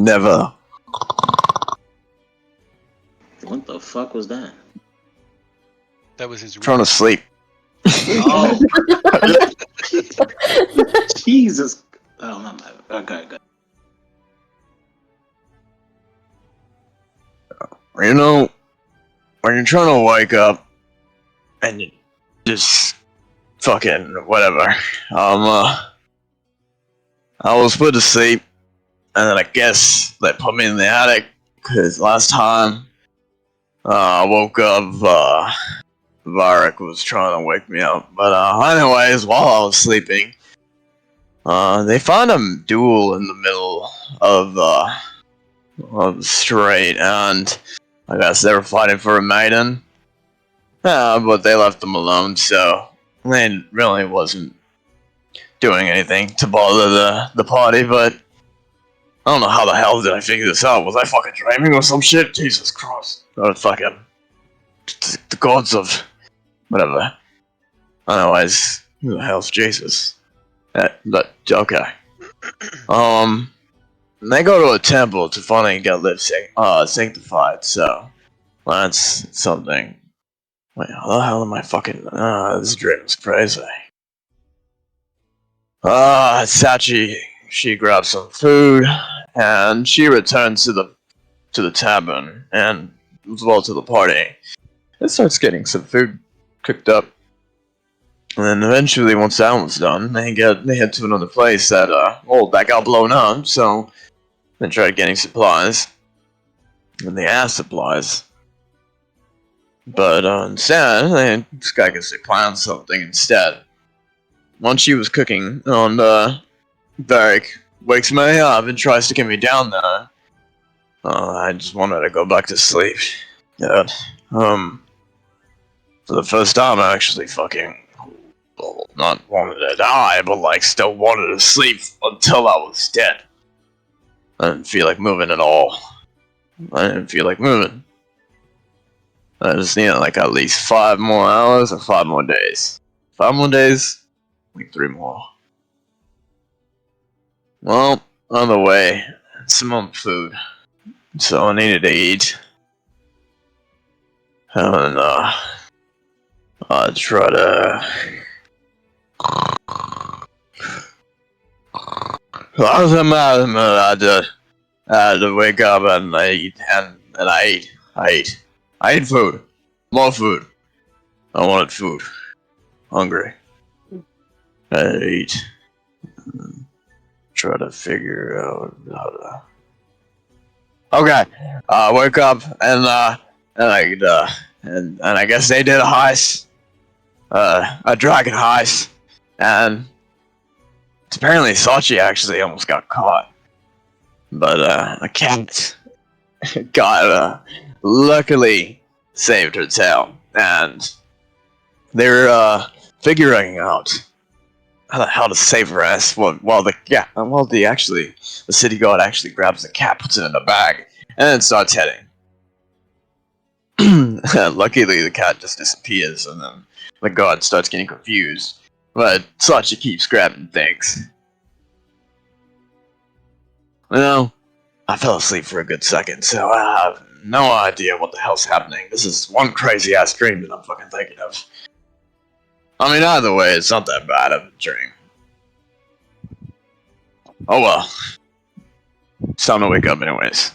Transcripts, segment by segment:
Never. What the fuck was that? That was his. Trying to sleep. Oh, Jesus! Oh my bad. Okay, good. You know, when you're trying to wake up and you just fucking whatever. I was put to sleep, and then I guess they put me in the attic because last time I woke up, Varric was trying to wake me up. But anyways, while I was sleeping, they found a duel in the middle of the street, and I guess they were fighting for a maiden. But they left them alone, so they really wasn't doing anything to bother the party, but I don't know how the hell did I figure this out. Was I fucking dreaming or some shit? Jesus Christ. Or fucking the gods of whatever. Otherwise, who the hell's Jesus? Okay. They go to a temple to finally get sanctified, so that's something. Wait, how the hell am I fucking... this dream is crazy. Sachi, she grabs some food, and she returns to the tavern, and as well to the party. It starts getting some food cooked up. And then eventually, once that was done, they head to another place that, that got blown up, so they tried getting supplies. And they asked supplies. But, instead, I guess they planned something instead. Once she was cooking, Varric wakes me up and tries to get me down there. I just wanted to go back to sleep. Yeah. For the first time, I actually fucking... Well, not wanted to die, but like still wanted to sleep until I was dead. I didn't feel like moving at all. I didn't feel like moving. I just needed like at least 5 more hours or 5 more days. 5 more days, like 3 more. Well, on the way, some more food. So I needed to eat. And I try to... I had to wake up and I eat, and I ate. I ate food. More food. I wanted food. Hungry. I ate. Try to figure out how to... Okay. Wake up and I guess they did a heist. A dragon heist. And apparently Sachi actually almost got caught. But a cat luckily saved her tail, and they're figuring out how to save her ass. While the city guard actually grabs the cat, puts it in a bag, and then starts heading. Luckily, the cat just disappears, and then the guard starts getting confused. But Sachi keeps grabbing things. Well, I fell asleep for a good second, so I have no idea what the hell's happening. This is one crazy ass dream that I'm fucking thinking of. I mean, either way, it's not that bad of a dream. Oh well. It's time to wake up anyways.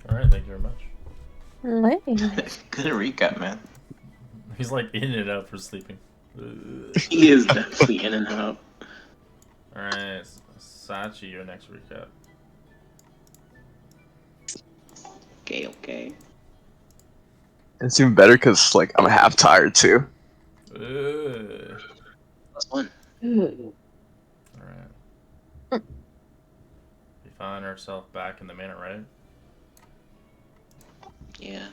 Alright, thank you very much. Good recap, man. He's like in and out for sleeping. He is definitely in and out. Alright, Sachi, your next recap. Okay. It's even better because, like, I'm half tired too. Plus 1. Alright. We found ourselves back in the manor, right? Yeah.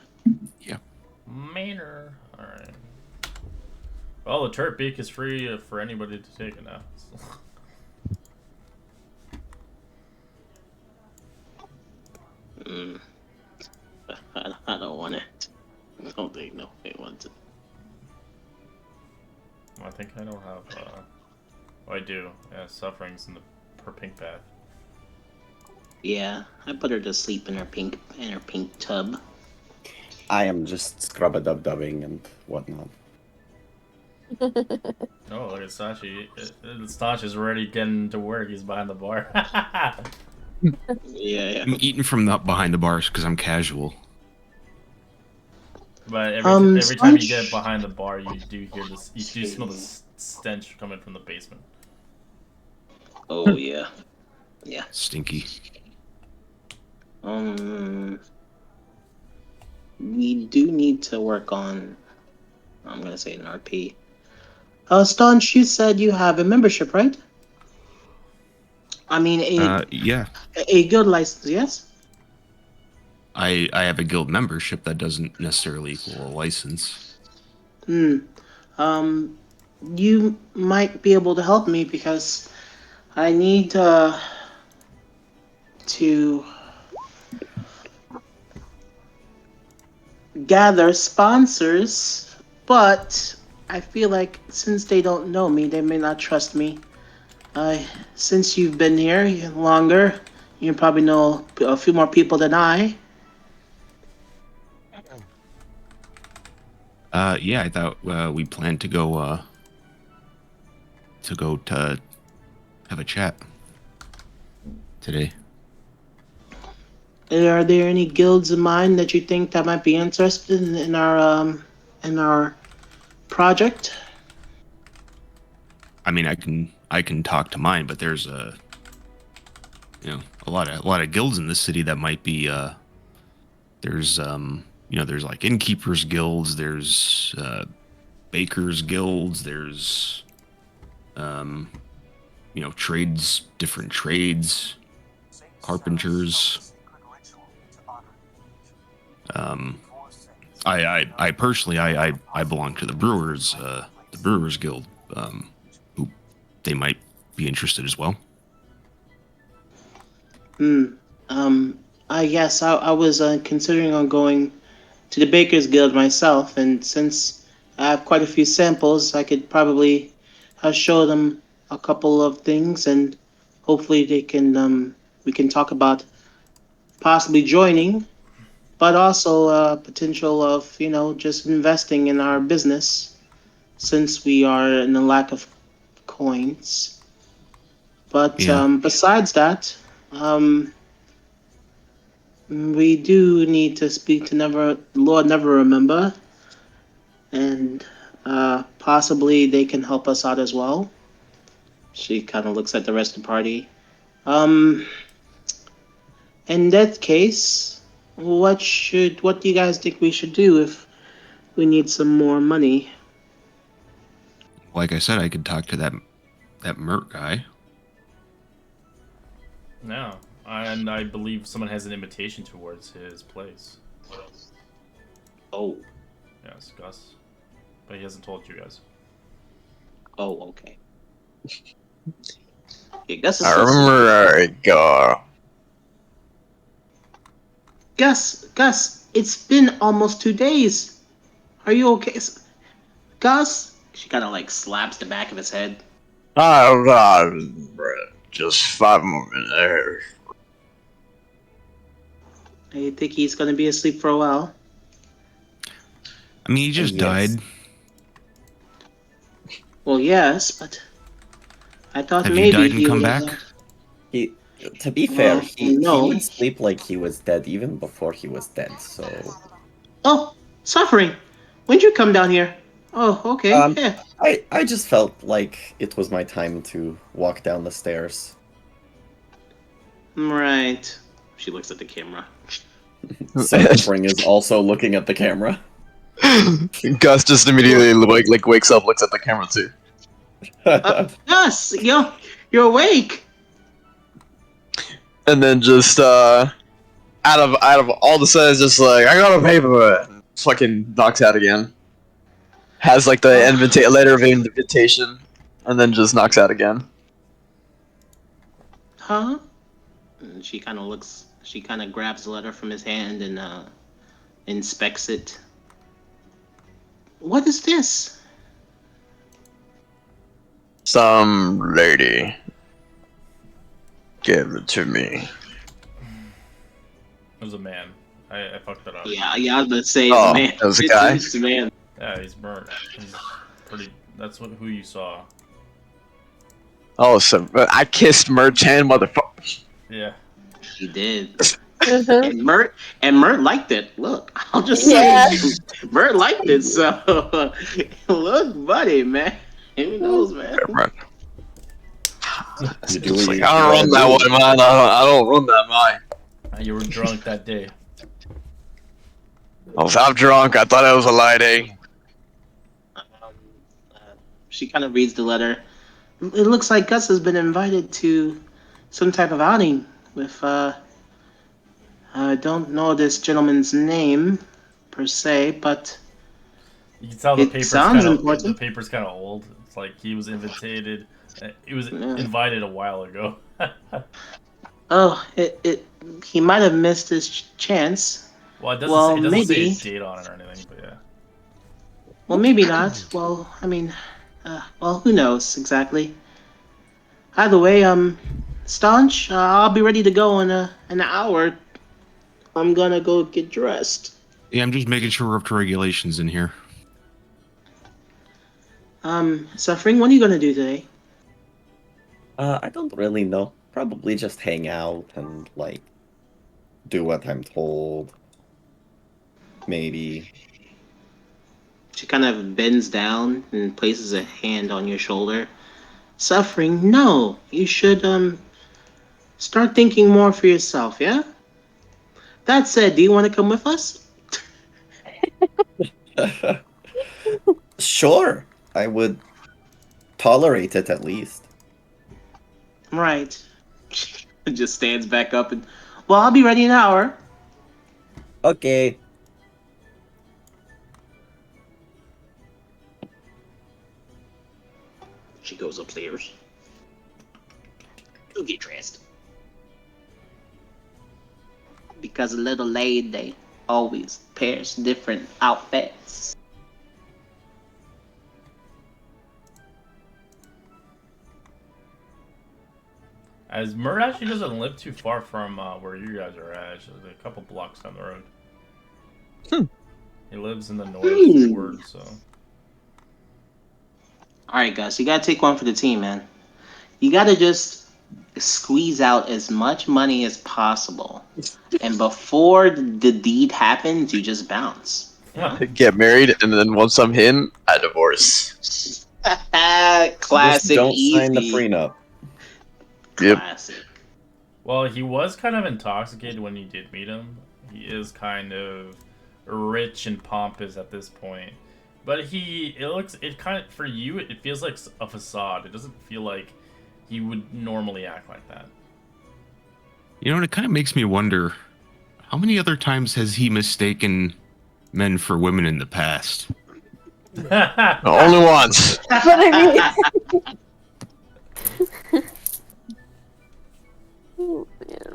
Manor. Alright. Well, the turret beak is free for anybody to take it now. I don't want it. I don't think nobody wants it. I think I don't have Oh, I do. Yeah, suffering's in her pink bath. Yeah, I put her to sleep in her pink tub. I am just scrub-a-dub-dubbing and whatnot. Oh, look at Sachi. Sachi's already getting to work. He's behind the bar. Yeah. I'm eating from behind the bars because I'm casual. But every time you Sanch- get behind the bar, you do hear this. You do smell the stench coming from the basement. Oh yeah. Yeah. Stinky. We do need to work on. I'm gonna say an RP. Staunch, you said you have a membership, right? I mean, Yeah. a guild license, yes? I have a guild membership that doesn't necessarily equal a license. You might be able to help me because I need to gather sponsors, but I feel like since they don't know me, they may not trust me. Since you've been here longer, you probably know a few more people than I. Yeah, I thought we planned to go to have a chat today. Are there any guilds in mind that you think that might be interested in our project? I mean, I can talk to mine, but there's a lot of guilds in this city that might be there's there's like innkeepers guilds, there's bakers guilds, there's trades, different trades, carpenters. I personally I belong to the Brewers Guild. Who they might be interested as well. I guess I was considering on going to the Baker's Guild myself, and since I have quite a few samples, I could probably show them a couple of things, and hopefully they can we can talk about possibly joining, but also potential of just investing in our business since we are in a lack of coins. But Yeah. besides that, we do need to speak to Lord Never Remember, and possibly they can help us out as well. She kind of looks at the rest of the party. In that case, what do you guys think we should do if we need some more money? Like I said, I could talk to that Mert guy. No, and I believe someone has an invitation towards his place. Oh, Yes, Gus, but he hasn't told you guys. oh, okay. Yeah, Gus is I so remember Gus, it's been almost 2 days. Are you okay? Gus? She kind of like slaps the back of his head. just 5 more minutes. I think he's gonna be asleep for a while. I mean, he just Yes. died. Well, yes, but I thought Have you maybe died and he come would back? To be fair, Well, he no. would sleep like he was dead even before he was dead, so... Oh, suffering. When'd you come down here? Oh, okay. Yeah. I just felt like it was my time to walk down the stairs. Right. She looks at the camera. Suffering is also looking at the camera. Gus just immediately wakes up, looks at the camera too. Gus, you're awake. And then just out of all the sudden, just like, I got a paper, fucking knocks out again. Has like the letter of invitation, and then just knocks out again. Huh? And she kind of looks. She kind of grabs the letter from his hand and inspects it. What is this? Some lady gave it to me. It was a man. I fucked it up. Yeah, I was gonna say, Oh, man. that was a guy? It's a man. Yeah, he's burnt. He's pretty. That's who you saw. Oh, so I kissed Merch hand, motherfucker. Yeah. He did. Mhm. And Mert liked it. Look, I'll just Yeah. say, Mert liked it. So, look, buddy, man. Who knows, man? You do It's what like, you I don't run gotta that do. way, man. I don't run that way. You were drunk that day. I was half drunk. I thought it was a lady. Uh, she kind of reads the letter. It looks like Gus has been invited to some type of outing with, I don't know this gentleman's name per se, but You can tell the It paper's sounds kind of important. the paper's kind of old. It's like he was invited. He was Yeah. invited a while ago. oh, he might have missed his chance. Well, it doesn't. Well, It doesn't say maybe. a date on it or anything, but yeah. Well, maybe not. Well, I mean, well, who knows exactly. Either way, Staunch, I'll be ready to go in an hour. I'm gonna go get dressed. Yeah, I'm just making sure we're up to regulations in here. Suffering, what are you gonna do today? I don't really know. Probably just hang out and like do what I'm told. Maybe. She kind of bends down and places a hand on your shoulder. Suffering, no. You should, start thinking more for yourself, yeah? That said, do you want to come with us? Sure, I would tolerate it at least. Right. Just stands back up and, well, I'll be ready in an hour. Okay. She goes upstairs. Go get dressed. Because a little lady always pairs different outfits. As Mert actually doesn't live too far from where you guys are at. Actually, a couple blocks down the road. He lives in the north ward, so. Alright, Gus, you gotta take one for the team, man. You gotta just squeeze out as much money as possible. And before the deed happens, you just bounce. Get married, and then once I'm in, I divorce. Classic, Just don't easy. sign the prenup. Yep. Classic. Well, he was kind of intoxicated when you did meet him. He is kind of rich and pompous at this point. But it kind of, for you, it feels like a facade. It doesn't feel like he would normally act like that. You know, and it kind of makes me wonder, how many other times has he mistaken men for women in the past? Only once. That's what I mean. Oh, man.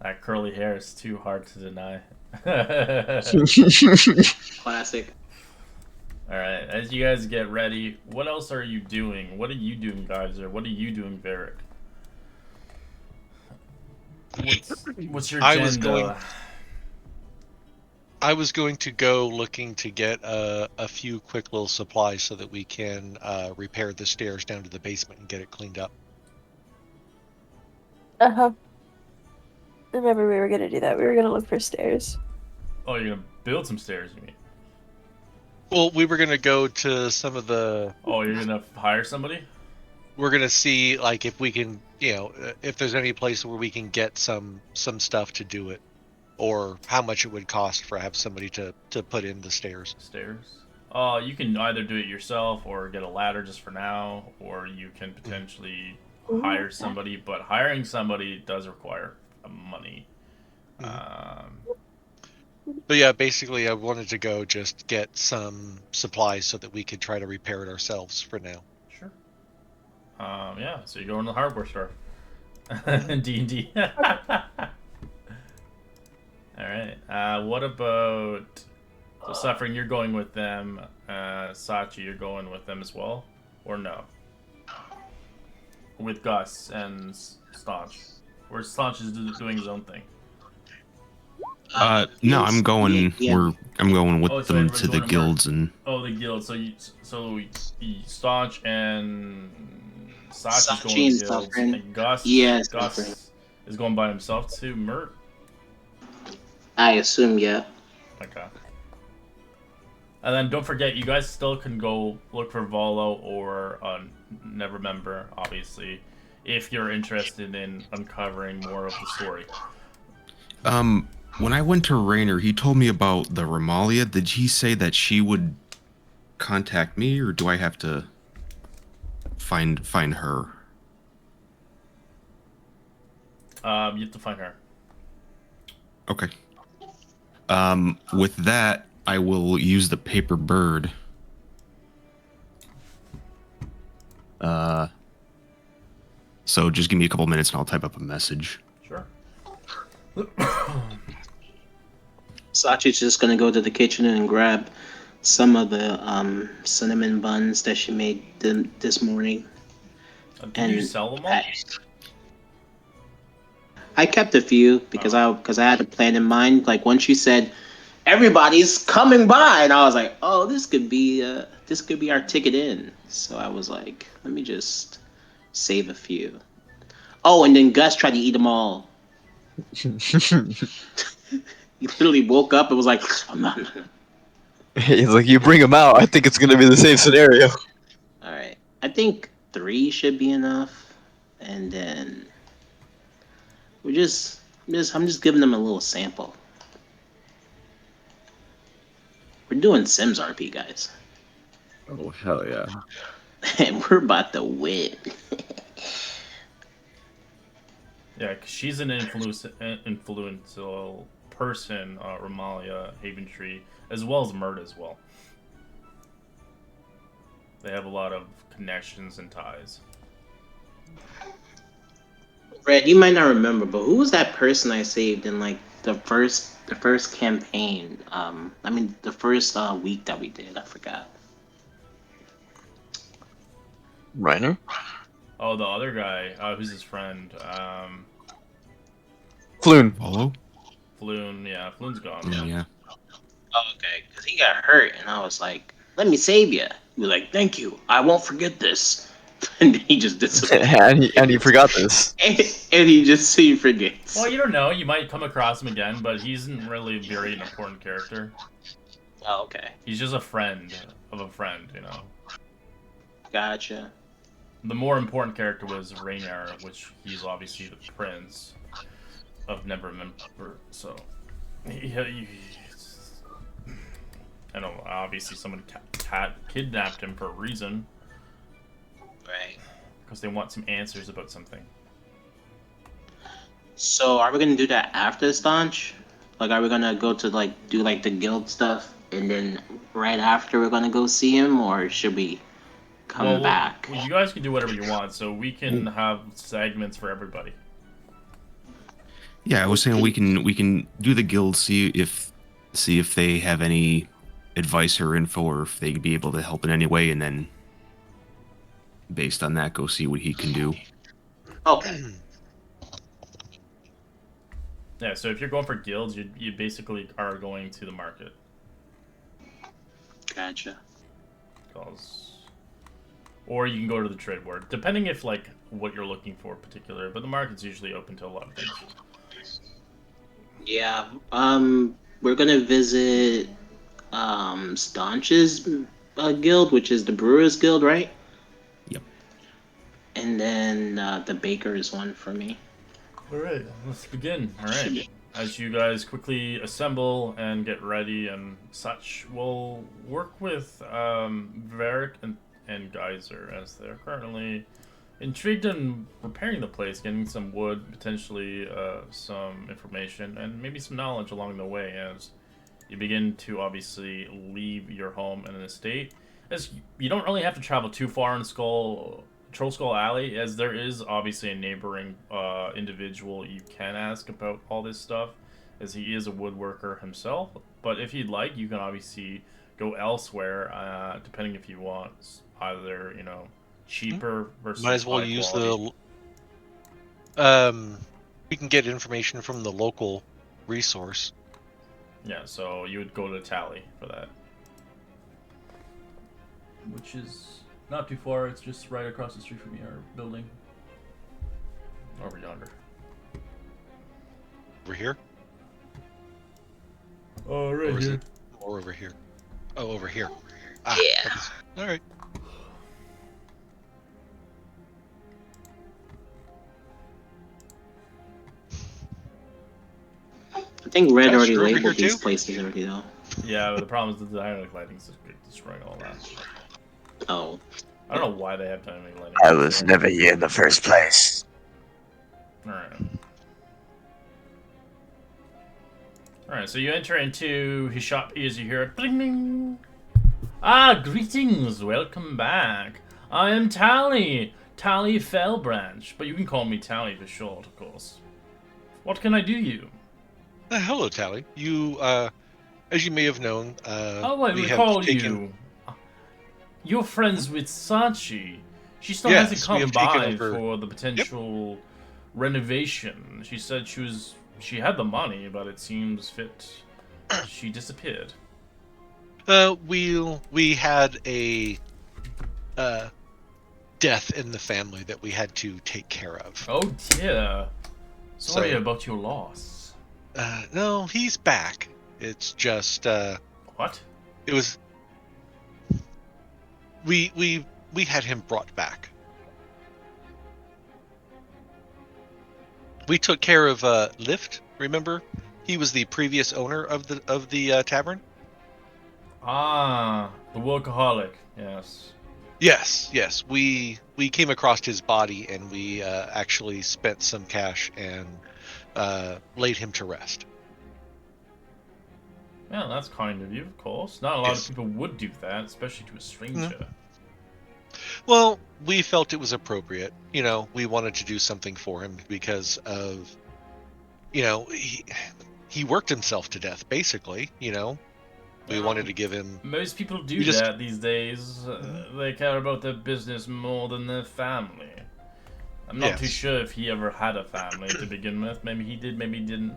That curly hair is too hard to deny. Classic. Alright, as you guys get ready, what else are you doing? What are you doing, guys? Or what are you doing, Varric? What's your agenda? I was going to go looking to get a few quick little supplies so that we can repair the stairs down to the basement and get it cleaned up. Uh-huh. Remember we were gonna do that. We were gonna look for stairs. Oh, you're gonna build some stairs, you mean? Well, we were going to go to some of the... Oh, you're gonna hire somebody? We're going to see, like, if we can, if there's any place where we can get some stuff to do it. Or how much it would cost for have somebody to put in the stairs. Stairs? You can either do it yourself or get a ladder just for now, or you can potentially hire somebody, but hiring somebody does require money. But yeah, basically I wanted to go just get some supplies so that we could try to repair it ourselves for now. Sure. Yeah, so you go in the hardware store. D&D. Alright, what about So Suffering, you're going with them. Sachi, you're going with them as well, or no? With Gus and Staunch, or Staunch is doing his own thing. No, I'm going. Yeah. I'm going with Oh, so them everyone's to the going to guilds and. Oh, the guild. So Staunch and Sachi's Sachi going and to guilds, Suffering. and Gus. Yeah, Gus Suffering. is going by himself to Mert. I assume, yeah. Okay. And then don't forget, you guys still can go look for Volo or Nevermember, obviously, if you're interested in uncovering more of the story. When I went to Rainer, he told me about the Romalia. Did he say that she would contact me, or do I have to find her? You have to find her. Okay. With that, I will use the paper bird. So just give me a couple minutes and I'll type up a message. Sure. Sachi's just gonna go to the kitchen and grab some of the cinnamon buns that she made this morning. Did you sell them all? I kept a few because I had a plan in mind. Like when she said everybody's coming by, and I was like, oh, this could be our ticket in. So I was like, let me just save a few. Oh, and then Gus tried to eat them all. He literally woke up and was like, I'm not. He's like, you bring him out. I think it's gonna be the same scenario. All right, I think 3 should be enough, and then I'm just giving them a little sample. We're doing Sims RP, guys, Oh hell yeah! and we're about to win. Yeah, because she's an influential person, Romalia, Haven Tree, as well as Mert as well. They have a lot of connections and ties. Red, you might not remember, but who was that person I saved in like the first campaign? The first week that we did. I forgot. Reiner? Oh, the other guy, who's his friend? Floon. Follow? Floon, yeah, Floon's gone. Yeah. Oh, okay, because he got hurt, and I was like, "Let me save you." He was like, "Thank you. I won't forget this." And then he just disappeared. and he forgot this. and he forgets. Well, you don't know. You might come across him again, but he isn't really very an important character. Oh, okay, He's just a friend of a friend, you know. gotcha. The more important character was Rainier, which he's obviously the prince of Nevermember. So, I know. Obviously, someone kidnapped him for a reason, Right. because they want some answers about something. So, are we gonna do that after Staunch? Like, are we gonna go to do the guild stuff, and then right after we're gonna go see him, or should we come back? Well, you guys can do whatever you want, so we can have segments for everybody. Yeah, I was saying we can do the guild, see if they have any advice or info, or if they'd be able to help in any way, and then based on that, go see what he can do. Okay. Yeah, so if you're going for guilds, you basically are going to the market. Gotcha. Or you can go to the trade ward, depending if what you're looking for in particular. But the market's usually open to a lot of things. Yeah. We're gonna visit Staunch's guild, which is the Brewers Guild, right? Yep. And then the Baker's one for me. All right, let's begin. All right. As you guys quickly assemble and get ready and such, we'll work with Varric and Geyser, as they're currently intrigued in repairing the place, getting some wood, potentially some information, and maybe some knowledge along the way as you begin to obviously leave your home and an estate. As you don't really have to travel too far in Troll Skull Alley, as there is obviously a neighboring individual you can ask about all this stuff, as he is a woodworker himself. but if you'd like, you can obviously go elsewhere, depending if you want either, cheaper versus Might as well high use quality. we can get information from the local resource. Yeah, so you would go to Tally for that. Which is not too far. It's just right across the street from your building. Over yonder. Over here? Oh, right Or is here. it more over here? Oh, over here. Ah, Yeah. All right. I think Red Josh, already you're over labeled here these too? places already, though. Yeah, but the problem is the dynamic lighting's just destroying all that. Oh. I don't know why they have dynamic lighting. I was never here in the first place. Alright. Alright, so you enter into his shop as you hear it. Bling, bling. Ah, greetings! Welcome back. I am Tally. Tally Fellbranch. But you can call me Tally for short, of course. What can I do you? Hello, Tally. You, as you may have known, Oh, I we recall have taken... you. You're friends with Sachi. She still Yes, hasn't we come have taken by over- for the potential renovation. She said she had the money, but it seems fit she disappeared. We had a death in the family that we had to take care of. Oh dear. Sorry So- about your loss. No, he's back. It's just What? it was we had him brought back. We took care of Lift. Remember, he was the previous owner of the tavern. Ah, the workaholic. Yes. Yes. We came across his body and we actually spent some cash and laid him to rest. Yeah, that's kind of you, of course. Not a lot Yes. of people would do that, especially to a stranger. Well, we felt it was appropriate. You know, we wanted to do something for him because of, you know, he worked himself to death, basically. You know, we wanted to give him. Most people do We just- that these days. They care about their business more than their family. I'm not too Yes. sure if he ever had a family to begin with. Maybe he did, maybe he didn't.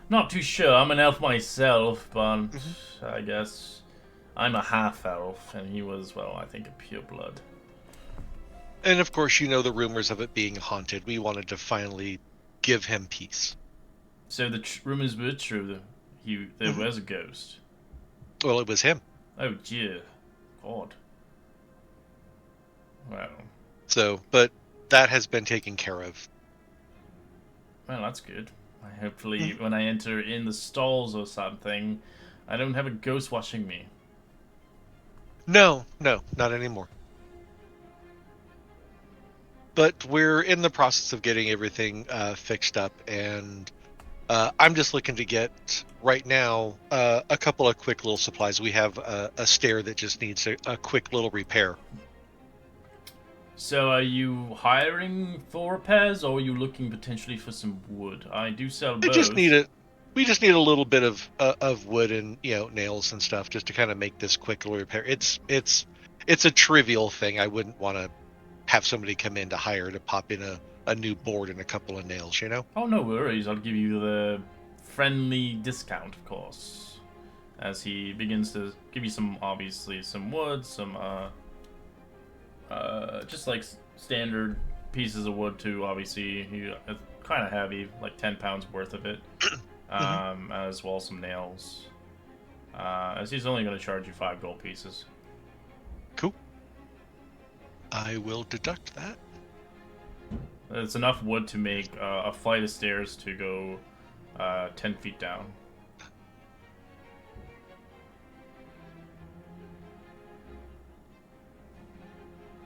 Not too sure. I'm an elf myself, but I guess I'm a half elf, and he was, well, I think a pureblood. And of course, you know the rumors of it being haunted. We wanted to finally give him peace. So the rumors were true. There was a ghost. Well, it was him. Oh dear, God. Well, So, but that has been taken care of. that's good. Hopefully, when I enter in the stalls or something, I don't have a ghost watching me. No, not anymore. But we're in the process of getting everything fixed up, and I'm just looking to get, right now, a couple of quick little supplies. We have a stair that just needs a quick little repair. So, are you hiring for repairs, or are you looking potentially for some wood? I do sell both. We just need a little bit of wood and, you know, nails and stuff just to kind of make this quick little repair. It's a trivial thing. I wouldn't want to have somebody come in to hire to pop in a new board and a couple of nails, you know? Oh, no worries. I'll give you the friendly discount, of course. As he begins to give you some wood, some, just like standard pieces of wood too, obviously. It's kind of heavy, like 10 pounds worth of it. As well as some nails. As he's only going to charge you 5 gold pieces. Cool. I will deduct that. It's enough wood to make a flight of stairs to go 10 feet down.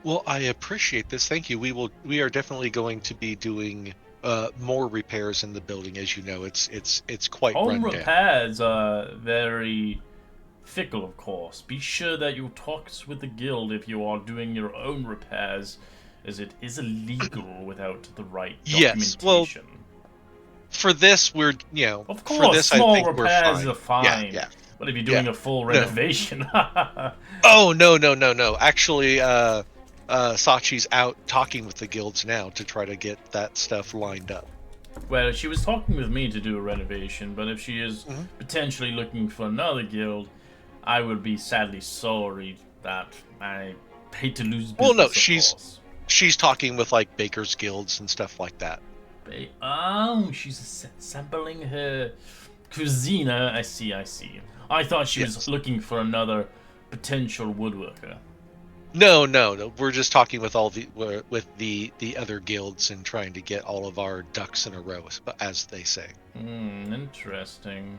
Well, I appreciate this. Thank you. We are definitely going to be doing more repairs in the building. As you know, it's quite Home run down. repairs are very fickle, of course. Be sure that you talk with the guild if you are doing your own repairs, as it is illegal without the right Yes, documentation. well, For this, we're Of for course, this, small I think repairs we're are fine. fine. Yeah. What if you're doing a full renovation? Oh no! Actually, Sachi's out talking with the guilds now to try to get that stuff lined up. Well, she was talking with me to do a renovation, but if she is potentially looking for another guild, I would be sadly sorry that I hate to lose business. Well, no, of course. she's talking with like bakers guilds and stuff like that. Oh, she's assembling her cuisine. I see. I thought she was looking for another potential woodworker. No. We're just talking with the other guilds and trying to get all of our ducks in a row, as they say. Interesting.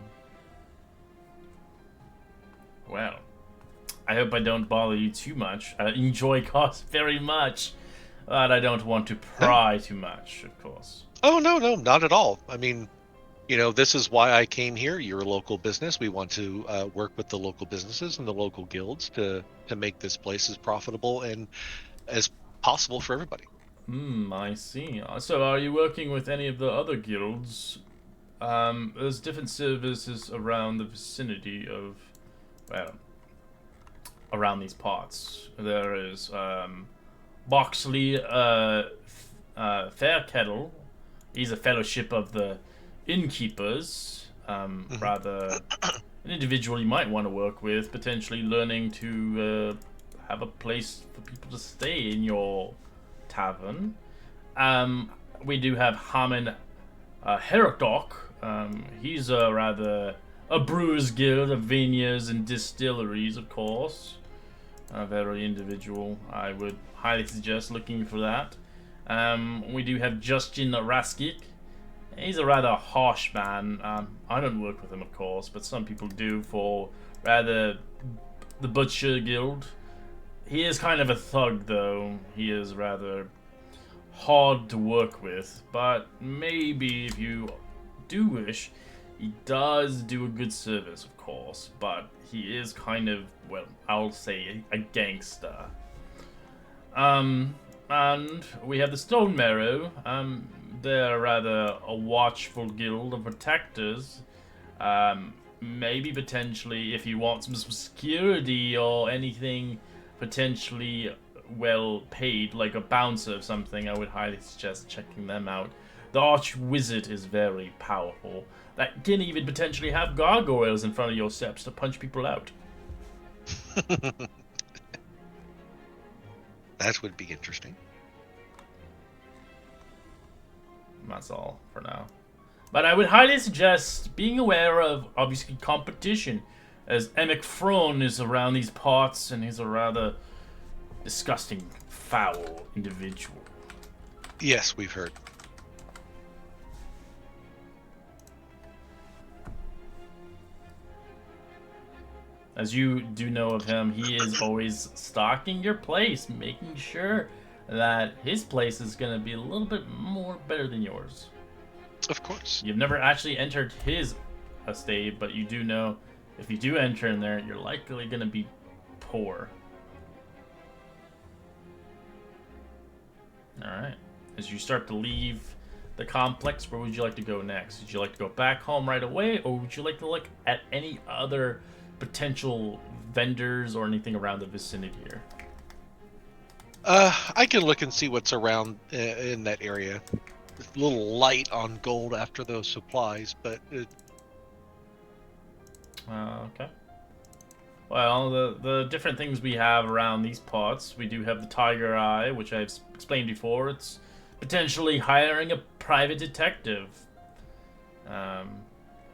Well, I hope I don't bother you too much. I enjoy Cos very much, but I don't want to pry too much, of course. Oh no, not at all. I mean, this is why I came here. You're a local business. We want to work with the local businesses and the local guilds to make this place as profitable and as possible for everybody. I see. So are you working with any of the other guilds? There's different services around the vicinity of, well, around these parts. There is Boxley Fairkettle. He's a fellowship of the innkeepers. Rather an individual you might want to work with, potentially learning to have a place for people to stay in your tavern. We do have Haman Herodok. He's a brewers guild of vineyards and distilleries, of course. A very individual. I would highly suggest looking for that. We do have Justin Raskik. He's a rather harsh man. I don't work with him, of course, but some people do for rather the Butcher Guild. He is kind of a thug, though. He is rather hard to work with, but maybe if you do wish, he does do a good service, of course, but he is kind of, well, I'll say a gangster. And we have the Stone Marrow. They're rather a watchful guild of protectors. Maybe potentially if you want some security or anything potentially well paid, like a bouncer or something, I would highly suggest checking them out. The Arch Wizard is very powerful. That can even potentially have gargoyles in front of your steps to punch people out. That would be interesting. That's all for now. But I would highly suggest being aware of, obviously, competition, as Emic Fron is around these parts, and he's a rather disgusting, foul individual. Yes, we've heard. As you do know of him, he is always stalking your place, making sure that his place is going to be a little bit more better than yours. Of course. You've never actually entered his estate, but you do know if you do enter in there, you're likely going to be poor. Alright. As you start to leave the complex, where would you like to go next? Would you like to go back home right away, or would you like to look at any other potential vendors or anything around the vicinity here? I can look and see what's around in that area. It's a little light on gold after those supplies, but okay. Well, the different things we have around these parts, we do have the Tiger Eye, which I've explained before. It's potentially hiring a private detective.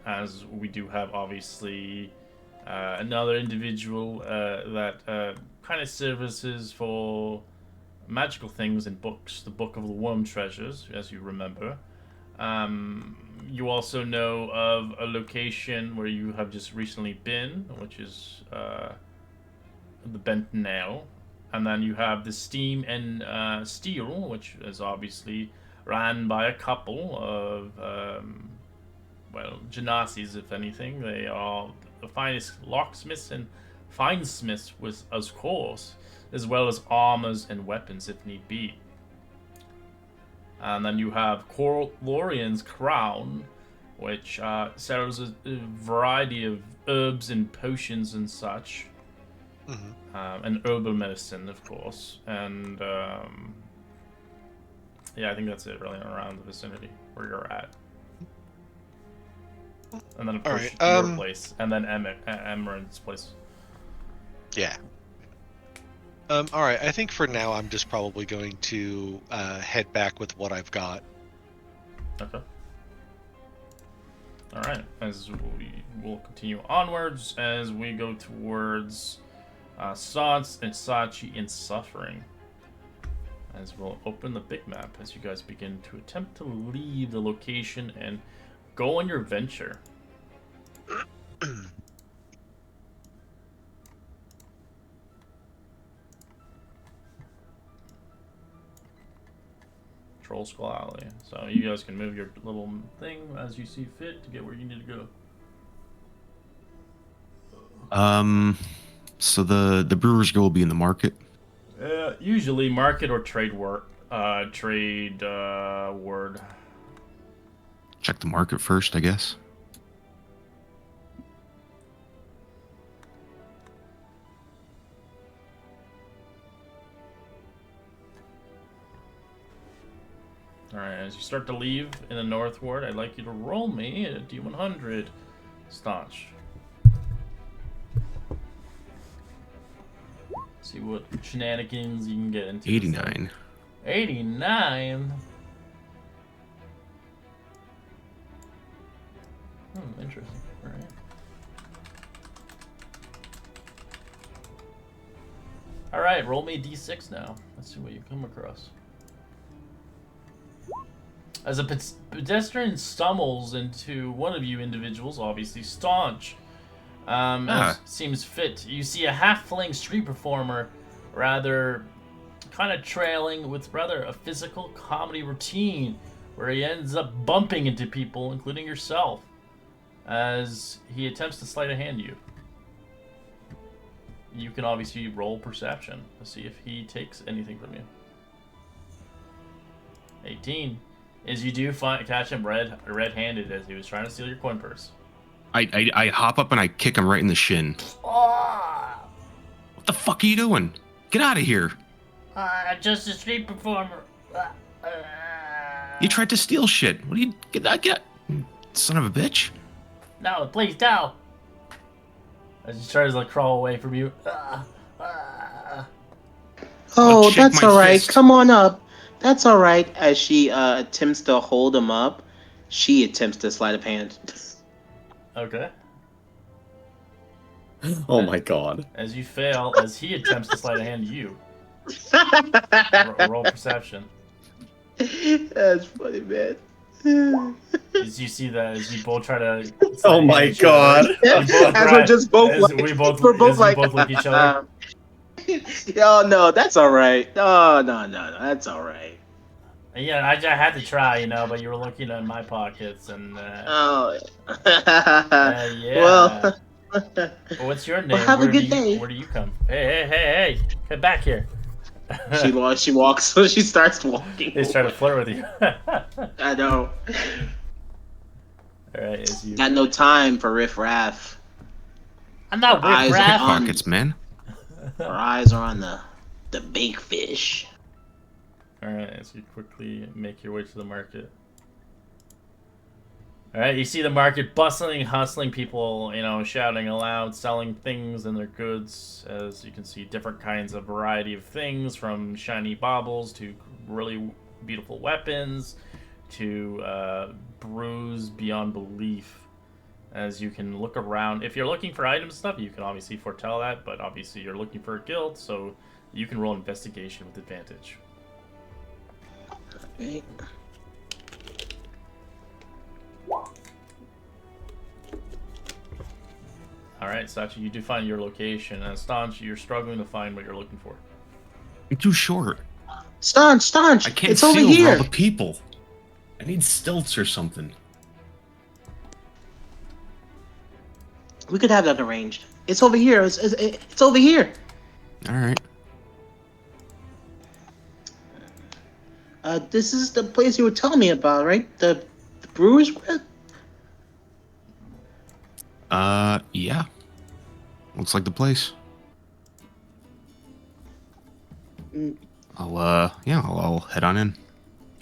As we do have, obviously, another individual that kind of services for magical things in books, the Book of the Worm Treasures, as you remember. You also know of a location where you have just recently been, which is the Bent Nail. And then you have the Steam and Steel, which is obviously ran by a couple of, well, Genasis, if anything. They are the finest locksmiths and finesmiths, with, of course, as well as armors and weapons if need be. And then you have Lorian's Crown. which sells a variety of herbs and potions and such, and herbal medicine, of course. And yeah, I think that's it, really, around the vicinity where you're at. And then, of course, your place, and then Emran's place. Yeah. All right. I think for now, I'm just probably going to head back with what I've got. Okay. All right. As we will continue onwards, as we go towards Sods and Sachi in Suffering. As we'll open the big map as you guys begin to attempt to leave the location and go on your venture. Troll Skull Alley. So you guys can move your little thing as you see fit to get where you need to go. So the Brewer's Guild will be in the market. Usually market or trade word. Check the market first, I guess. Alright, as you start to leave in the North Ward, I'd like you to roll me a D100. Staunch. See what shenanigans you can get into. 89. 89? Interesting. Alright. Alright, roll me a D6 now. Let's see what you come across. As a pedestrian stumbles into one of you individuals, obviously Staunch, as seems fit, you see a half-fling street performer, rather kind of trailing with rather a physical comedy routine, where he ends up bumping into people, including yourself, as he attempts to sleight of hand you. You can obviously roll perception to see if he takes anything from you. 18. Is you do catch him red-handed as he was trying to steal your coin purse. I hop up and I kick him right in the shin. Oh! What the fuck are you doing? Get out of here. Just a street performer. You tried to steal shit. What do you get? Son of a bitch. No, please, no. As he tries to like crawl away from you. Oh, shake that's my all right. fist. Come on up. That's all right. As she attempts to hold him up, she attempts to sleight of hand. Okay. Oh my god. As you fail, as he attempts to sleight of hand you. Roll perception. That's funny, man. As you see that, as you both try to. Oh my god. As we're just both as like, we both, we're both as like, we both look at each other. Oh no, that's all right. Oh no, that's all right. Yeah, I had to try, you know, but you were looking in my pockets and. Oh. Yeah. Well. What's your name? Well, have a good day. Where do you come? Hey! Get back here! She walks. So she starts walking. He's trying to flirt with you. I know. All right, as you. Got no time for riff-raff. I'm not Eyes riff-raff. on- Pockets, man. Her eyes are on the big fish. Alright, as you quickly make your way to the market. Alright, you see the market bustling, hustling, people, you know, shouting aloud, selling things and their goods. As you can see, different kinds of variety of things, from shiny baubles to really beautiful weapons to brews beyond belief. As you can look around, if you're looking for items and stuff, you can obviously foretell that, but obviously you're looking for a guild, so you can roll investigation with advantage. Okay. Alright, Sachi, you do find your location. And Staunch, you're struggling to find what you're looking for. I'm too short. Staunch, I can't it's see over over here. all the people. I need stilts or something. We could have that arranged. It's over here. It's over here. All right. This is the place you were telling me about, right? The Brewer's Guild? Yeah. Looks like the place. Mm, I'll head on in.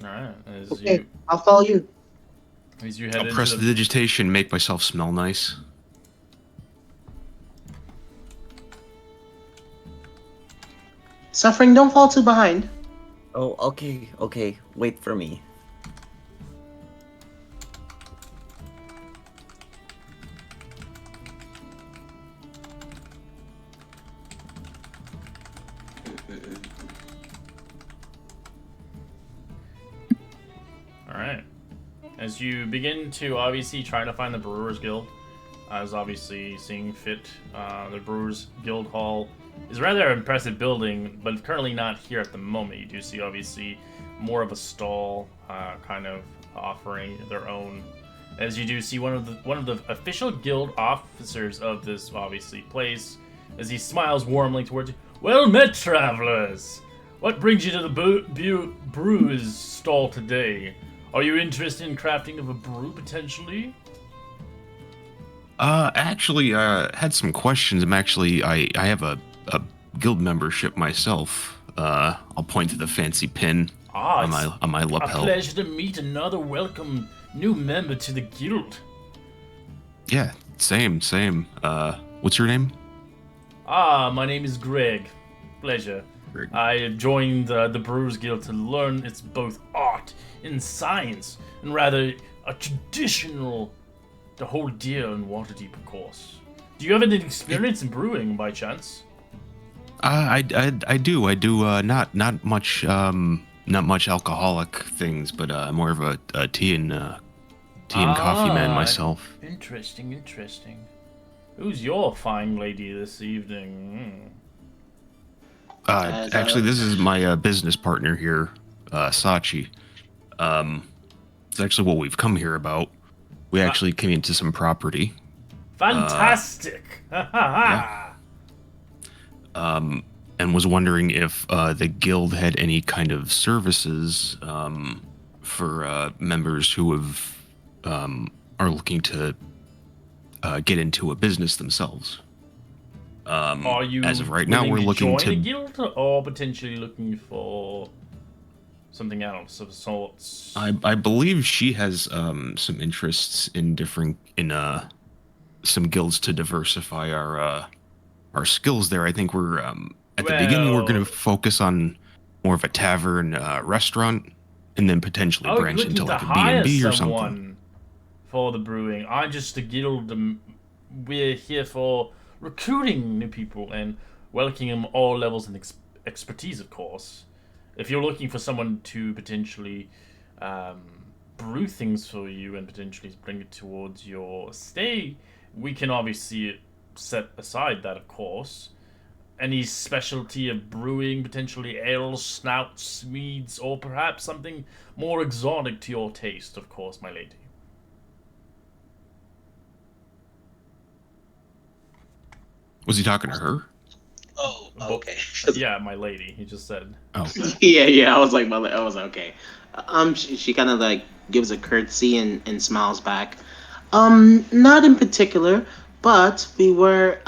All right. Okay, I'll follow you. As you head I'll into press the the digitation, make myself smell nice. Suffering, don't fall too behind. Oh, okay, okay. Wait for me. All right. As you begin to obviously try to find the Brewers Guild, as obviously seeing fit, the Brewers Guild Hall is a rather impressive building, but currently not here at the moment. You do see obviously more of a stall, kind of offering their own. As you do see one of the official guild officers of this obviously place, as he smiles warmly towards you. Well met, travelers. What brings you to the Brewers stall today? Are you interested in crafting of a brew potentially? Actually, had some questions. I have a guild membership myself. I'll point to the fancy pin on my A lapel. pleasure to meet another welcome new member to the guild. Yeah, same. What's your name? My name is Greg. Pleasure. Greg. I joined the Brewers Guild to learn it's both art and science, and rather a traditional, the whole deal in Waterdeep, of course. Do you have any experience in brewing by chance? I do. Not much alcoholic things, but more of a tea and coffee man myself. Interesting. Who's your fine lady this evening? Actually, this is my business partner here, Sachi. It's actually what we've come here about. We actually came into some property. Fantastic! Yeah. And was wondering if the guild had any kind of services for members who are looking to get into a business themselves. Are you as of right now, we're looking join a to. guild, or potentially looking for something else of sorts? I believe she has some interests in some guilds to diversify our skills there. I think we're at the beginning we're going to focus on more of a tavern restaurant, and then potentially branch into like a B&B or something. For the brewing. I'm just a guild. We're here for recruiting new people and welcoming them all levels and expertise, of course. If you're looking for someone to potentially brew things for you and potentially bring it towards your stay, we can obviously set aside that, of course. Any specialty of brewing, potentially ales, snouts, meads, or perhaps something more exotic to your taste, of course, my lady. Was he talking to her? Oh, okay. Yeah, my lady. He just said. Oh, yeah. I was like, okay. She kind of like gives a curtsy and smiles back. Not in particular, but we were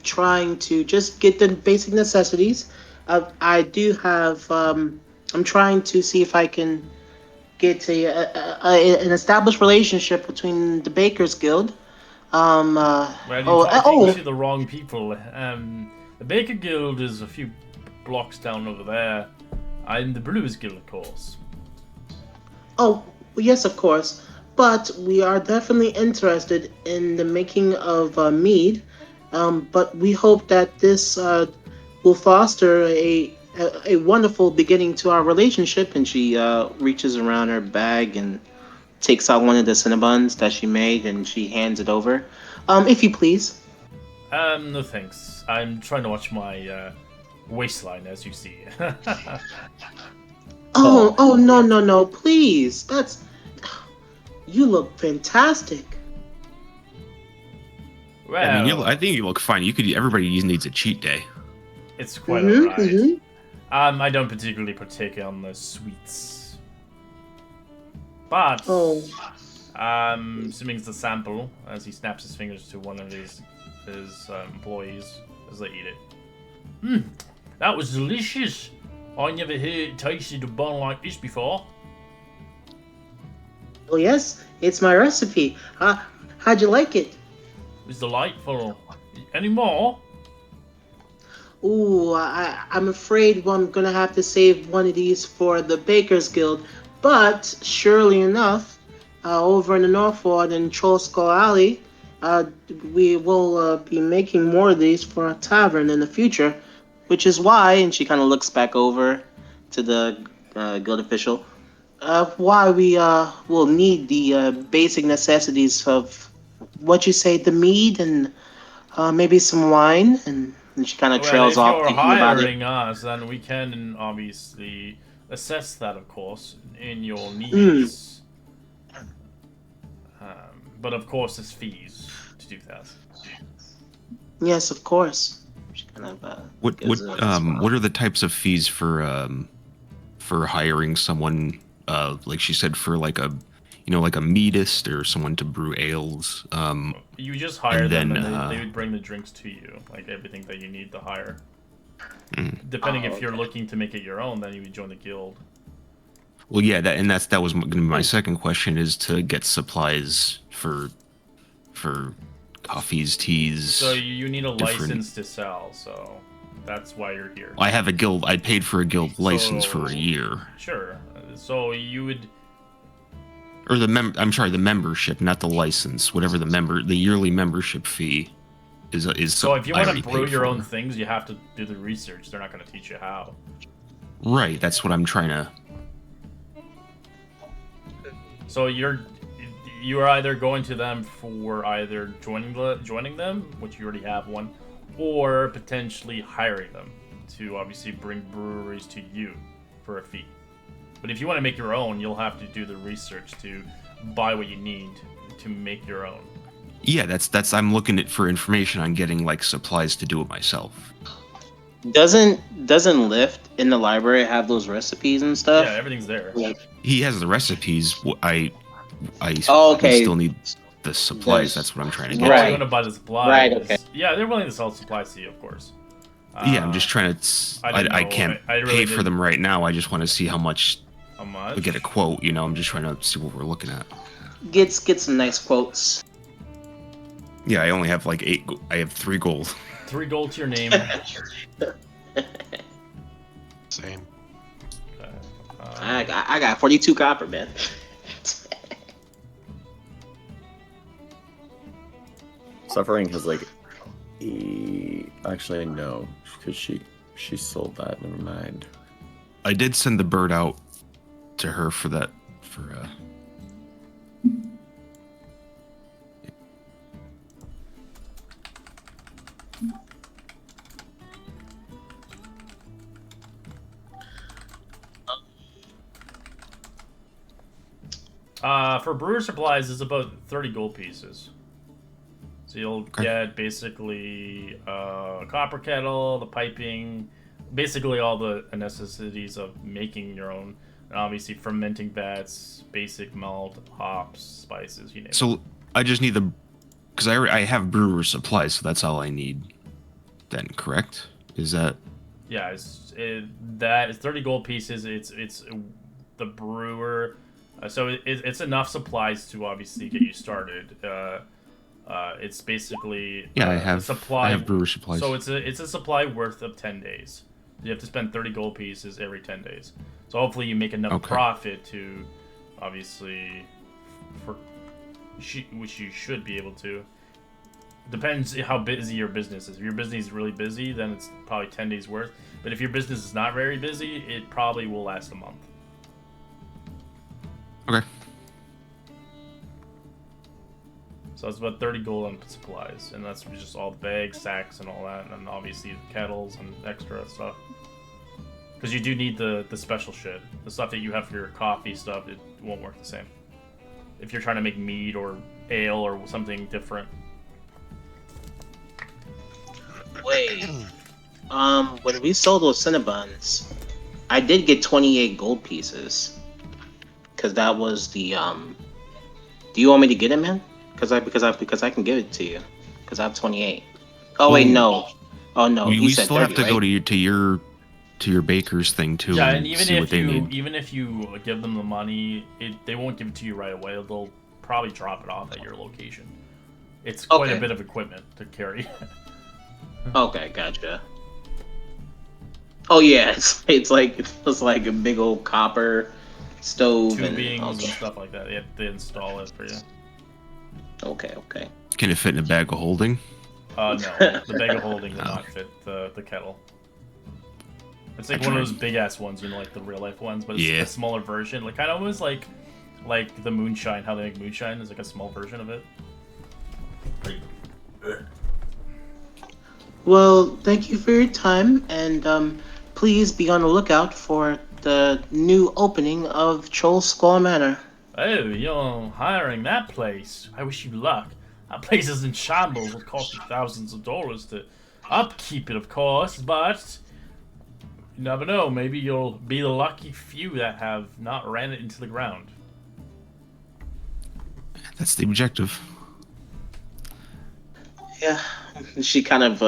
trying to just get the basic necessities. I do have. I'm trying to see if I can get an established relationship between the Bakers Guild. Well, you're talking to the wrong people. The Baker Guild is a few blocks down over there. I'm the Brewers Guild, of course. Oh, yes, of course. But we are definitely interested in the making of mead. But we hope that this will foster a wonderful beginning to our relationship. And she reaches around her bag and takes out one of the Cinnabons that she made, and she hands it over. If you please. No thanks. I'm trying to watch my waistline, as you see. Oh, no, please. You look fantastic. Well, I think you look fine. Everybody needs a cheat day. It's quite alright. I don't particularly partake on the sweets. But Assuming it's a sample, as he snaps his fingers to one of his employees as they eat it. That was delicious. I never tasted a bun like this before. Oh yes, it's my recipe. How'd you like it? It was delightful. Any more? Ooh, I'm afraid I'm gonna have to save one of these for the Bakers Guild. But surely enough, over in the Northward in Troll Skull Alley, we will be making more of these for a tavern in the future. Which is why, and she kind of looks back over to the guild official, why we will need the basic necessities of what you say, the mead and maybe some wine, and she kind of trails off if you're thinking about it. hiring us, then we can obviously assess that, of course, in your needs. But of course, there's fees to do that. Yes, of course. She kind of, What are the types of fees for hiring someone, like she said, for like a meadist or someone to brew ales? You just hire and them, then, and they would bring the drinks to you, like everything that you need to hire. Depending if you're looking to make it your own, then you would join the guild. Well, yeah, that was going to be my second question, is to get supplies for coffees, teas. So you need a different- license to sell, so that's why you're here. I have a guild. I paid for a guild license for a year. Sure. So you would. Or the membership, not the license. Whatever the yearly membership fee is. So if you I want already to brew paid your for. own things, you have to do the research. They're not going to teach you how. Right. That's what I'm trying to. So you are either going to them for either joining them, which you already have one, or potentially hiring them to obviously bring breweries to you for a fee. But if you want to make your own, you'll have to do the research to buy what you need to make your own. Yeah, that's. I'm looking for information on getting like supplies to do it myself. Doesn't Lift in the library have those recipes and stuff? Yeah, everything's there. He has the recipes. I Oh, okay. still need the supplies. That's what I'm trying to get. Oh, Right. you want to buy the supplies. Right, okay. Yeah, they're willing to sell supplies to you, of course. Yeah, I'm just trying to. I didn't I know. can't I really pay for didn't- them right now. I just want to see how much. How much? Get a quote. I'm just trying to see what we're looking at. Get some nice quotes. Yeah, I only have like 8. I have 3 gold. 3 gold to your name. Same. I got 42 copper, man. Suffering has like actually no, because she sold that. Never mind. I did send the bird out to her for that. For brewer supplies, it's about 30 gold pieces. So you'll get basically a copper kettle, the piping, basically all the necessities of making your own, and obviously fermenting vats, basic malt, hops, spices, you name it. So I just need because I have brewer supplies, so that's all I need. Then correct? Is that? Yeah, that is 30 gold pieces. It's the brewer. So it's enough supplies to obviously get you started. It's basically Yeah, supply. I have brewer supplies. So it's a supply worth of 10 days. You have to spend 30 gold pieces every 10 days. So hopefully you make enough profit to, obviously, which you should be able to. Depends how busy your business is. If your business is really busy, then it's probably 10 days worth. But if your business is not very busy, it probably will last a month. Okay. So it's about 30 gold on supplies, and that's just all the bags, sacks, and all that, and then obviously the kettles and extra stuff. Because you do need the special shit. The stuff that you have for your coffee stuff, it won't work the same. If you're trying to make mead or ale or something different. Wait. When we sold those Cinnabons, I did get 28 gold pieces. Because that was the Do you want me to get it, man? Because I can give it to you. Because I have 28. Oh wait, no. Oh no, we you said still 30, have to right? go to your baker's thing too. Yeah, and and even see what if they you need. even if you give them the money, they won't give it to you right away. They'll probably drop it off at your location. It's quite a Okay. bit of equipment to carry. Okay, gotcha. Oh yeah, it's like a big old copper stove and Tubings all and that. stuff like that. They have to install it for you. Okay, okay. Can it fit in a bag of holding? No, the bag of holding will not fit the kettle. It's like one of those big ass ones, you know, like the real life ones, but it's Yeah. a smaller version. Like kind of almost like the moonshine, how they make moonshine. There's like a small version of it. Well, thank you for your time, and please be on the lookout for the new opening of Troll Skull Manor. Oh, you're hiring that place. I wish you luck. That place is in shambles. It'll cost you thousands of dollars to upkeep it, of course, but you never know. Maybe you'll be the lucky few that have not ran it into the ground. That's the objective. Yeah, she kind of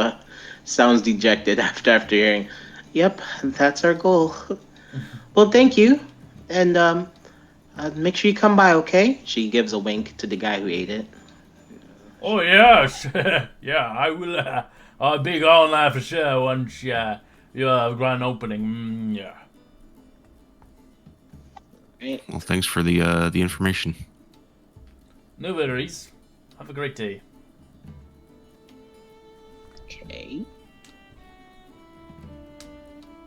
sounds dejected after hearing. Yep, that's our goal. Well, thank you, and make sure you come by, okay? She gives a wink to the guy who ate it. Oh yes, yeah, I will. I'll be gone there for sure once you have a grand opening. Yeah. Right. Well, thanks for the information. No worries. Have a great day. Okay.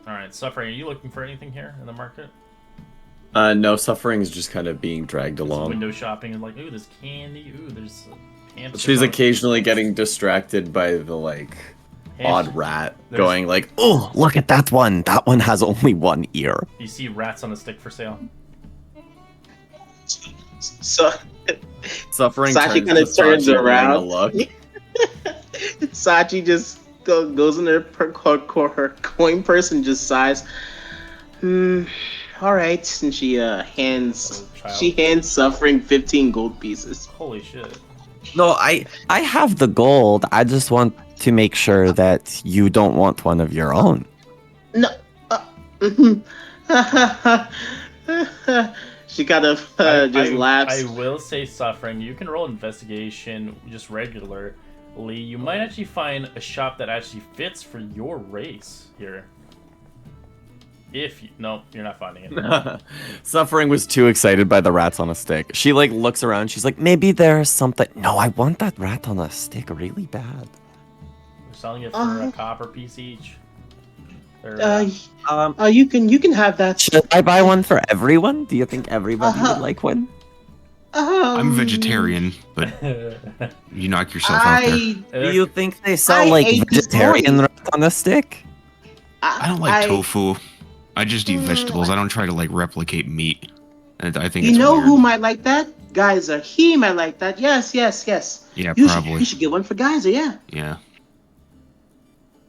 All right, Suffering. Are you looking for anything here in the market? No, suffering is just kind of being dragged Just along. window shopping and like, ooh, there's candy. Ooh, there's hamster. She's bun. occasionally getting distracted by the like Hamster- odd rat There's- going like, "Oh, look at that one! That one has only one ear." You see rats on a stick for sale. So Suffering Sachi turns kinda to turns Sachi, getting a around. look. Sachi just goes in her coin purse and just sighs. All right, and she hands Suffering 15 gold pieces. Holy shit. No, I have the gold. I just want to make sure that you don't want one of your own. No. She kind of just laughs. I will say, Suffering, you can roll investigation just regularly. You might actually find a shop that actually fits for your race here. If you, no, you're not finding it. Suffering was too excited by the rats on a stick. She like looks around. She's like, maybe there's something. No, I want that rat on a stick really bad. We're selling it for a copper piece each. Or, you can have that. Should I buy one for everyone? Do you think everybody would like one? I'm vegetarian, but you knock yourself out there. Do you think they sell I like ate this vegetarian morning. rat on a stick? I don't like tofu. I just eat vegetables. I don't try to like replicate meat. And I think You it's know weird. who might like that? Geyser. He might like that. Yes. Yeah, You probably. should get one for Geyser. Yeah. Yeah.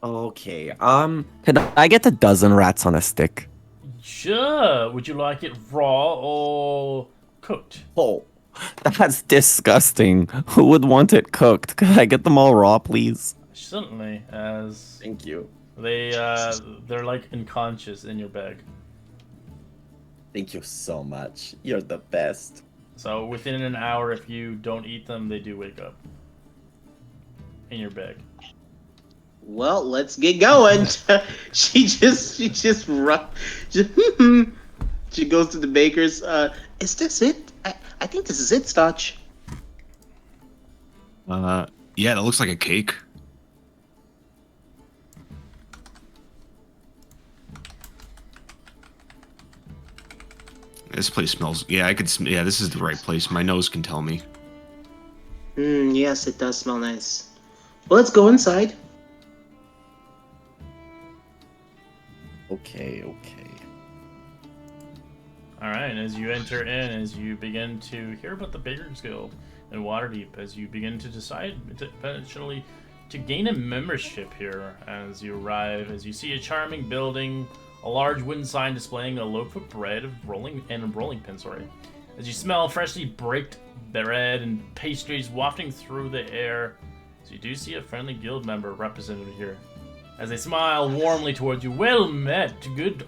Okay. Could I get a dozen rats on a stick? Sure. Would you like it raw or cooked? Oh, that's disgusting. Who would want it cooked? Could I get them all raw, please? Certainly, as Thank you. they're like unconscious in your bag. Thank you so much. You're the best. So within an hour, if you don't eat them, they do wake up in your bag. Well, let's get going. she just she goes to the baker's. Is this it? I think this is it, Stotch. Yeah, that looks like a cake. This place smells. Yeah, I could. Yeah, this is the right place. My nose can tell me. Yes, it does smell nice. Well, let's go inside. Okay. All right, and as you enter in, as you begin to hear about the Bakers Guild in Waterdeep, as you begin to decide eventually to gain a membership here, as you arrive, as you see a charming building, a large wooden sign displaying a loaf of bread and a rolling pin, as you smell freshly baked bread and pastries wafting through the air. So you do see a friendly guild member represented here, as they smile warmly towards you. Well met, good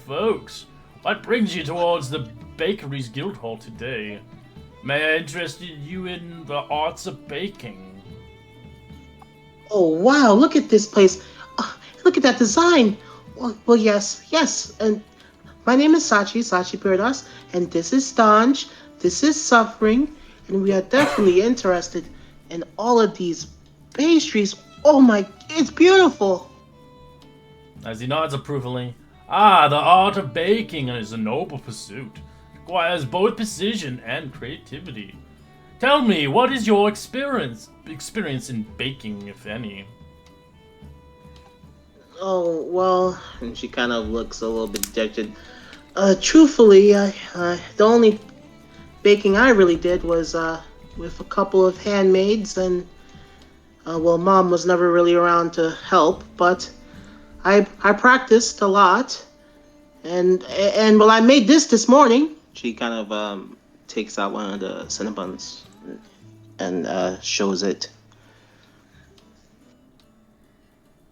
folks. What brings you towards the bakery's guild hall today? May I interest you in the arts of baking? Oh wow! Look at this place. Look at that design. Well, yes. And my name is Sachi Parados, and this is Stanch. This is Suffering, and we are definitely interested in all of these pastries. Oh my, it's beautiful. As he nods approvingly. Ah, the art of baking is a noble pursuit. Requires both precision and creativity. Tell me, what is your experience in baking, if any? Oh, well, and she kind of looks a little bit dejected. Truthfully, the only baking I really did was with a couple of handmaids, and well, Mom was never really around to help, but I practiced a lot, and well, I made this morning. She kind of takes out one of the Cinnabons and shows it.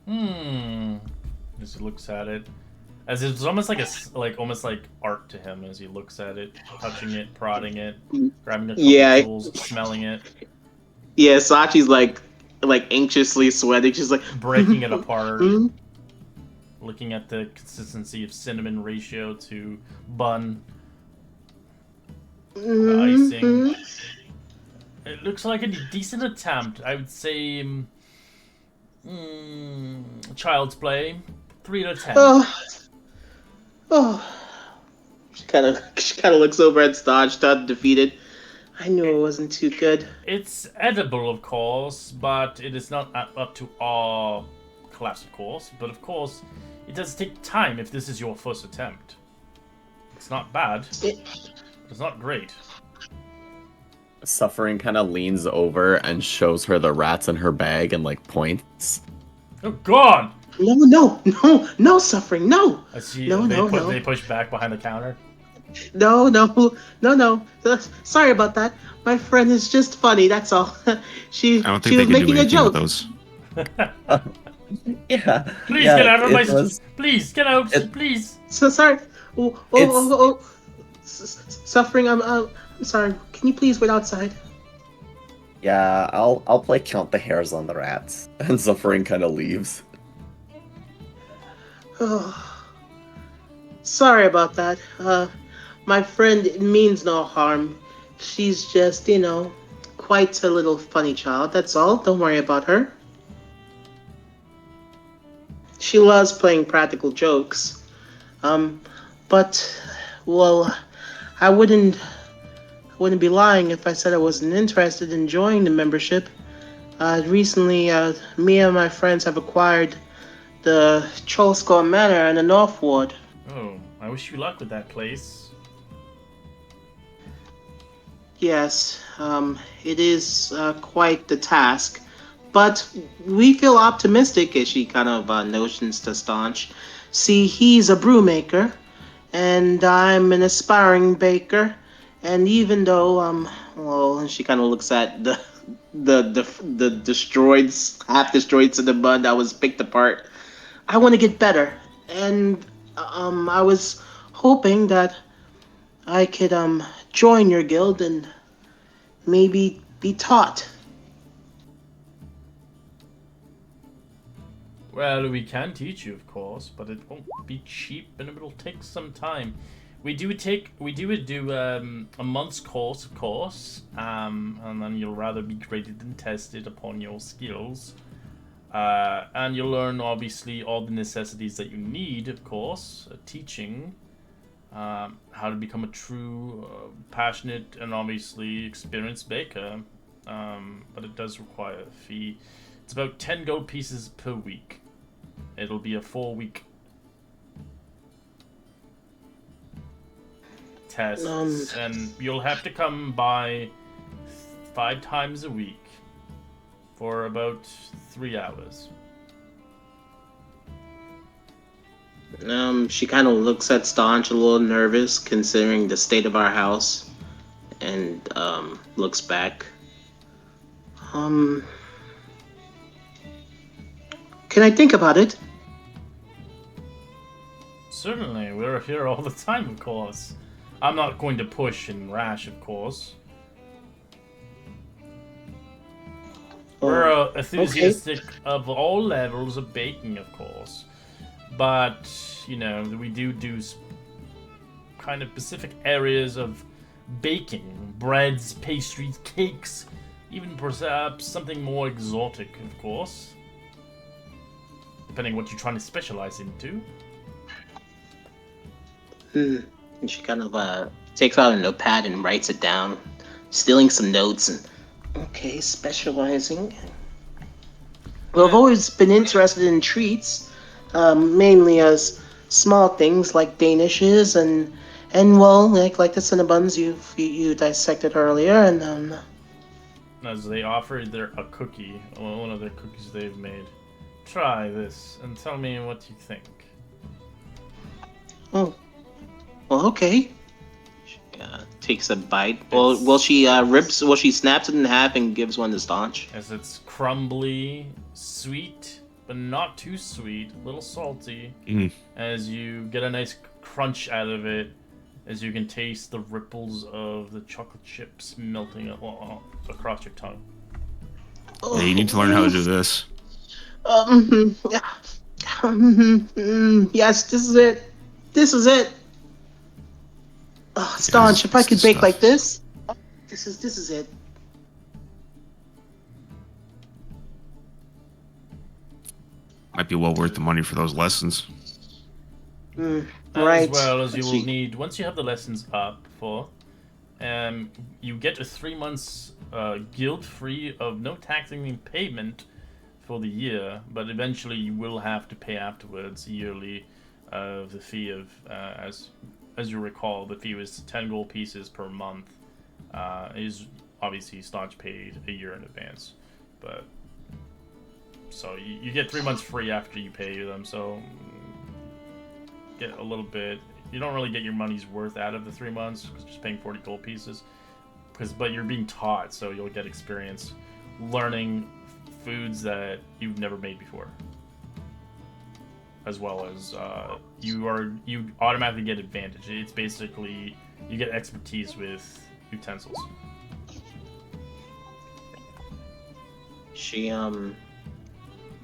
As he looks at it, as it's almost like almost like art to him as he looks at it, touching it, prodding it, grabbing a couple tools, smelling it. Yeah, Sachi's like anxiously sweating. She's like breaking it apart, looking at the consistency of cinnamon ratio to bun, icing. It looks like a decent attempt. I would say child's play, 3 out of 10. She kind of looks over at Stodge, defeated. I knew it wasn't too good. It's edible, of course, but it is not up to our class, of course. But of course, it does take time if this is your first attempt. It's not bad. It's not great. Suffering kind of leans over and shows her the rats in her bag and like points. Oh God! No, Suffering, no! I see. No. They push back behind the counter. No. Sorry about that. My friend is just funny. That's all. She was making a joke. Those. Yeah. Please get out of my. Please get out. Please. So sorry. Suffering. I'm sorry. Can you please wait outside? Yeah, I'll play count the hairs on the rats. And Suffering kind of leaves. Oh, sorry about that. My friend means no harm. She's just, quite a little funny child. That's all. Don't worry about her. She loves playing practical jokes. But, well, I wouldn't be lying if I said I wasn't interested in joining the membership. Recently, me and my friends have acquired the Trollskull Manor in the North Ward. Oh, I wish you luck with that place. Yes, it is quite the task, but we feel optimistic, as she kind of notions to Staunch. See, he's a brewmaker, and I'm an aspiring baker, and even though, and she kind of looks at the destroyed, half-destroyed Cinnabon that was picked apart, I want to get better, and I was hoping that I could join your guild and maybe be taught. Well, we can teach you, of course, but it won't be cheap and it will take some time. We do do a month's course, of course, and then you'll rather be graded and tested upon your skills. And you'll learn, obviously, all the necessities that you need, of course, teaching, how to become a true, passionate, and obviously experienced baker. But it does require a fee. It's about 10 gold pieces per week. It'll be a 4-week test, and you'll have to come by 5 times a week for about 3 hours. She kind of looks at Staunch a little nervous, considering the state of our house, and looks back. Can I think about it? Certainly, we're here all the time, of course. I'm not going to push and rash, of course. We're enthusiastic of all levels of baking, of course. But, you know, we do kind of specific areas of baking. Breads, pastries, cakes, even perhaps something more exotic, of course. Depending on what you're trying to specialize into. And she kind of takes out a notepad and writes it down, stealing some notes. And okay, specializing. Well, I've always been interested in treats, mainly as small things like danishes and well, like the cinnabuns you dissected earlier, and As they offer a cookie, one of their cookies they've made. Try this and tell me what you think. Oh, well, okay. She takes a bite. Well, she snaps it in half and gives one to Staunch. As it's crumbly, sweet, but not too sweet, a little salty. As you get a nice crunch out of it, as you can taste the ripples of the chocolate chips melting across your tongue. Yeah, you need to learn how to do this. Yes, this is it. This is it. Oh, Staunch, if I could bake like this. This is it. Might be well worth the money for those lessons. Right. As well as you will need, once you have the lessons up for, you get a 3 months guilt-free of no taxing payment for the year, but eventually you will have to pay afterwards yearly of the fee of, as you recall, the fee was 10 gold pieces per month. Is obviously Staunch paid a year in advance, but so you get 3 months free after you pay them. So get a little bit. You don't really get your money's worth out of the 3 months because you're just paying 40 gold pieces. But you're being taught, so you'll get experience learning foods that you've never made before, as well as you automatically get advantage. It's basically you get expertise with utensils. She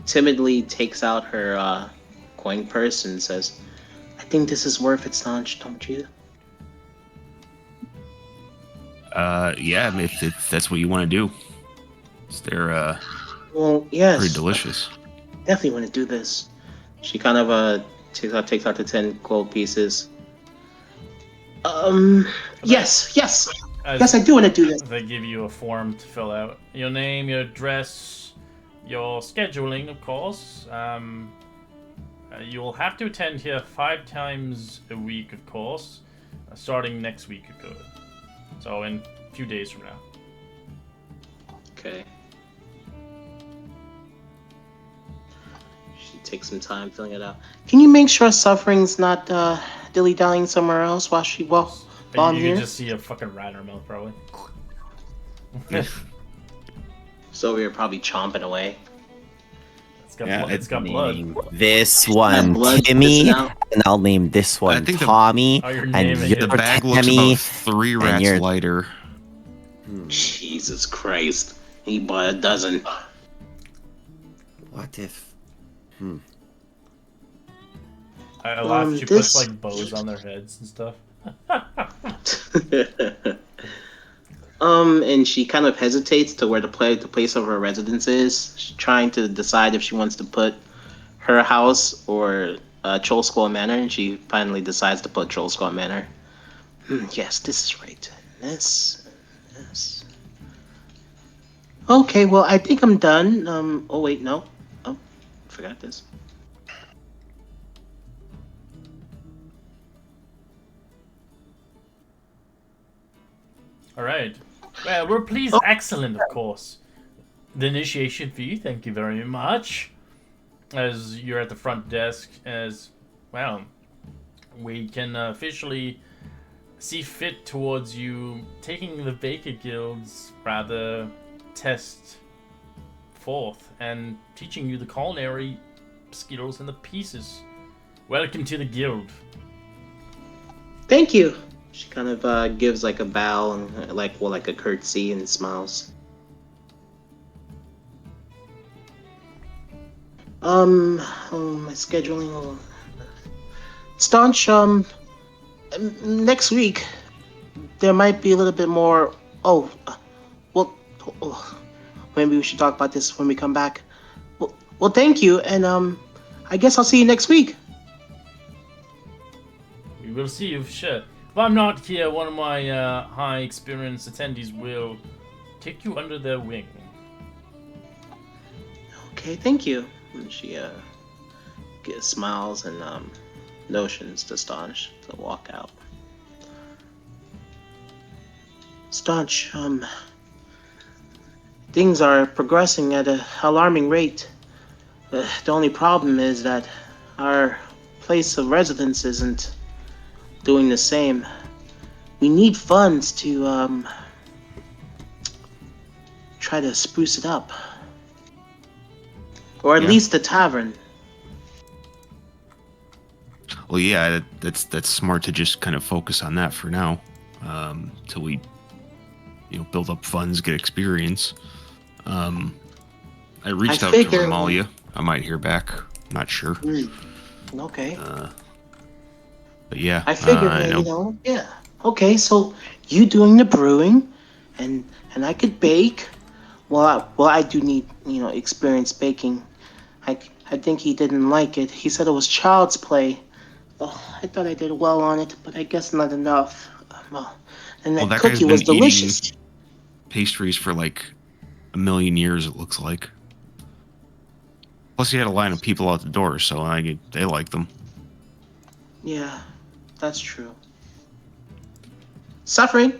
timidly takes out her coin purse and says, "I think this is worth it, Staunch, don't you?" Yeah, if that's what you want to do. They're Well, yes. pretty delicious. Definitely want to do this. She kind of takes out the 10 gold pieces. Yes, I do want to do this. They give you a form to fill out. Your name, your address, your scheduling, of course. You'll have to attend here 5 times a week, of course, starting next week. So in a few days from now. Okay. She takes some time filling it out. Can you make sure Suffering's not dilly-dallying somewhere else while I'm You here? can just see a fucking rat in her mouth, probably. So we were probably chomping away. It's got blood. Name this one blood Timmy, pissing out. and I'll name this one think the- Tommy, Oh, you're and naming you're it. The bag looks Tammy. about 3 rats you're- lighter. Jesus Christ. He bought a dozen. What if? I laughed. She this- puts like bows on their heads and stuff. And she kind of hesitates to where the place of her residence is. She's trying to decide if she wants to put her house or Troll Skull Manor, and she finally decides to put Troll Skull Manor. Yes, this is right. Yes. Okay, well, I think I'm done. Oh wait, no. Oh, forgot this. All right. Well, we're pleased. Excellent, of course. The initiation fee. Thank you very much. As you're at the front desk, as well, we can officially see fit towards you taking the Baker Guild's rather test forth and teaching you the culinary skills and the pieces. Welcome to the guild. Thank you. She kind of gives like a bow and like a curtsy and smiles. My scheduling. Staunch. Next week there might be a little bit more. Oh, well, maybe we should talk about this when we come back. Well, thank you, and I guess I'll see you next week. We will see you, sure. If I'm not here, one of my high experienced attendees will take you under their wing. Okay, thank you. And she smiles and notions to Staunch to walk out. Staunch, things are progressing at an alarming rate. The only problem is that our place of residence isn't doing the same. We need funds to try to spruce it up. Or at least the tavern. Well, yeah, that's smart to just kind of focus on that for now, till we, build up funds, get experience. I reached out to Amalia. I might hear back. Not sure. Okay. But yeah, I figured, yeah. Okay, so you doing the brewing, and I could bake. Well, I do need, experience baking. I think he didn't like it. He said it was child's play. Oh, I thought I did well on it, but I guess not enough. And that cookie was delicious. Pastries for like a million years, it looks like. Plus, he had a line of people out the door, so they like them. Yeah, that's true. Suffering.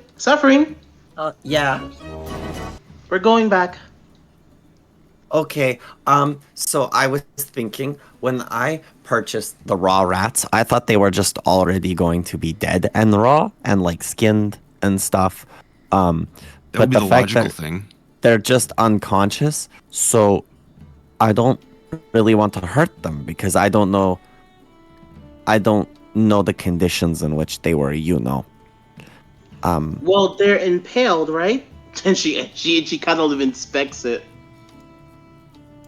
Yeah. We're going back. Okay, so I was thinking, when I purchased the raw rats, I thought they were just already going to be dead and raw and like skinned and stuff. That But would be the the fact logical that thing. they're just unconscious, so I don't really want to hurt them because I don't know the conditions in which they were, Well, they're impaled, right? And she kind of inspects it.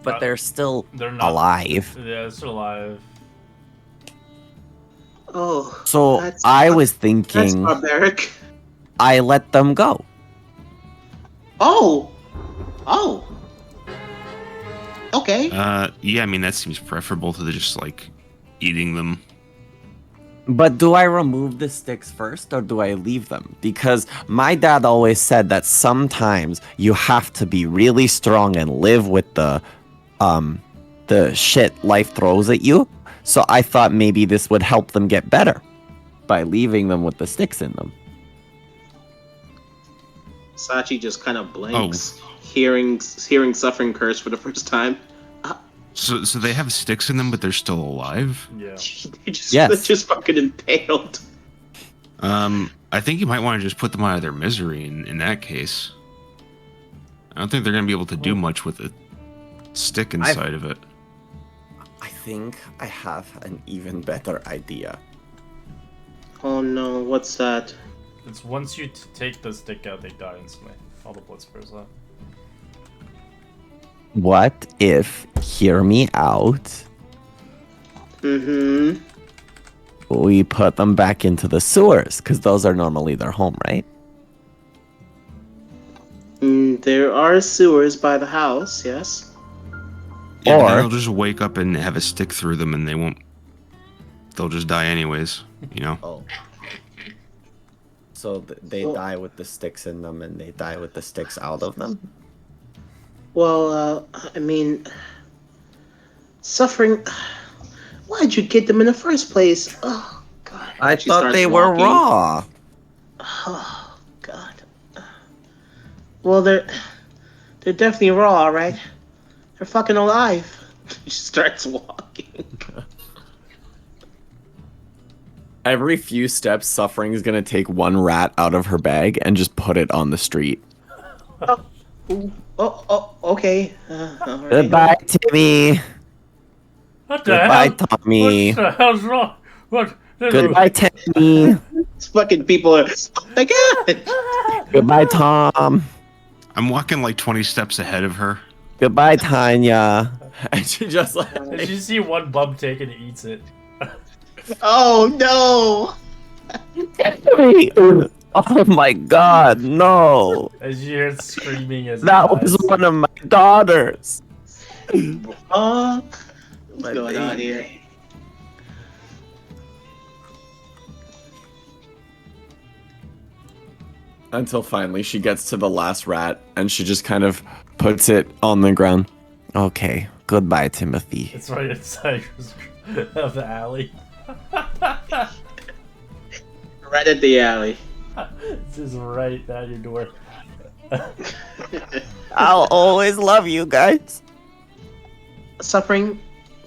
But they're still They're not alive. Yeah, they're still alive. Oh. So I was That's thinking barbaric. I let them go. Oh. Okay. Yeah, I mean that seems preferable to just like eating them. But do I remove the sticks first or do I leave them? Because my dad always said that sometimes you have to be really strong and live with the shit life throws at you. So I thought maybe this would help them get better by leaving them with the sticks in them. Sachi just kind of blinks, hearing Suffering curse for the first time. So they have sticks in them, but they're still alive? Yeah. They're just fucking impaled. I think you might want to just put them out of their misery in that case. I don't think they're going to be able to do much with a stick inside of it. I think I have an even better idea. Oh no, what's that? It's once you take the stick out, they die instantly. All the blood sprays out. What if, hear me out, Mm-hmm. we put them back into the sewers? Because those are normally their home, right? There are sewers by the house, yes. Yeah, but then Or- they'll just wake up and have a stick through them and they'll just die anyways, Oh. So they die with the sticks in them and they die with the sticks out of them? Well, I mean, Suffering. Why'd you get them in the first place? Oh God. I She thought starts they were walking. raw. Oh God. Well, they're definitely raw, right? They're fucking alive. She starts walking. Every few steps, Suffering is gonna take one rat out of her bag and just put it on the street. Okay. All right. Goodbye, Timmy. What the Goodbye, hell? Tommy. What the hell's wrong? What? Goodbye, Timmy. These fucking people are. Oh my god. Goodbye, Tom. I'm walking like 20 steps ahead of her. Goodbye, Tanya. And she just like. Did you see one bum take and he eats it? Oh no. Oh my god, no. As you hear it screaming as That was one of my daughters. What's going on here? Until finally she gets to the last rat and she just kind of puts it on the ground. Okay, goodbye, Timothy. It's right inside of the alley. Right at the alley. It's just right at your door. I'll always love you guys. Suffering,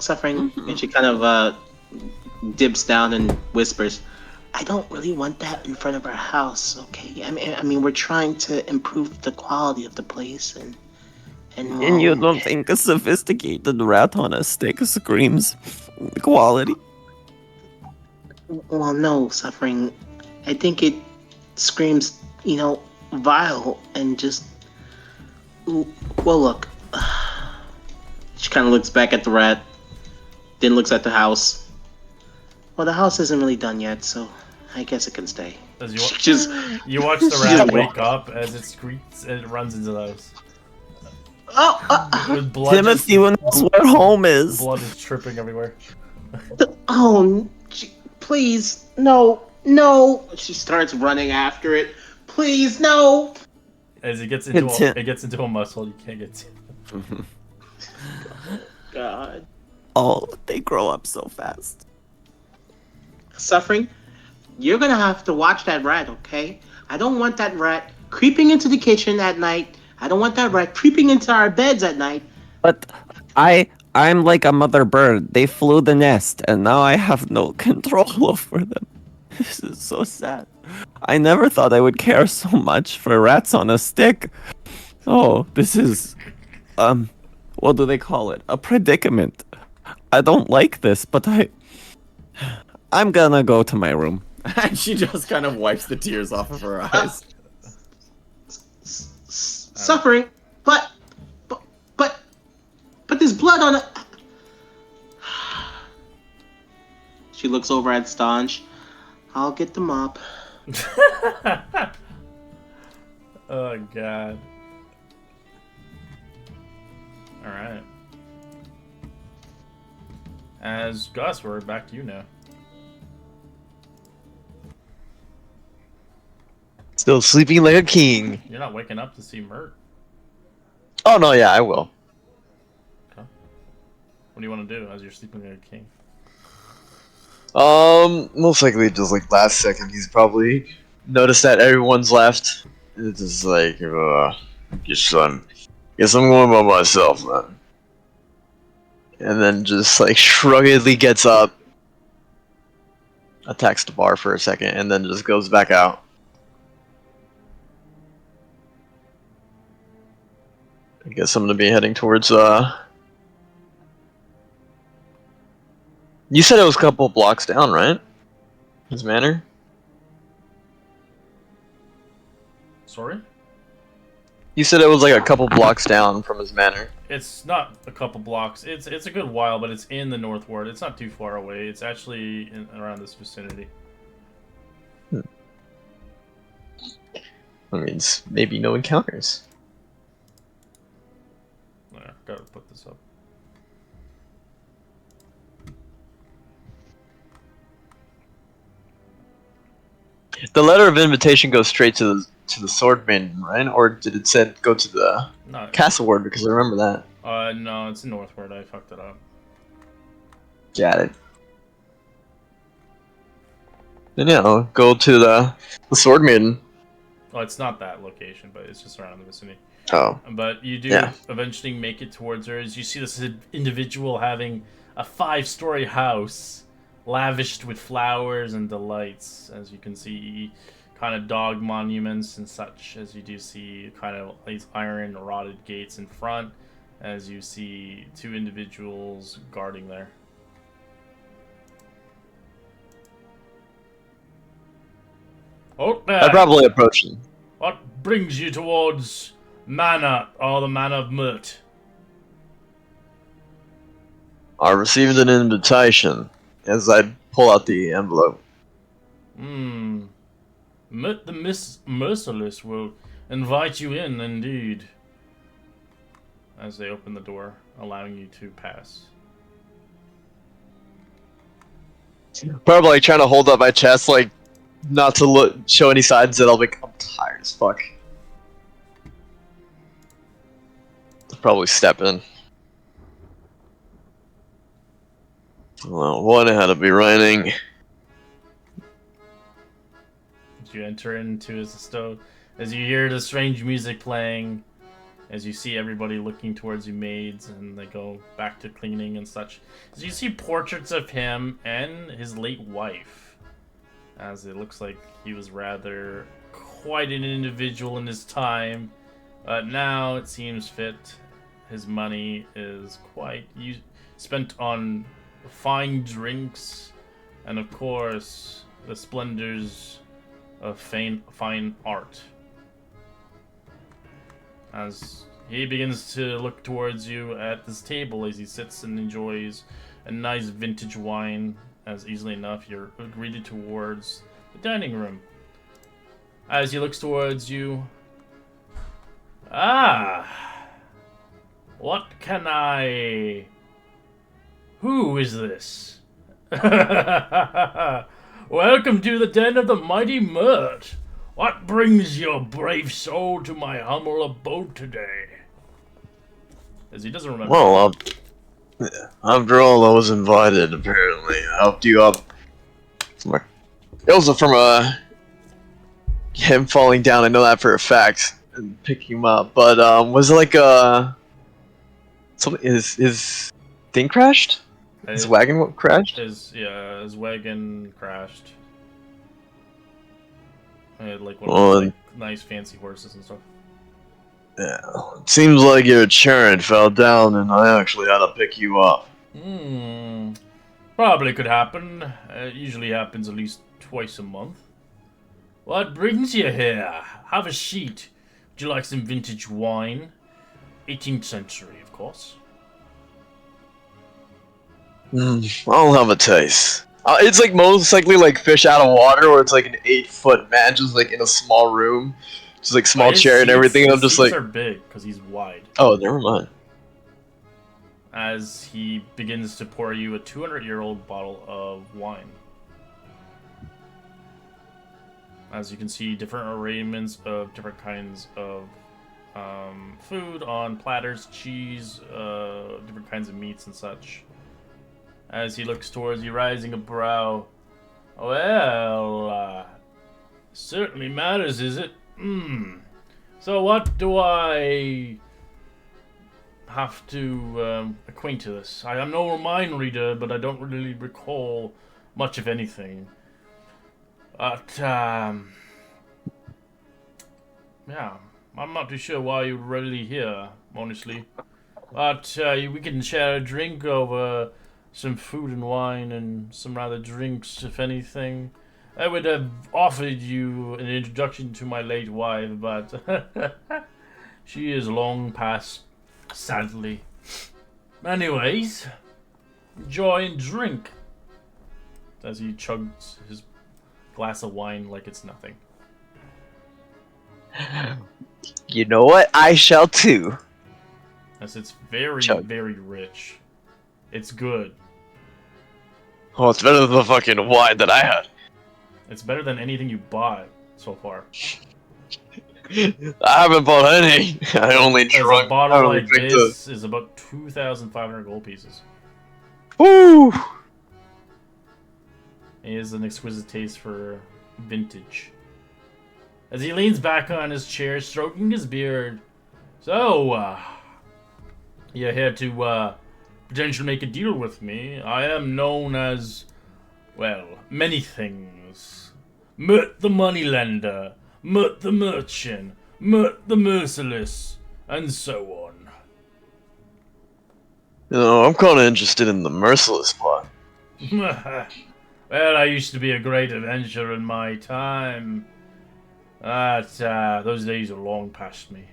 and she kind of dips down and whispers, "I don't really want that in front of our house, okay? I mean, we're trying to improve the quality of the place, and you don't think a sophisticated rat on a stick screams quality? Well, no, Suffering. I think it screams, vile and just. Well, look." She kind of looks back at the rat, then looks at the house. Well, the house isn't really done yet, so I guess it can stay. As You watch the rat wake up as it screams and it runs into the house. With blood Timothy knows where home is. Blood is tripping everywhere. Please, no. She starts running after it. Please, no. As it gets into a muscle you can't get to. God. Oh, they grow up so fast. Suffering, you're gonna have to watch that rat, okay? I don't want that rat creeping into the kitchen at night. I don't want that rat creeping into our beds at night. But I'm like a mother bird. They flew the nest, and now I have no control over them. This is so sad. I never thought I would care so much for rats on a stick. Oh, this is, what do they call it? A predicament. I don't like this, but I'm gonna go to my room. And she just kind of wipes the tears off of her eyes. Suffering, but there's blood on it. She looks over at Staunch. I'll get the mop. Oh god. Alright. As Gus, we're back to you now. Still sleeping like a king. You're not waking up to see Mert. Oh no, yeah, I will. Okay. What do you want to do as you're sleeping like a king? Most likely just like last second he's probably noticed that everyone's left. It's just like, guess I'm going by myself, man. And then just like shruggedly gets up, attacks the bar for a second, and then just goes back out. I guess I'm gonna be heading towards, You said it was a couple blocks down, right? His manor? Sorry? You said it was like a couple blocks down from his manor. It's not a couple blocks. It's a good while, but it's in the North Ward. It's not too far away. It's actually around this vicinity. That means maybe no encounters. Yeah, gotta put this up. The letter of invitation goes straight to the Sword Maiden, right? Or did it say go to the Castle Ward? Because I remember that. No, it's Northward. I fucked it up. Got it. Then go to the Sword Maiden. Well, it's not that location, but it's just around the vicinity. Oh. But you do eventually make it towards her as you see this individual having a 5-story house lavished with flowers and delights, as you can see kind of dog monuments and such, as you do see kind of these iron rotted gates in front, as you see 2 individuals guarding there. Oh, I probably approach them. what brings you towards Manor, or the Manor of Mert? I received an invitation as I pull out the envelope. Mert the Merciless will invite you in, indeed. As they open the door, allowing you to pass. Probably like, trying to hold up my chest, like not to show any signs that I'm tired as fuck. I'll probably step in. Well, one had to be raining. As you enter into his stove, as you hear the strange music playing, as you see everybody looking towards you, maids, and they go back to cleaning and such. As you see portraits of him and his late wife, as it looks like he was rather quite an individual in his time, but now it seems fit. His money is quite spent on fine drinks, and of course the splendors of fine art. As he begins to look towards you at this table as he sits and enjoys a nice vintage wine, as easily enough you're greeted towards the dining room. As he looks towards you, what can I... Who is this? Welcome to the den of the mighty Mert. What brings your brave soul to my humble abode today? As he doesn't remember. Well, after all, I was invited, apparently. I helped you up. It was from him falling down, I know that for a fact, and picking him up. But, was it like his thing crashed? His wagon crashed? His wagon crashed. I had like one of those, nice fancy horses and stuff. Yeah, it seems like your chariot fell down and I actually had to pick you up. Probably could happen. It usually happens at least twice a month. What brings you here? Have a seat. Would you like some vintage wine? 18th century, of course. I'll have a taste. It's like most likely like fish out of water, where it's like an 8-foot man just like in a small room, just like small chair and everything. And I'm just like, are big because he's wide. Oh, never mind. As he begins to pour you a 200-year-old bottle of wine. As you can see, different arrangements of different kinds of food on platters, cheese, different kinds of meats and such. As he looks towards you, rising a brow. Well, certainly matters, is it? So what do I have to acquaint to this? I am no mind reader, but I don't really recall much of anything. But, yeah, I'm not too sure why you're really here, honestly. But we can share a drink over some food and wine and some rather drinks, if anything. I would have offered you an introduction to my late wife, but she is long past, sadly. Anyways, enjoy and drink. As he chugs his glass of wine like it's nothing. You know what? I shall too. As it's very, very rich. It's good. Oh, it's better than the fucking wine that I had. It's better than anything you bought so far. I haven't bought any. I only drunk. A bottle like this is about 2,500 gold pieces. Woo! He has an exquisite taste for vintage. As he leans back on his chair, stroking his beard. So, you're here to potentially make a deal with me. I am known as well, many things. Mert the moneylender, Mert the merchant, Mert the merciless, and so on. I'm kind of interested in the merciless part. Well, I used to be a great adventurer in my time. But those days are long past me.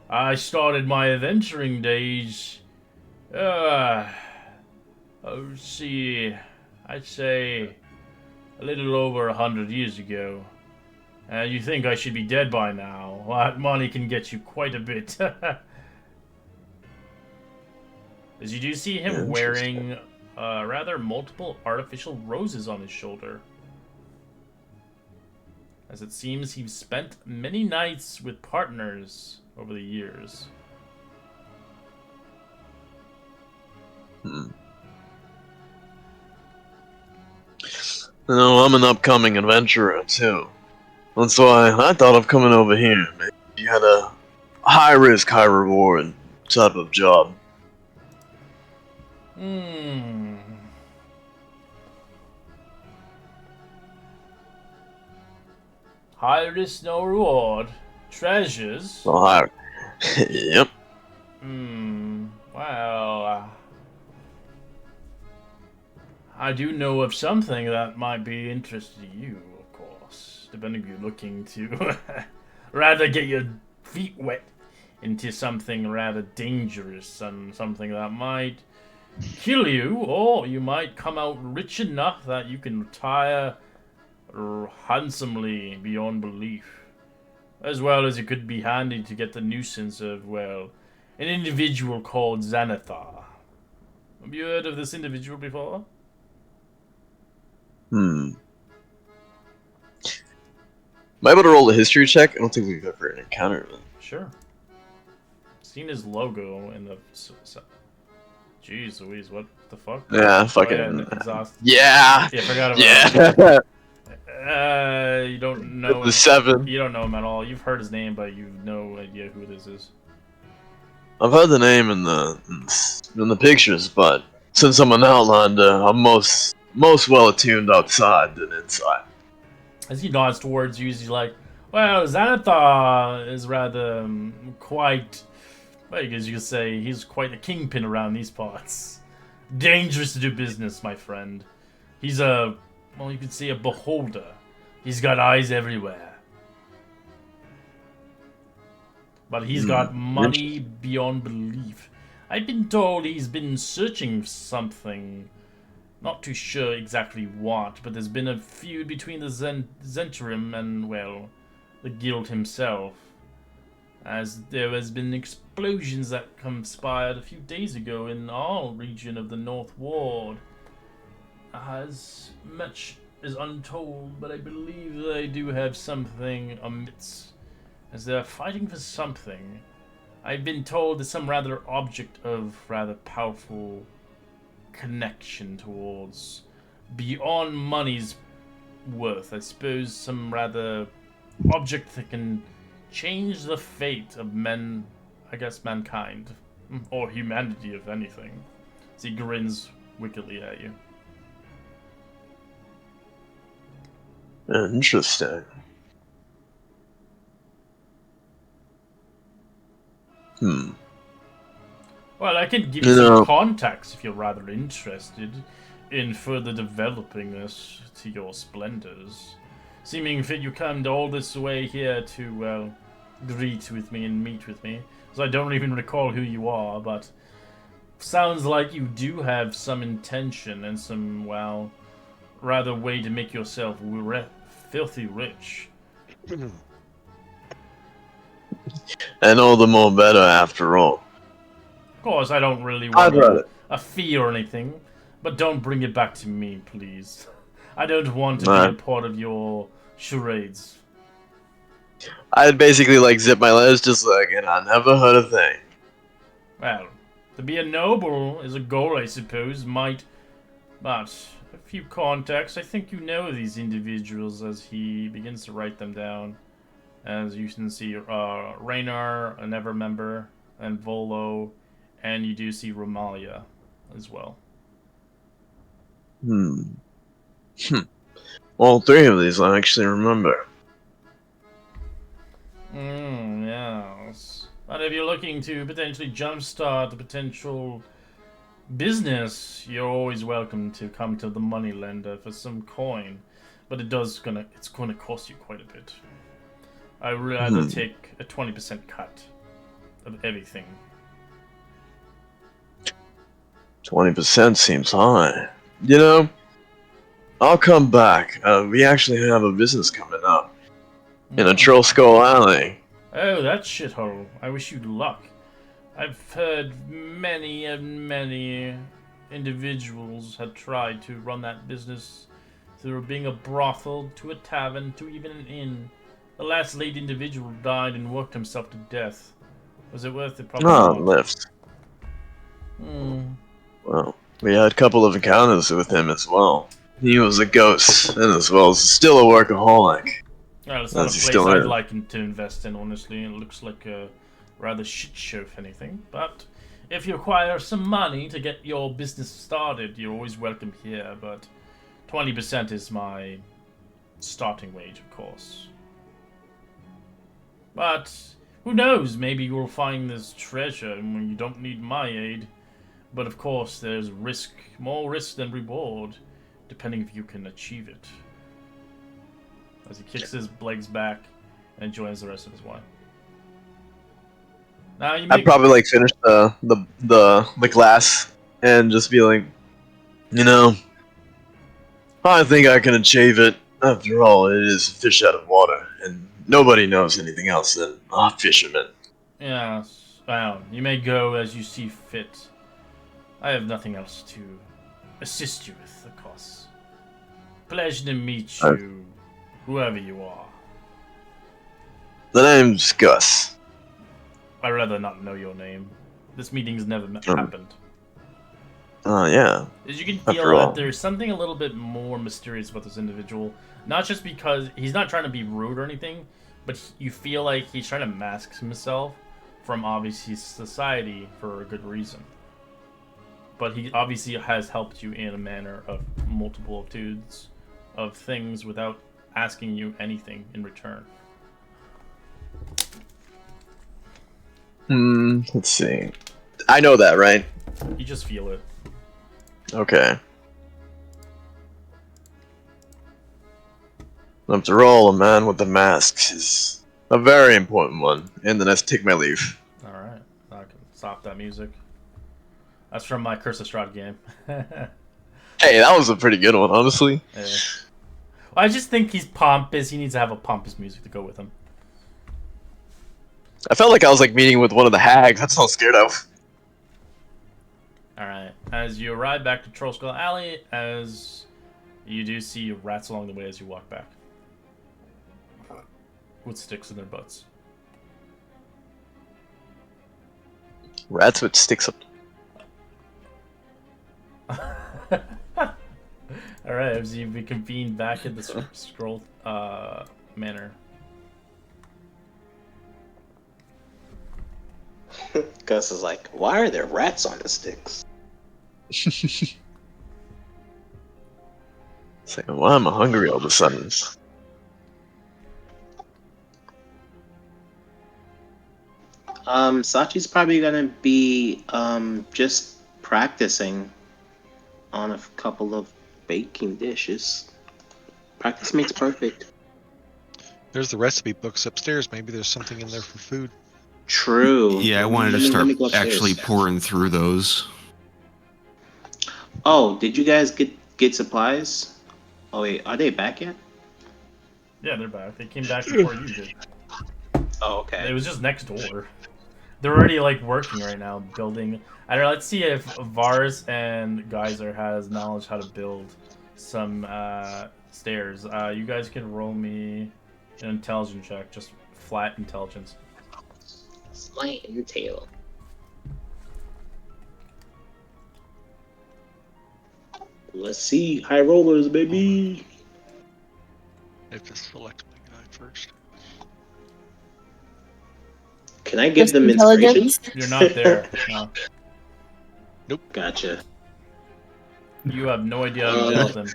I started my adventuring days, I'd say a little over 100 years ago. You think I should be dead by now? Well, that money can get you quite a bit. As you do see him wearing rather multiple artificial roses on his shoulder. As it seems he's spent many nights with partners over the years. I'm an upcoming adventurer too. That's why I thought of coming over here. Maybe you had a high risk, high reward type of job. High risk, no reward. Treasures? Well, high. Yep. Well, I do know of something that might be interesting to you, of course. Depending if you're looking to rather get your feet wet into something rather dangerous and something that might kill you, or you might come out rich enough that you can retire handsomely beyond belief. As well as it could be handy to get the nuisance of, well, an individual called Xanathar. Have you heard of this individual before? Am I able to roll a history check? I don't think we've ever encountered it. Sure. Seen his logo in the... Jeez Louise, what the fuck? Yeah, fucking... exhaust. Yeah! Yeah, I forgot about it. You don't know the 7. You don't know him at all. You've heard his name, but you've no idea who this is. I've heard the name in the pictures, but since I'm an outlander, I'm most well attuned outside than inside. As he nods towards you, he's like, well, Xanathar is rather quite, well, as you could say, he's quite a kingpin around these parts. Dangerous to do business, my friend. He's a, well, you could say a beholder. He's got eyes everywhere. But he's got money beyond belief. I've been told he's been searching for something. Not too sure exactly what, but there's been a feud between the Zhentarim and, well, the guild himself. As there has been explosions that conspired a few days ago in our region of the North Ward. As much is untold, but I believe they do have something amidst, as they're fighting for something. I've been told there's some rather object of rather powerful connection towards beyond money's worth. I suppose some rather object that can change the fate of men, I guess mankind, or humanity if anything. As he grins wickedly at you. Interesting. Well, I can give you some context if you're rather interested in further developing this to your splendors. Seeming fit you come all this way here to, well, greet with me and meet with me. So I don't even recall who you are, but sounds like you do have some intention and some, well, rather way to make yourself filthy rich. And all the more better after all. Of course, I don't really want a fee or anything, but don't bring it back to me, please. I don't want to be a part of your charades. I'd basically like zip my letters just like, and I never heard a thing. Well, to be a noble is a goal, I suppose, but a few contacts. I think you know these individuals as he begins to write them down. As you can see, Raynar, a Never member, and Volo, and you do see Romalia as well. All three of these I actually remember. Yes. But if you're looking to potentially jumpstart a potential business, you're always welcome to come to the moneylender for some coin. But it's gonna cost you quite a bit. I would rather take a 20% cut of everything. 20% seems high. You know, I'll come back. We actually have a business coming up in a Troll Skull Alley. Oh, that shithole. I wish you luck. I've heard many and many individuals have tried to run that business through being a brothel, to a tavern, to even an inn. The last late individual died and worked himself to death. Was it worth it? Probably not. Lift. Well, we had a couple of encounters with him as well. He was a ghost, and as well as still a workaholic. Well, it's not a As he place still I'd is. like to invest in, honestly. It looks like a rather shit show, if anything. But if you require some money to get your business started, you're always welcome here. But 20% is my starting wage, of course. But who knows? Maybe you'll find this treasure when you don't need my aid. But of course, there's risk, more risk than reward, depending if you can achieve it. As he kicks his legs back and joins the rest of his wine. Now you I'd probably like finish the glass and just be like, you know, I think I can achieve it. After all, it is a fish out of water, and nobody knows anything else than a fisherman. Yes, well, you may go as you see fit. I have nothing else to assist you with, of course. Pleasure to meet you, whoever you are. The name's Gus. I'd rather not know your name. This meeting's never happened. Yeah. As you can After feel all. that there's something a little bit more mysterious about this individual. Not just because he's not trying to be rude or anything, but you feel like he's trying to mask himself from obviously society for a good reason. But he obviously has helped you in a manner of multitudes of things without asking you anything in return. Let's see. I know that, right? You just feel it. Okay. After all, a man with a mask is a very important one. And then let's take my leave. Alright, I can stop that music. That's from my Curse of Strahd game. Hey, that was a pretty good one, honestly. Yeah. I just think he's pompous. He needs to have a pompous music to go with him. I felt like I was like meeting with one of the hags. That's what I was scared of. Alright, as you arrive back to Troll Skull Alley, as you do see rats along the way as you walk back. With sticks in their butts. Rats with sticks up. Alright, as you reconvene back at the scroll manor. Gus is like, why are there rats on the sticks? It's like, why am I hungry all of a sudden? Sachi's probably gonna be just practicing on a couple of baking dishes. Practice makes perfect. There's the recipe books upstairs. Maybe there's something in there for food. True. Yeah, I wanted to Let start me go upstairs. actually pouring through those. Oh, did you guys get supplies? Oh wait, are they back yet? Yeah, they're back. They came back before you did. Oh, okay. It was just next door. They're already like working right now, building. I don't know. Let's see if Vars and Geyser has knowledge how to build some stairs. You guys can roll me an intelligence check, just flat intelligence. Slight entail. Let's see, high rollers, baby. I have to select my guy first. Can I give Just them intelligence? inspiration? You're not there. No. Gotcha. You have no idea how to build them.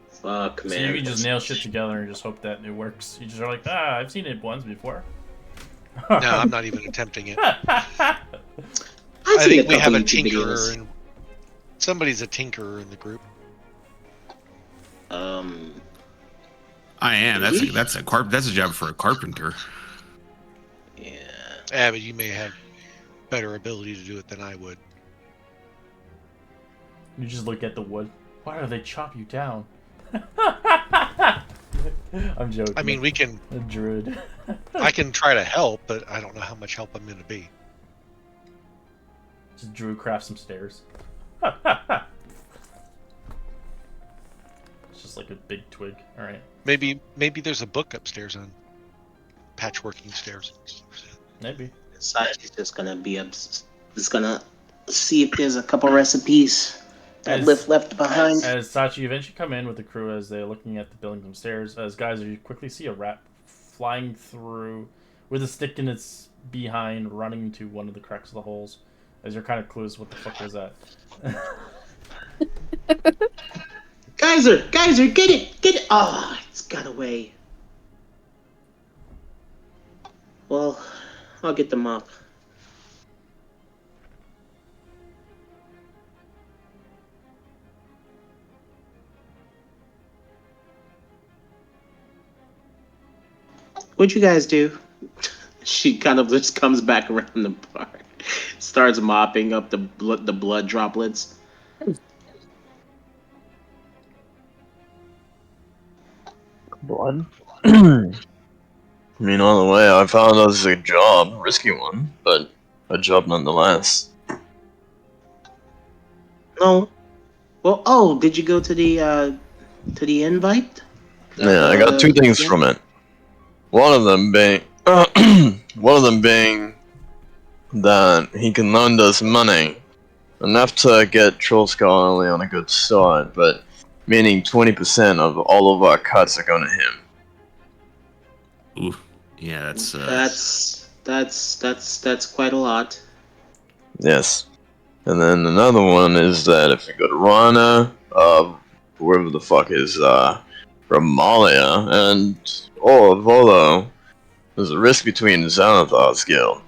Fuck, man. So you can just nail shit together and just hope that it works. You just are like, I've seen it once before. No, I'm not even attempting it. I've I seen think a we have couple a YouTube tinkerer, videos. and somebody's a tinkerer in the group. I am. That's a job for a carpenter. Yeah. Yeah, but you may have better ability to do it than I would. You just look at the wood. Why do they chop you down? I'm joking. I mean, we can. A druid. I can try to help, but I don't know how much help I'm going to be. Just druid craft some stairs. It's just like a big twig. All right. Maybe there's a book upstairs on patchworking stairs. Maybe. Sachi's just gonna be just gonna see if there's a couple recipes that left behind. As Sachi eventually come in with the crew as they're looking at the buildings upstairs, as guys, you quickly see a rat flying through with a stick in its behind, running into one of the cracks of the holes. As you're kind of clueless, what the fuck was that? Geyser, get it! Oh, it's got away. Well, I'll get them up. What'd you guys do? She kind of just comes back around the bar, starts mopping up the blood droplets. Blood? I mean, on the way, I found this is a job, risky one, but a job nonetheless. No. Well, oh, did you go to the invite? Yeah, I got two things from it. One of them being that he can lend us money, enough to get Trollskull only on a good start, but meaning 20% of all of our cuts are going to him. Ooh, yeah, That's quite a lot. Yes. And then another one is that if you go to Rana, whoever the fuck is, Ramalia, and Volo, there's a risk between Xanathar's guild.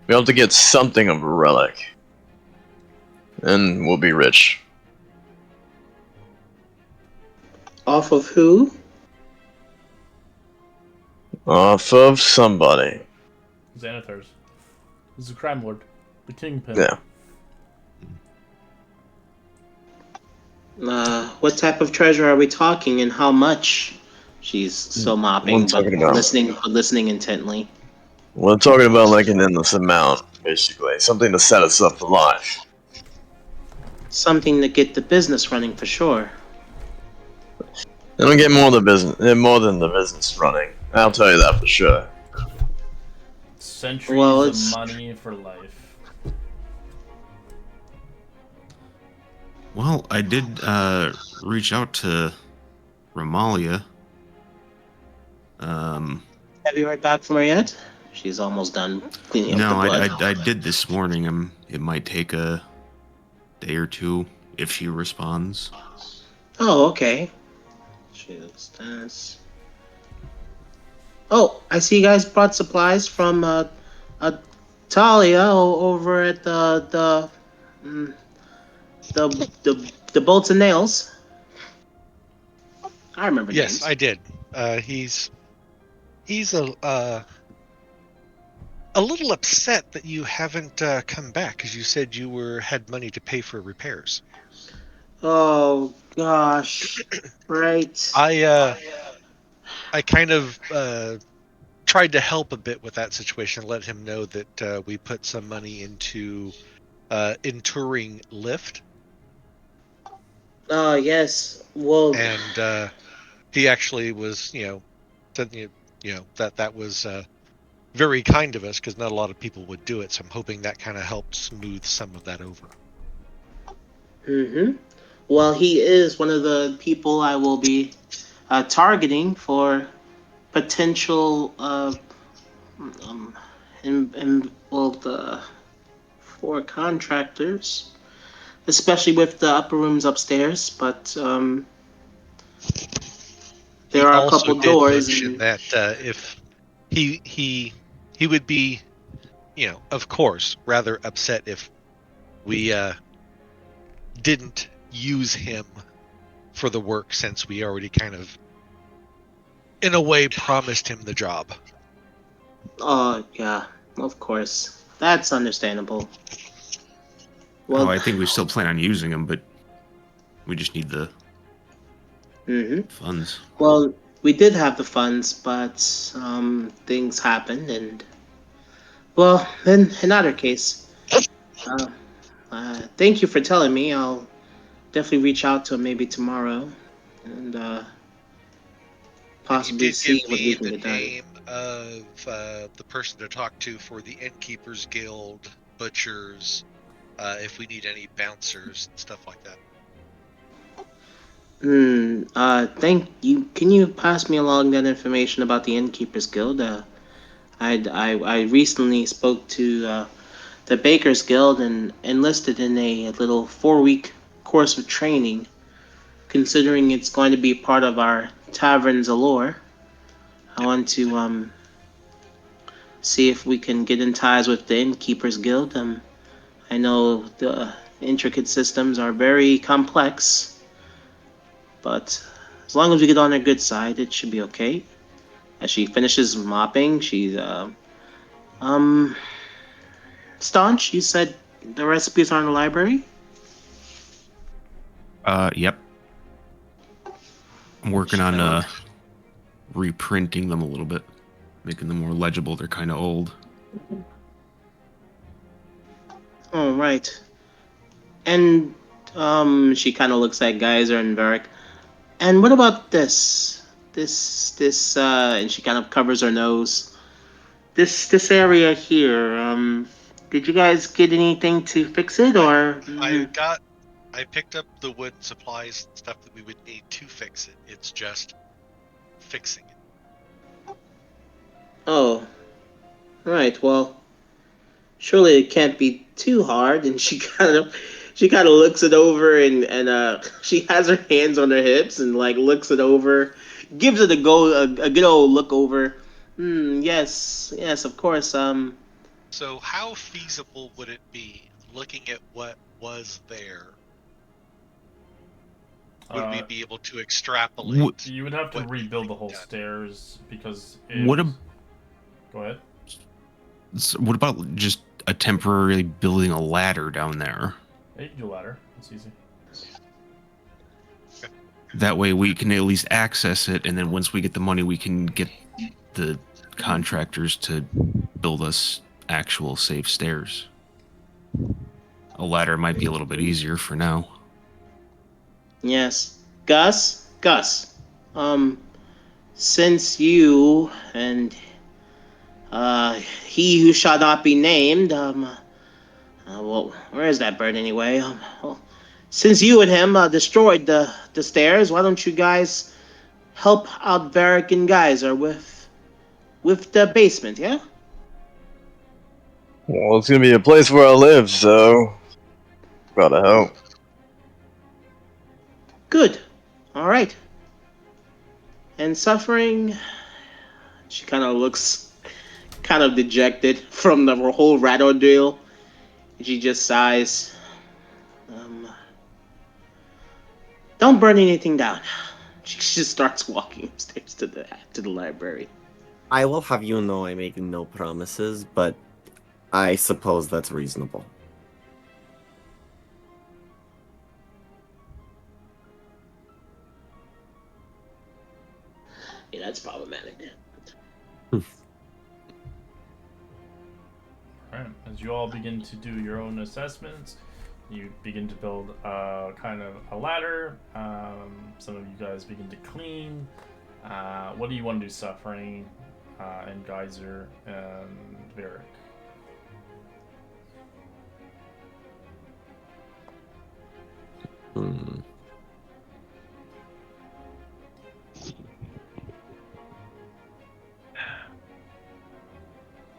We have to get something of a relic. And we'll be rich. Off of who? Off of somebody. Xanathar's. This is a crime lord. The kingpin. Yeah. What type of treasure are we talking and how much? She's still mopping, but listening intently. We're talking about like an endless amount, basically. Something to set us up for life. Something to get the business running for sure. It'll get more than the business running. I'll tell you that for sure. Centuries of money for life. Well, I did reach out to Ramalia. Have you heard back from her yet? She's almost done cleaning No, up the blood. I did this morning. It might take a day or two if she responds. Oh, okay. Oh, I see you guys brought supplies from Talia over at the bolts and nails. I remember. Yes, names. I did. He's a little upset that you haven't come back because you said you had money to pay for repairs. Oh gosh, right. I kind of tried to help a bit with that situation, let him know that we put some money into Enturing Lift. Oh yes, well, and he actually was, said, that was very kind of us because not a lot of people would do it. So I'm hoping that kind of helped smooth some of that over. Mm-hmm. Well, he is one of the people I will be targeting for potential for contractors. especially with the upper rooms upstairs. But He there are a also couple did doors, mention and that if he would be, of course, rather upset if we didn't use him for the work, since we already kind of, in a way, promised him the job. oh yeah, of course, that's understandable. Oh, Well, I think we still plan on using them, but we just need the hmm funds. well, we did have the funds, but things happened, and well, in either case, uh, thank you for telling me. I'll definitely reach out to him maybe tomorrow, and And he possibly did give see what we me can the get done. name of the person to talk to for the Innkeepers Guild, butchers, if we need any bouncers and stuff like that. Thank you. Can you pass me along that information about the Innkeepers Guild? I recently spoke to the Bakers Guild and enlisted in a little 4-week course of training. Considering it's going to be part of our tavern's allure, I want to see if we can get in ties with the Innkeepers Guild. I know the intricate systems are very complex, but as long as we get on their good side, it should be okay. As she finishes mopping, she's um staunch. You said the recipes are in the library. Yep. I'm working on reprinting them a little bit, making them more legible. They're kind of old. Oh right. And she kind of looks at Geyser and Varric. And what about this? And she kind of covers her nose. This area here. Did you guys get anything to fix it, or? I picked up the wood and supplies and stuff that we would need to fix it. It's just fixing it. Oh, right. Well, surely it can't be too hard. And she kind of looks it over, and she has her hands on her hips and like looks it over, gives it a good old look over. Yes, yes, of course. So how feasible would it be, looking at what was there? Would we be able to extrapolate? You would have to what rebuild the needs to whole be done? stairs because. Go ahead. What about just a temporary building a ladder down there? Yeah, you can do a ladder. It's easy. That way we can at least access it, and then once we get the money, we can get the contractors to build us actual safe stairs. A ladder might be a little bit easier for now. Yes, Gus. Since you and he who shall not be named, well, where is that bird anyway? Well, since you and him destroyed the stairs, why don't you guys help out Varric and Geyser with the basement? Yeah. Well, it's gonna be a place where I live, so gotta help. Good. All right. And suffering. She kind of looks kind of dejected from the whole rat ordeal. She just sighs. Don't burn anything down. She just starts walking upstairs to the library. I will have you know I make no promises, but I suppose that's reasonable. Yeah, that's problematic. Alright, as you all begin to do your own assessments, you begin to build kind of a ladder. Some of you guys begin to clean. What do you want to do, Suffering, and Geyser, and Varric?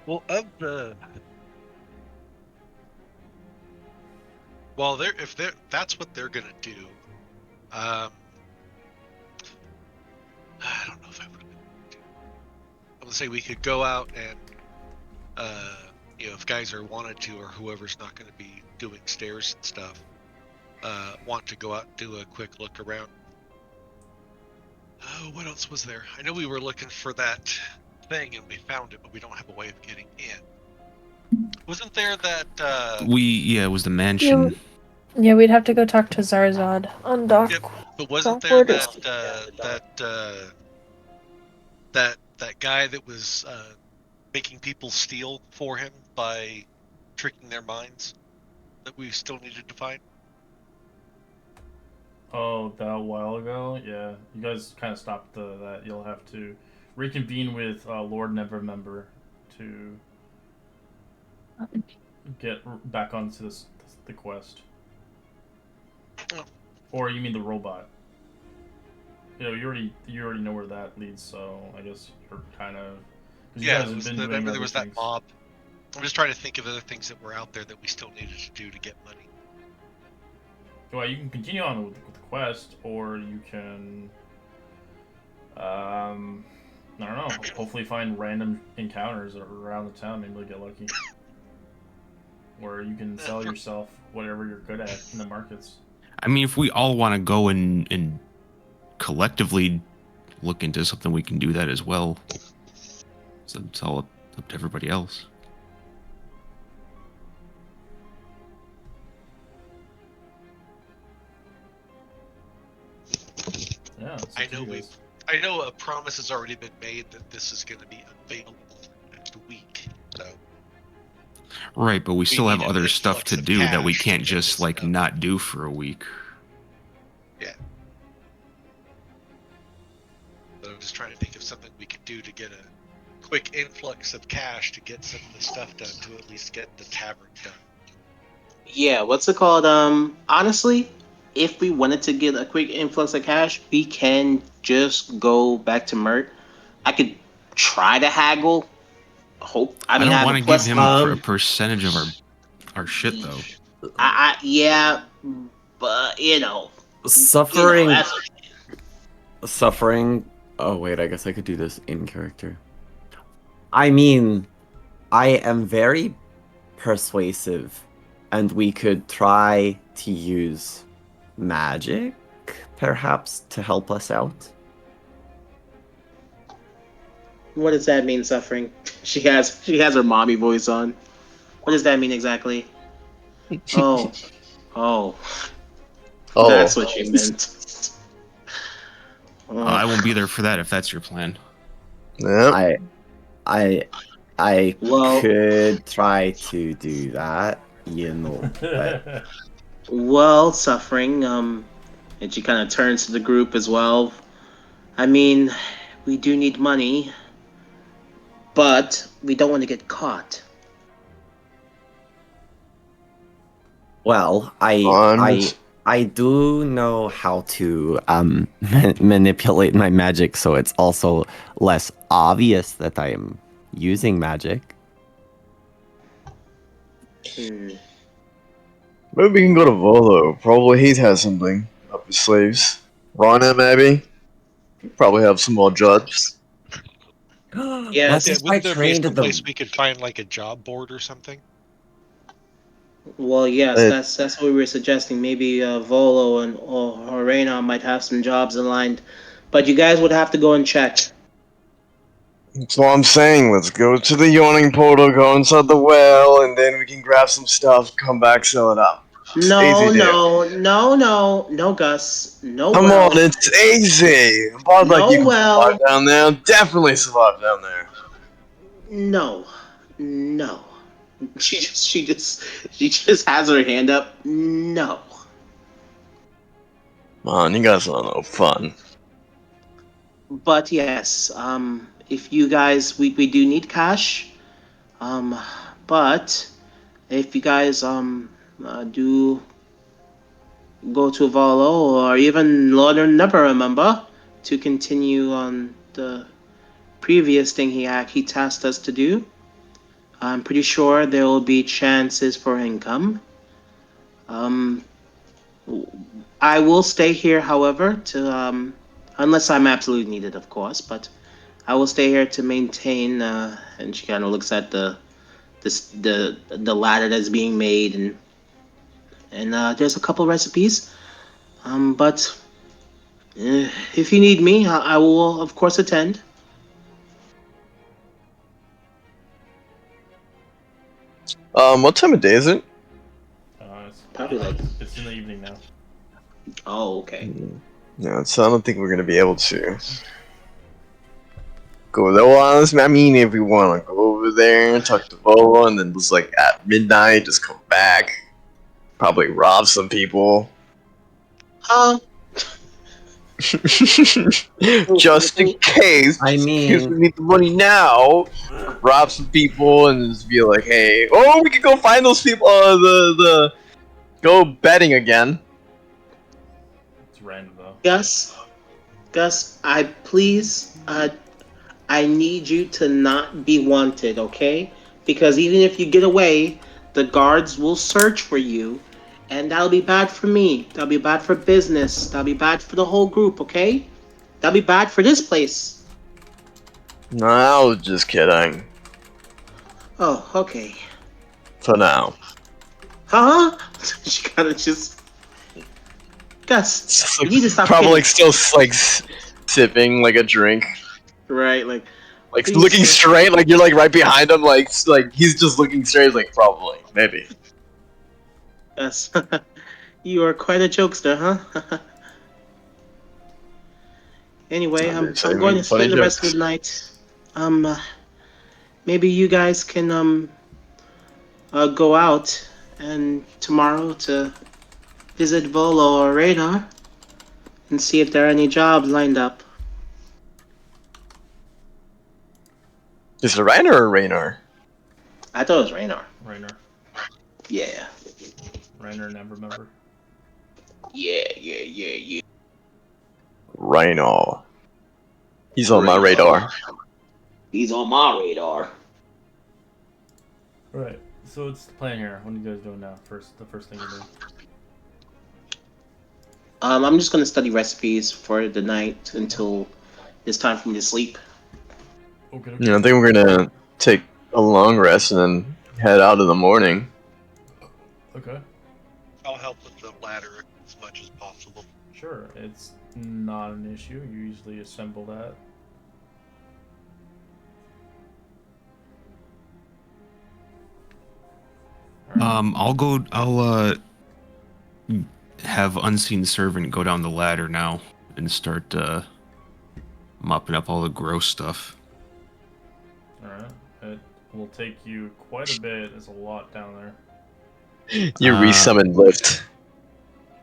Well, of the Well, that's what they're gonna do. I don't know if I would. I would say we could go out and, if Geyser wanted to, or whoever's not going to be doing stairs and stuff, want to go out and do a quick look around. Oh, what else was there? I know we were looking for that thing and we found it, but we don't have a way of getting in. Wasn't there that? It was the mansion. Yeah, we'd have to go talk to Zarzad on dock. Yep, but wasn't dock there orders. that guy that was making people steal for him by tricking their minds that we still needed to find? Oh, that a while ago? Yeah, you guys kind of stopped that. You'll have to reconvene with Lord Nevermember to get back onto the quest. Oh. Or you mean the robot? You already know where that leads, so I guess you're kind of. Yeah, remember there was that mob. I'm just trying to think of other things that were out there that we still needed to do to get money. Well, you can continue on with the quest, or you can, I don't know, hopefully find random encounters around the town, maybe you'll get lucky. Or you can sell yourself whatever you're good at in the markets. I mean, if we all want to go and collectively look into something, we can do that as well. So it's all up to everybody else. Yeah, I know a promise has already been made that this is going to be available next week. So. Right, but we still have other stuff to do that we can't just not do for a week. Yeah. But I'm just trying to think of something we could do to get a quick influx of cash to get some of the stuff done, to at least get the tavern done. Yeah, what's it called? Honestly, if we wanted to get a quick influx of cash, we can just go back to Mert. I could try to haggle. I don't want to give him a percentage of our shit though. Yeah, but suffering. Oh wait, I guess I could do this in character. I mean, I am very persuasive, and we could try to use magic, perhaps, to help us out. What does that mean, suffering? She has her mommy voice on. What does that mean exactly? Oh. That's what you meant. I won't be there for that if that's your plan. Yeah. I could try to do that, but... Well, suffering, and she kind of turns to the group as well. I mean, we do need money, but we don't want to get caught. Well, I do know how to manipulate my magic, so it's also less obvious that I am using magic. Maybe we can go to Volo. Probably he has something up his sleeves. Rana, maybe? Probably have some more jobs. Yeah, wouldn't there be some place we could find like a job board or something? Well, yes, that's what we were suggesting. Maybe Volo or Reyna might have some jobs aligned, but you guys would have to go and check. That's what I'm saying. Let's go to the yawning portal, go inside the well, and then we can grab some stuff, come back, sell it up. No, Gus. No. Come on, it's easy. About like you can survive down there. Definitely survive down there. No. She just has her hand up. No. Man, you guys are no fun. But yes, if you guys, we do need cash. But if you guys do go to Volo or even Lord Nevermember to continue on the previous thing he tasked us to do, I'm pretty sure there will be chances for income. Um, I will stay here, however, to unless I'm absolutely needed, of course. But I will stay here to maintain. And she kind of looks at the ladder that's being made, and there's a couple recipes. But if you need me, I will of course attend. What time of day is it? It's, Probably like. it's in the evening now. Oh, okay. No, so I don't think we're gonna be able to go there. Well, I mean, if we want to go over there and talk to Vola, and then just like at midnight, just come back, probably rob some people. Just in case. I Because we mean, need the money now. Rob some people and just be like, hey, oh, we could go find those people. Go betting again. It's random though. Gus, I need you to not be wanted, okay? Because even if you get away, the guards will search for you, and that'll be bad for me. That'll be bad for business. That'll be bad for the whole group, okay? That'll be bad for this place. No, I was just kidding. Oh, okay. For now. Huh? She kind of just. Gus, It's you need to stop probably kidding. like still like sipping like a drink, Right, like. like Please looking don't. straight, like you're like right behind him, like he's just looking straight, like probably, maybe. Gus, you are quite a jokester, huh? Anyway, I'm going to spend the rest of the night. Maybe you guys can go out and tomorrow to visit Volo or Radar and see if there are any jobs lined up. Is it Rainer or Raynor? I thought it was Raynor. Rainer. Yeah. Rainer, never remember. Yeah. Raynor. He's on my radar. He's on my radar. Right. So what's the plan here? What are you guys doing now? The first thing you do. I'm just gonna study recipes for the night until it's time for me to sleep. Okay. Yeah, I think we're gonna take a long rest and then head out in the morning. Okay. I'll help with the ladder as much as possible. Sure. It's not an issue. You usually assemble that. I'll have Unseen Servant go down the ladder now and start mopping up all the gross stuff. Alright. It will take you quite a bit. There's a lot down there. You resummon lift.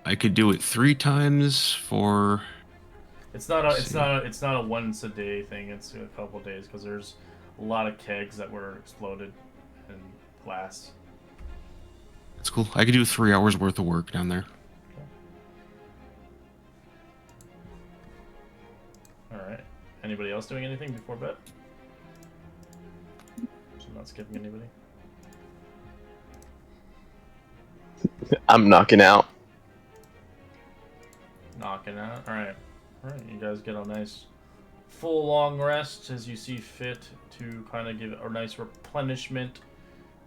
I could do it 3 times for. It's not a once a day thing. It's a couple days because there's a lot of kegs that were exploded and glass. That's cool. I could do 3 hours worth of work down there. Alright. Anybody else doing anything before bed? So I'm not skipping anybody. I'm knocking out. Knocking out. Alright. Alright, you guys get a nice full long rest as you see fit to kind of give a nice replenishment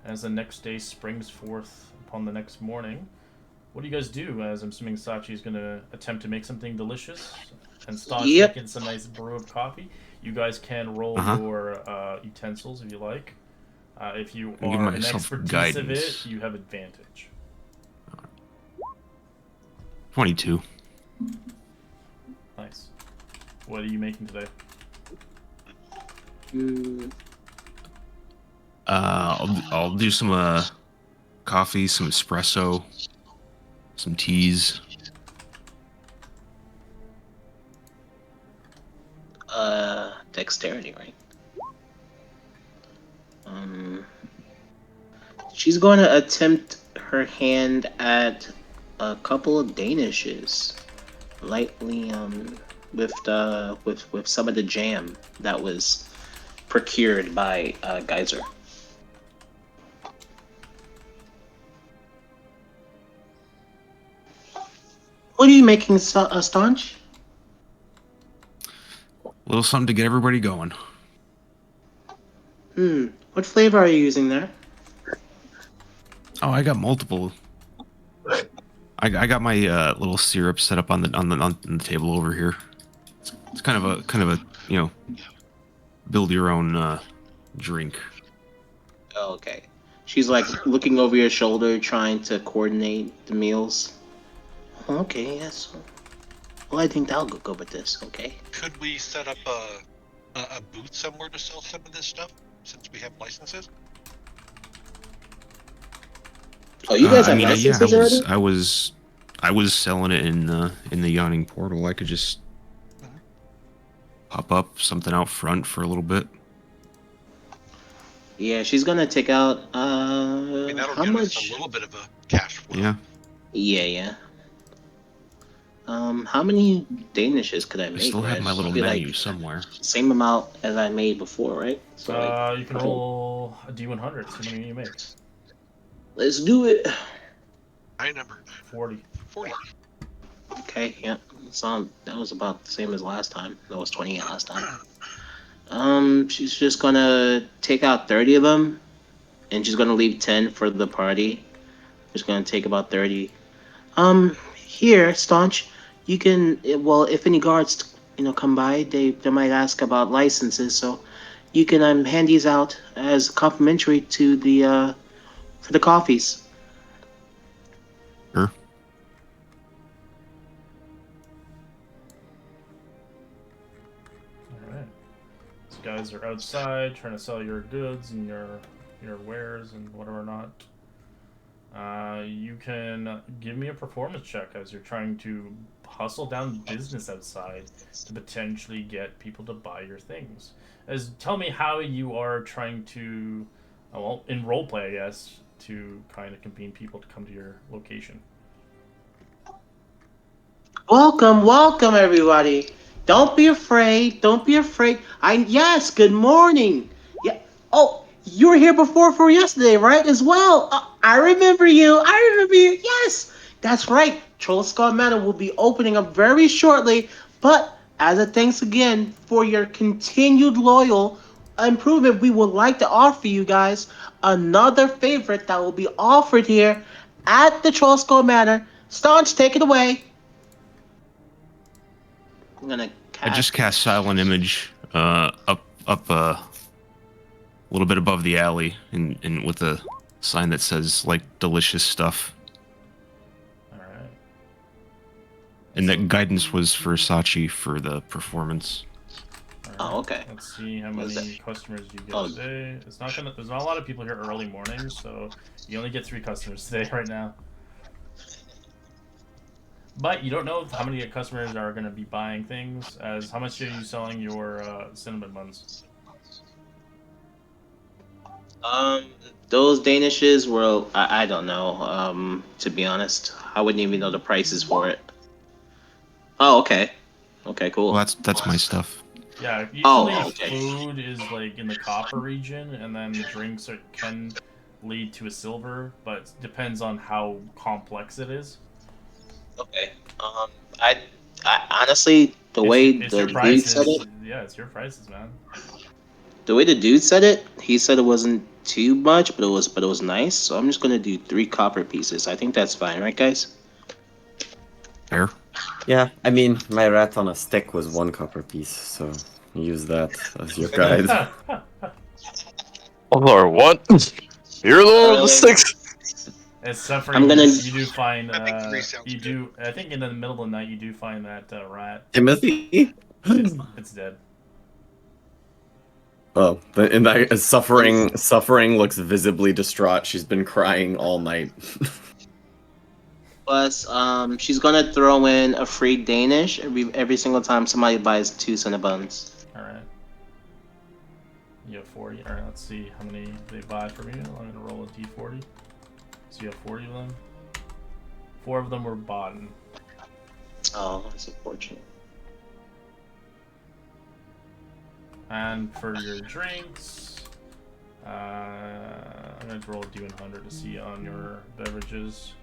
as the next day springs forth upon the next morning. What do you guys do? As I'm assuming Sachi is going to attempt to make something delicious and start making some nice brew of coffee. You guys can roll your utensils if you like. If you are an expertise of it, you have advantage. 22. Nice. What are you making today? I'll do some coffee, some espresso, some teas. Dexterity, right? She's going to attempt her hand at a couple of danishes, lightly with some of the jam that was procured by Geyser. What are you making, Staunch? A little something to get everybody going. What flavor are you using there? Oh, I got multiple. I got my little syrup set up on the table over here. It's kind of a build your own drink. Oh, okay. She's like looking over your shoulder, trying to coordinate the meals. Okay, yes. Well, I think that'll go with this. Okay. Could we set up a booth somewhere to sell some of this stuff since we have licenses? Oh, you guys have licenses already? I was selling it in the yawning portal. I could just pop up something out front for a little bit. Yeah, she's gonna take out. I mean, that'll how give much? us a little bit of a cash flow. Yeah. Yeah. How many Danishes could I make? I still have my little Maybe, menu like, somewhere. same amount as I made before, right? So like, You can roll a D100. See how many you make. let's do it. High number. 40. 40. Okay, yeah. So that was about the same as last time. That was 28 last time. She's just gonna take out 30 of them, and she's gonna leave 10 for the party. She's gonna take about 30. Here, Staunch, you can. Well, if any guards, come by, they might ask about licenses, so you can hand these out as complimentary to the for the coffees. Sure. Alright. These guys are outside trying to sell your goods and your wares and whatever not. You can give me a performance check as you're trying to hustle down business outside to potentially get people to buy your things. Tell me how you are trying to, well, in roleplay, I guess, to kind of convene people to come to your location. Welcome, everybody. Don't be afraid. Don't be afraid. Yes. Good morning. Yeah. Oh, you were here before for yesterday, right? As well. I remember you. Yes, that's right. Troll Skull Manor will be opening up very shortly. But as a thanks again for your continued loyal improvement, we would like to offer you guys another favorite that will be offered here at the Troll Skull Manor. Staunch, take it away. I'm gonna I just cast Silent Image up a little bit above the alley and with a sign that says like delicious stuff. Alright. And that guidance was for Sachi for the performance. Alright. Oh, okay. Let's see how What is many customers you get Oh. today. There's not a lot of people here early morning, so you only get 3 customers today right now. But you don't know how many customers are going to be buying things. How much are you selling your cinnamon buns? Those Danishes were, I don't know, to be honest. I wouldn't even know the prices for it. Oh, okay. Okay, cool. Well, that's my stuff. Yeah, usually okay. food is like in the copper region, and then drinks can lead to a silver, but it depends on how complex it is. Okay. I honestly, the way It's the your dude prices. said it, Yeah, it's your prices, man. the way the dude said it, he said it wasn't too much, but it was nice. So I'm just gonna do 3 copper pieces. I think that's fine, right, guys? Fair. Yeah, I mean, my rat on a stick was 1 copper piece, so use that as your guide. Oh Lord, what? You're the one with the sticks. It's suffering. I'm gonna- You do find. I think 3 sounds good. I think in the middle of the night you do find that rat. Timothy? It's dead. Oh, and that suffering looks visibly distraught. She's been crying all night. Plus, she's gonna throw in a free Danish every single time somebody buys 2 Cinnabuns. All right. You have 40. All right. Let's see how many they buy from you. I'm gonna roll a d40. So you have 40 of them. 4 of them were bought. Oh, that's unfortunate. And for your drinks, I'm going to roll a D100 to see on your beverages.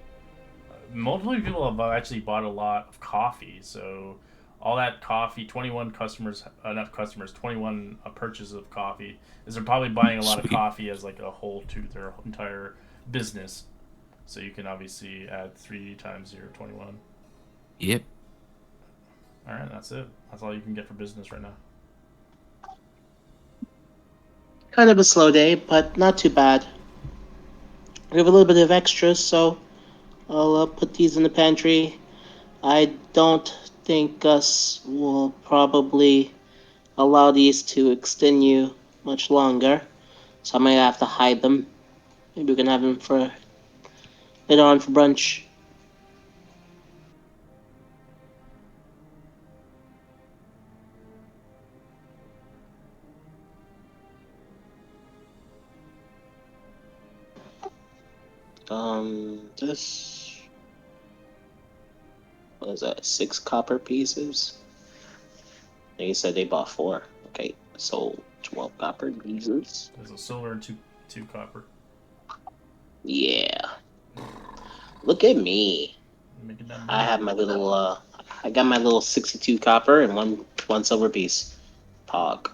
multiple people have actually bought a lot of coffee. So all that coffee, 21 customers, not customers, 21 purchases of coffee, is they're probably buying a lot of Sweet. coffee as like a whole to their entire business. So you can obviously add 3 times your 21. Yep. All right, that's it. That's all you can get for business right now. Kind of a slow day, but not too bad. We have a little bit of extras, so I'll put these in the pantry. I don't think Gus will probably allow these to extend you much longer, so I might have to hide them. Maybe we can have them for later on for brunch. This, what is that? 6 copper pieces. They said they bought 4. Okay, so 12 copper pieces. There's a silver and two copper. Yeah. Look at me. Making that I money. have my little I got my little 62 copper and one silver piece. Pog.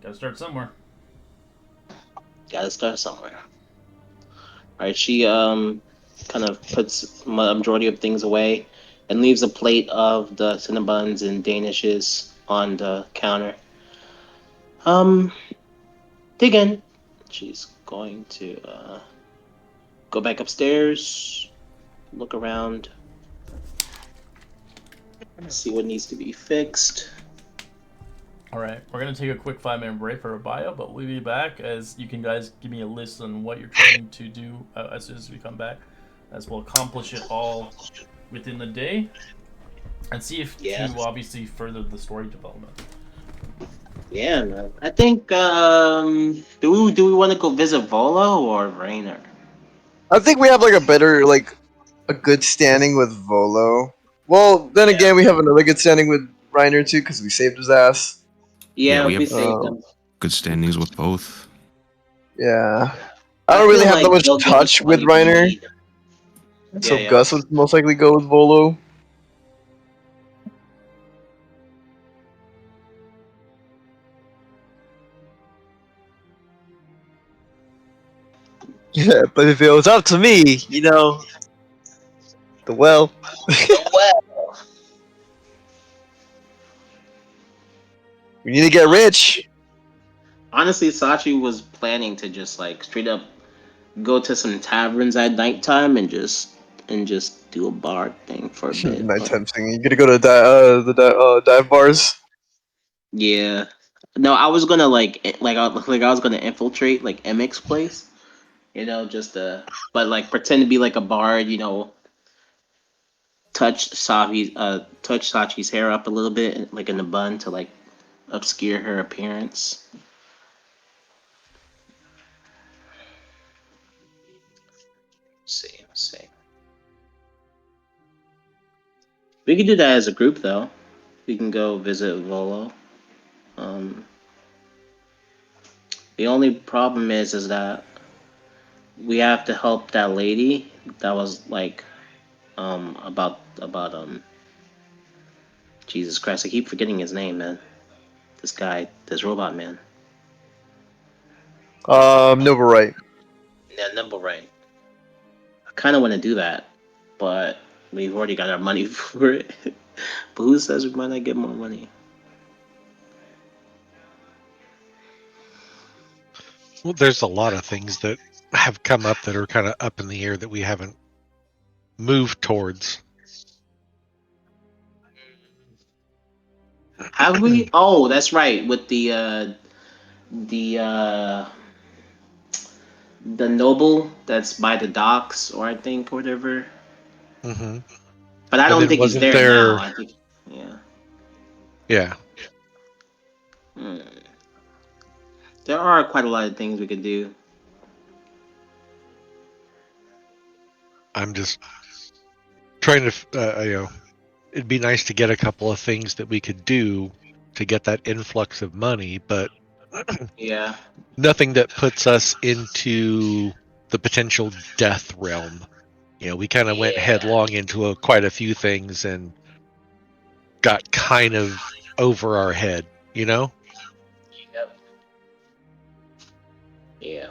Gotta start somewhere. Gotta start somewhere. Alright, she kind of puts majority of things away and leaves a plate of the Cinnabons and Danishes on the counter. Dig in. She's going to go back upstairs, look around, see what needs to be fixed. All right, we're gonna take a quick 5-minute break for a bio, but we'll be back as you can guys give me a list on what you're trying to do as soon as we come back, as we'll accomplish it all within the day, and see if Yeah. to obviously further the story development. Yeah, man. I think do we want to go visit Volo or Rainer? I think we have like a good standing with Volo. Well, then Yeah. again, we have another good standing with Reiner too because we saved his ass. Yeah, we we have- saved them. Good standings with both. Yeah. I don't really have that much they'll give us touch with what we Reiner, need. so Yeah. Gus would most likely go with Volo. Yeah, but if it was up to me, well. Well, We need to get rich. honestly, Sachi was planning to just like straight up go to some taverns at nighttime and just do a bar thing for a bit. but- Nighttime singing. You gotta go to the dive bars. Yeah. No, I was gonna I was gonna infiltrate like Emic's place, but like pretend to be like a bard, touch Sachi's hair up a little bit, like in a bun to like obscure her appearance. Let's see. We could do that as a group though. We can go visit Volo. The only problem is that we have to help that lady that was like about Jesus Christ, I keep forgetting his name, man. This robot man. Noble right. Yeah, Nimblewright. I kind of want to do that, but we've already got our money for it. But who says we might not get more money? Well, there's a lot of things that have come up that are kind of up in the air that we haven't moved towards. Have we? Oh, that's right. With the noble that's by the docks, or I think whatever. Mm-hmm. But I And don't then think he's wasn't there there- now. I think, yeah. Yeah. Hmm. There are quite a lot of things we could do. I'm just trying to, it'd be nice to get a couple of things that we could do to get that influx of money, but Yeah. nothing that puts us into the potential death realm. You know, we kind of went headlong into quite a few things and got kind of over our head, you know? Yep. Yeah.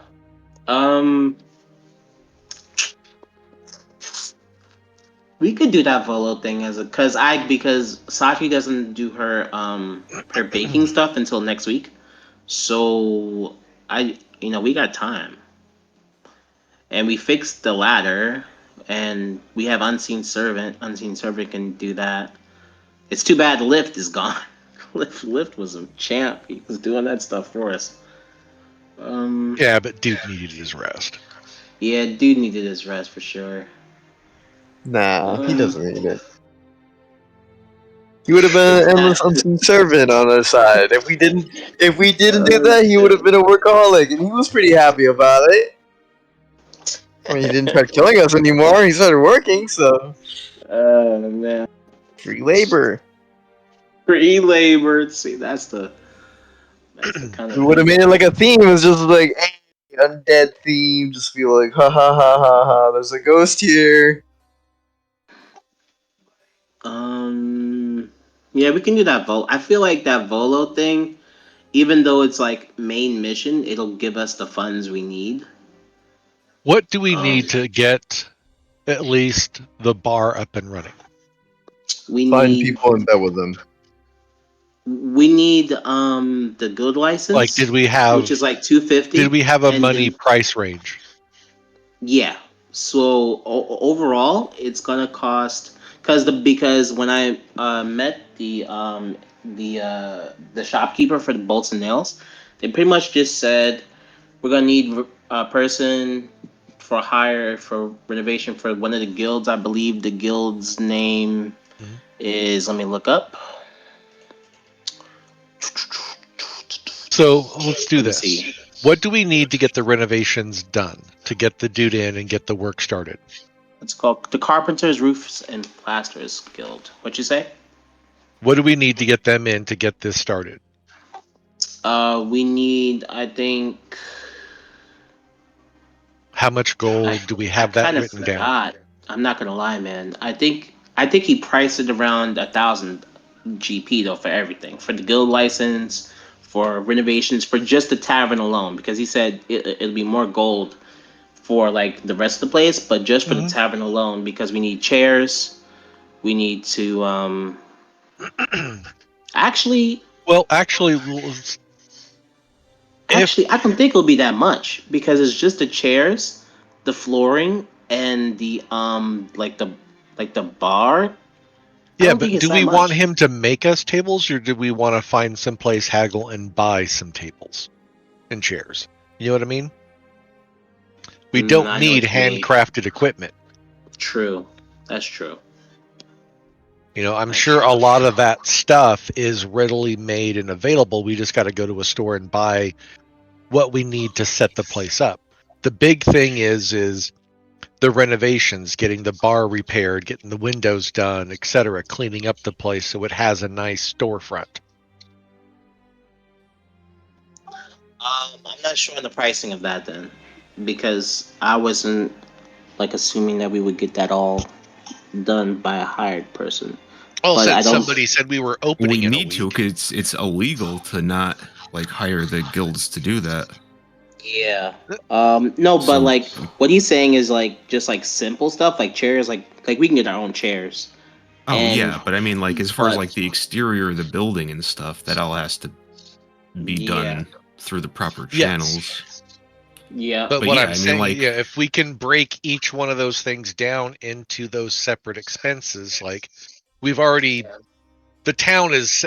We could do that Volo thing because Sachi doesn't do her baking stuff until next week. So we got time. And we fixed the ladder, and we have Unseen Servant. Unseen Servant can do that. It's too bad Lift is gone. Lift was a champ. He was doing that stuff for us. Yeah, but dude needed his rest. Yeah, dude needed his rest for sure. Nah, he doesn't need it. He would have been an endless unseen servant on our side. If we didn't do that, he would have been a workaholic, and he was pretty happy about it. I mean, he didn't try killing us anymore. He started working, so Man. free labor. Free labor. See, that's the kind of. We would have made it like a theme. It was just like, hey, undead theme. Just be like, ha ha ha ha ha. There's a ghost here. Yeah, we can do that Volo. I feel like that Volo thing, even though it's like main mission, it'll give us the funds we need. What do we need to get at least the bar up and running? We Find need people in bed with them. We need the guild license. Like, did we have, which is like 250? Did we have a and money then- price range? Yeah. So overall, it's gonna cost because when I met the shopkeeper for the bolts and nails, they pretty much just said we're gonna need a person for hire for renovation for one of the guilds. I believe the guild's name is, let me look up. So let's do Let me this. see. What do we need to get the renovations done to get the dude in and get the work started? It's called the Carpenters, Roofs, and Plasters Guild. What'd you say? What do we need to get them in to get this started? We need, I think. How much gold do we have that written down? I'm not gonna lie, man. I think he priced it around 1,000 GP though for everything, for the guild license, for renovations, for just the tavern alone. Because he said it'll be more gold for like the rest of the place, but just for the tavern alone, because we need chairs, we need to actually, I don't think it'll be that much because it's just the chairs, the flooring, and the the bar. Yeah, but do we want him to make us tables, or do we want to find someplace, haggle, and buy some tables and chairs? You know what I mean? We don't need handcrafted equipment. True. That's true. You know, I'm sure a lot of that stuff is readily made and available. We just got to go to a store and buy what we need to set the place up. The big thing is the renovations, getting the bar repaired, getting the windows done, etc., cleaning up the place so it has a nice storefront. I'm not sure on the pricing of that then, because I wasn't like assuming that we would get that all done by a hired person. Well, somebody said we were opening. We need to because it's illegal to not like hire the guilds to do that. Yeah. No, but like what he's saying is like just like simple stuff, like chairs, like we can get our own chairs. Oh yeah, but I mean like as far as like the exterior of the building and stuff, that all has to be done through the proper channels. Yeah. But what I'm saying, if we can break each one of those things down into those separate expenses, like we've already, the town has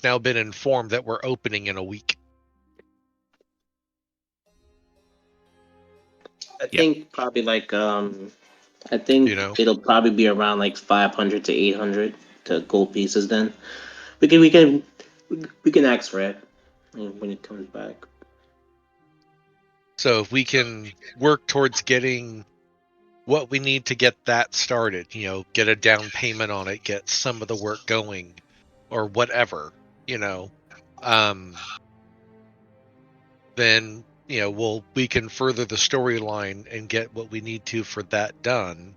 now been informed that we're opening in a week. I think probably like I think it'll probably be around like 500 to 800 to gold pieces. Then we can ask for it when it comes back. So if we can work towards getting what we need to get that started, get a down payment on it, get some of the work going, or whatever, then we can further the storyline and get what we need to for that done.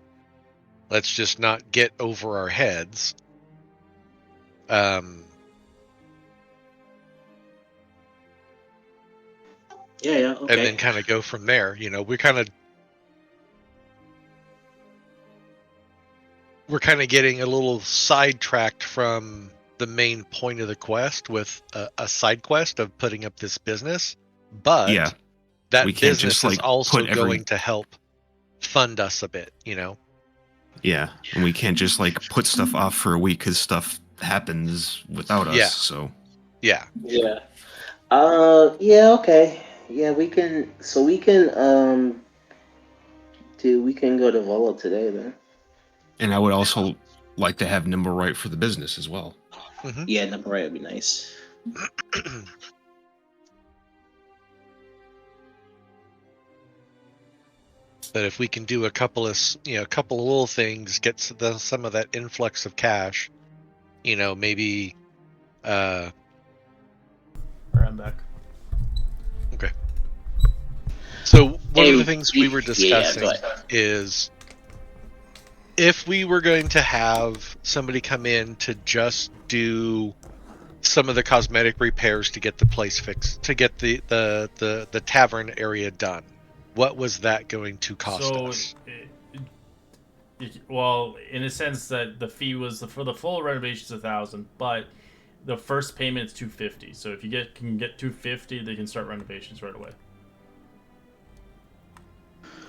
Let's just not get over our heads. Yeah, okay. And then kind of go from there. We're kind of getting a little sidetracked from the main point of the quest with a side quest of putting up this business, but Yeah. that We can't business just, is like, also put every- going to help fund us a bit. Yeah, and we can't just like put stuff off for a week because stuff happens without us. Yeah. So Yeah. Yeah. Yeah, okay. Yeah, we can we can go to Volo today then. and I would also like to have Nimble right for the business as well. Yeah, number right would be nice. But if we can do a couple of little things, get some of that influx of cash, maybe. Alright, I'm back. Okay. So one of Hey, the things we were yeah, discussing go ahead. is if we were going to have somebody come in to just do some of the cosmetic repairs to get the place fixed, to get the tavern area done, what was that going to cost us? Well, in a sense that the fee was for the full renovations $1,000, but the first payment is $250. So if you can get $250, they can start renovations right away.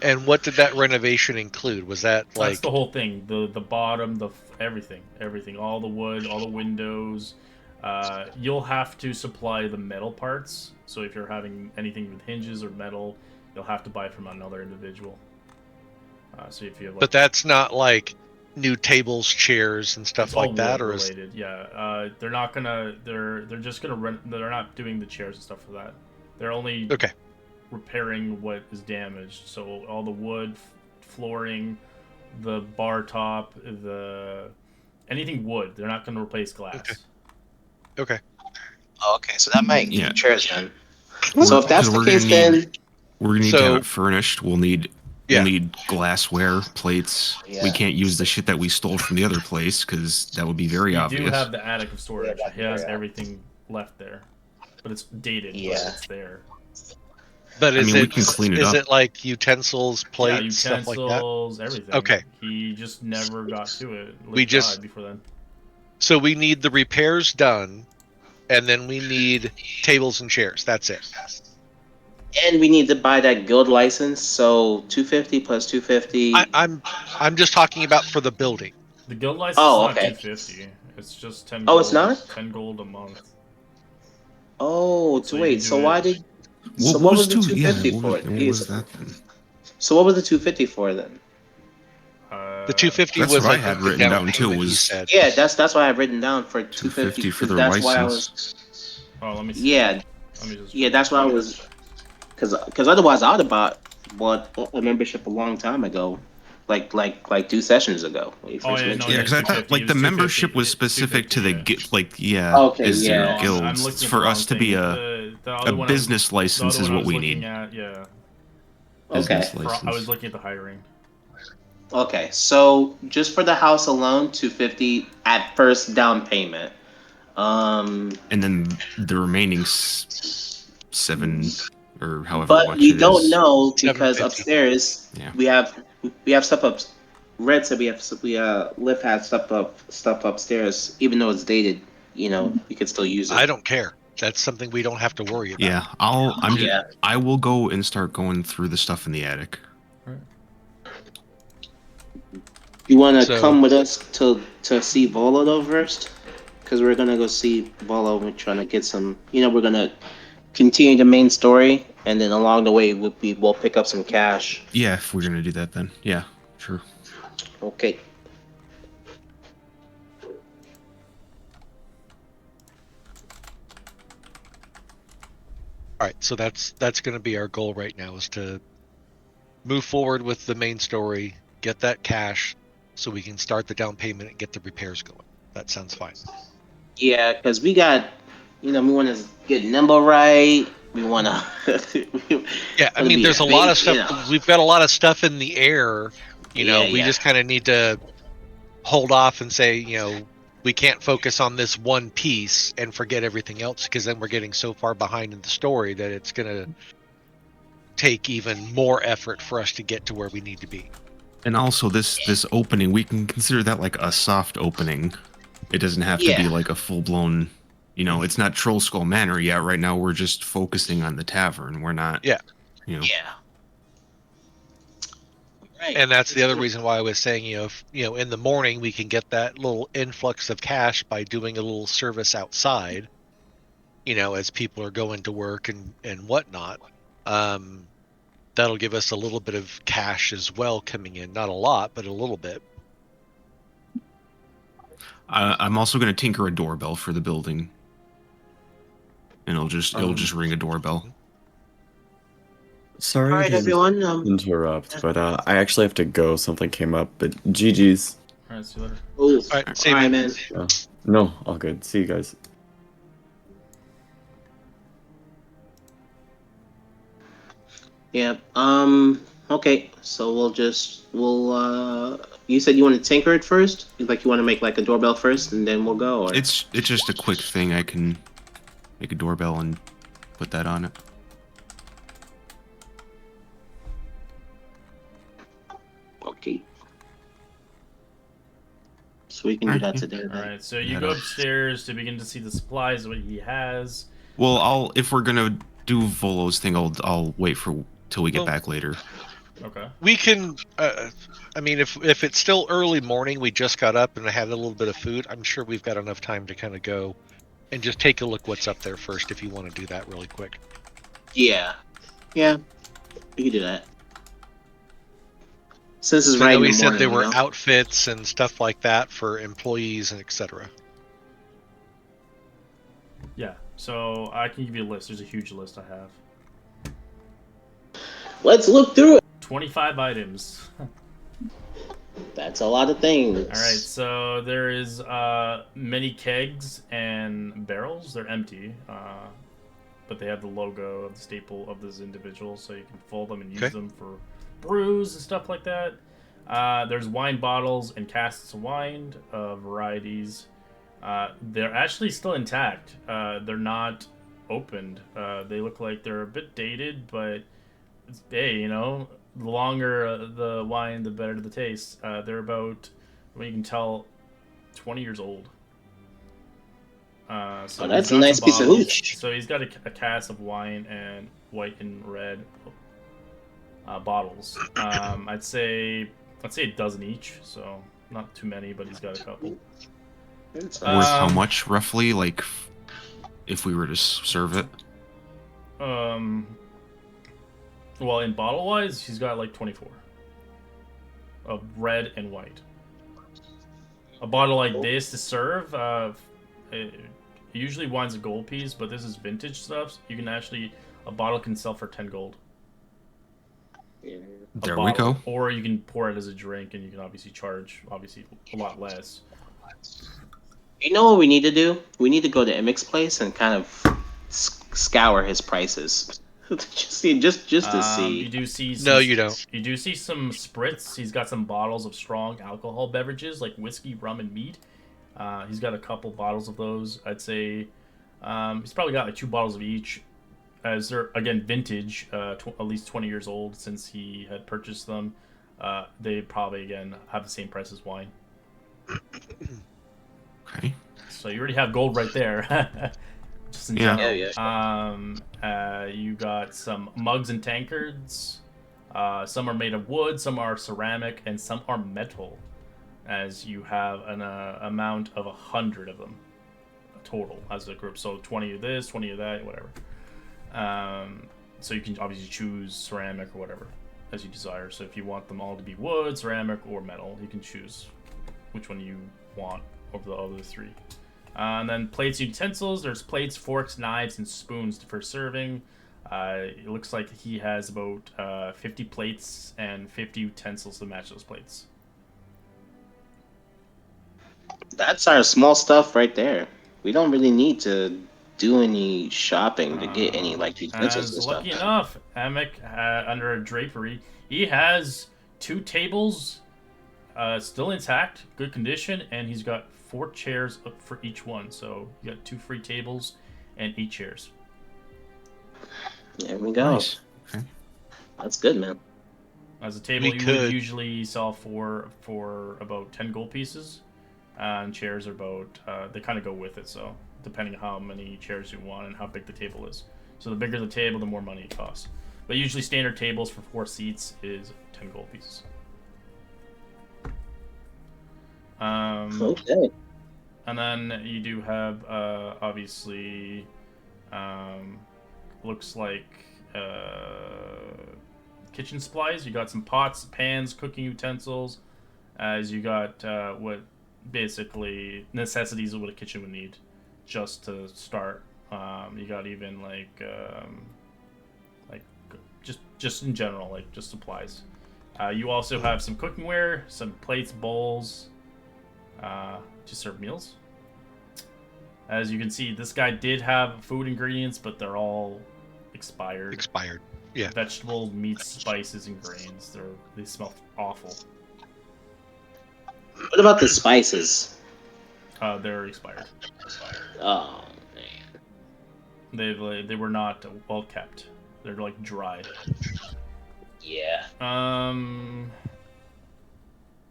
And what did that renovation include? Was that like That's the whole thing. The bottom, everything, all the wood, all the windows. You'll have to supply the metal parts. So if you're having anything with hinges or metal, you'll have to buy from another individual. So if you have, but that's not like new tables, chairs, and stuff like that, or is related? Yeah, they're not gonna. They're just gonna rent. They're not doing the chairs and stuff for that. They're only repairing what is damaged. So all the wood, flooring, the bar top, anything wood. They're not gonna replace glass. Okay. Oh, okay, so that might Yeah. be chairs then. So if that's the case, then we're gonna need to have it furnished. We'll need glassware, plates. Yeah. We can't use the shit that we stole from the other place because that would be very You obvious. do have the attic of storage. It has everything left there, but it's dated. Yeah. But it's there. But I mean, we can clean it is up. it like utensils, plates, yeah, stuff like that? utensils, everything. Okay. He just never got to it. We just- died before then. So we need the repairs done, and then we need tables and chairs. That's it. and we need to buy that guild license. So 250 plus 250. I'm just talking about for the building. The guild license Oh, is okay. not 250. It's just 10. Oh, gold, it's not? 10 gold a month. Oh, So you wait. can So do why it- did? So what was the 250 for? What was that then? So what was the 250 for then? The 250 That's was what I like had the written down down too. payment you Was said. Yeah, that's what I've written down for 250 for 'cause the that's why I license. was. Oh, let me see. Yeah, Let me just. yeah, that's why I was. Because otherwise I would have bought a membership a long time ago, like 2 sessions ago. When you Oh, first yeah, mentioned no, Yeah, it. because I thought 250, like it the was membership 250, was specific to the 250, Okay, is yeah. their I'm guilds. looking It's at for the us to wrong be thing. a The other one I was- business license the other is one I what was we looking need. At, yeah. Business Okay. I license. was looking at the hiring. Okay, so just for the house alone, 250 at first down payment. And then the remaining 7 or however But much we it don't is. know because 750. upstairs Yeah. we have stuff up. Red said Liv has stuff upstairs, even though it's dated. You know, we could still use it. I don't care. That's something we don't have to worry about. Yeah, I will go and start going through the stuff in the attic. You want to So- come with us to see Volo though first? Because we're gonna go see Volo. We're trying to get some. You know, we're gonna continue the main story, and then along the way we'll pick up some cash. Yeah, if we're gonna do that, then yeah, sure. Okay. All right, so that's going to be our goal right now, is to move forward with the main story, get that cash, so we can start the down payment and get the repairs going. That sounds fine. Yeah, because we got, we want to get Nimble right. we wanna. Yeah, I wanna mean, be there's a lot of big, stuff. We've got a lot of stuff in the air. You know, Yeah, we yeah. just kind of need to hold off and say, you know, we can't focus on this one piece and forget everything else, because then we're getting so far behind in the story that it's going to take even more effort for us to get to where we need to be. And also, this opening, we can consider that like a soft opening. It doesn't have to be Yeah. like a full blown. You know, it's not Troll Skull Manor yet. Right now, we're just focusing on the tavern. We're not. Yeah. You know. Yeah. Right. And that's the other good. reason why I was saying, you know, if, you know, in the morning we can get that little influx of cash by doing a little service outside, you know, as people are going to work and whatnot. That'll give us a little bit of cash as well coming in. Not a lot, but a little bit. I'm also going to tinker a doorbell for the building, and it'll just ring a doorbell. Sorry All right, to everyone. interrupt, but I actually have to go. Something came up, but GG's. Alright, see you later. Oh, All right, see you, all right, man. man. No, all good. See you guys. Yeah. Okay. So we'll. You said you want to tinker it first. Like you want to make like a doorbell first, and then we'll go. Or... It's just a quick thing. I can make a doorbell and put that on it. Okay. So we can do that today. Then. Alright, so you Yeah, go no. upstairs to begin to see the supplies, what he has. Well, if we're gonna do Volo's thing, I'll wait for till we get back later. Okay. We can. I mean, if it's still early morning, we just got up and had a little bit of food. I'm sure we've got enough time to kind of go and just take a look what's up there first. If you want to do that really quick. Yeah. Yeah. We can do that. Since it's So I right know in the we said morning, there were you know? outfits and stuff like that for employees and etc. Yeah, so I can give you a list. There's a huge list I have. Let's look through it. 25 items. That's a lot of things. Alright, so there is many kegs and barrels. They're empty, but they have the logo of the staple of this individual, so you can fold them and use them for brews and stuff like that. There's wine bottles and casks of wine, varieties. They're actually still intact. They're not opened. They look like they're a bit dated, but hey, you know, the longer the wine, the better the taste. They're about, well, you can tell, 20 years old. So Oh, that's he's a got nice some piece of bottles. hooch. So he's got a cask of wine and white and red bottles. I'd say a dozen each, so not too many, but he's got a couple. That's Worth how much roughly? Like, if we were to serve it. Well, in bottle wise, he's got like 24 of red and white. A bottle like this to serve, usually wine's a gold piece, but this is vintage stuff. You can actually, a bottle can sell for 10 gold. There we go. Or you can pour it as a drink, and you can obviously charge a lot less. You know what we need to do? We need to go to Emmik's place and kind of scour his prices. just to see. You do see some, No, you don't. You do see some spritz. He's got some bottles of strong alcohol beverages like whiskey, rum, and mead. He's got a couple bottles of those. I'd say he's probably got like 2 bottles of each. As they're again vintage, at least 20 years old since he had purchased them. They probably again have the same price as wine. Okay. So you already have gold right there. Just in Yeah. general. You got some mugs and tankards. Some are made of wood, some are ceramic, and some are metal. As you have an amount of 100 of them total as a group. So 20 of this, 20 of that, whatever. So you can obviously choose ceramic or whatever as you desire. So if you want them all to be wood, ceramic, or metal, you can choose which one you want over the other 3. And then plates and utensils. There's plates, forks, knives, and spoons for serving. It looks like he has about 50 plates and 50 utensils to match those plates. That's our small stuff right there. We don't really need to do any shopping to get any like utensils and As stuff. lucky enough, Amic, under a drapery, he has 2 tables still intact, good condition, and he's got 4 chairs up for each one. So you got 2 free tables and 8 chairs. There we go. Nice. Okay. That's good, man. As a table, We you could- would usually sell for about 10 gold pieces, and chairs are about they kind of go with it. So depending on how many chairs you want and how big the table is. So the bigger the table, the more money it costs. But usually standard tables for 4 seats is 10 gold pieces. Okay. And then you do have obviously looks like kitchen supplies. You got some pots, pans, cooking utensils, as you got what basically necessities of what a kitchen would need just to start. You got even like just in general, like just supplies. You also have some cookingware, some plates, bowls, to serve meals. As you can see, this guy did have food ingredients, but they're all expired. Expired. Yeah. Vegetables, meats, spices, and grains. They smell awful. What about the spices? They're expired. Oh man. They were not well kept. They're like dry. Yeah.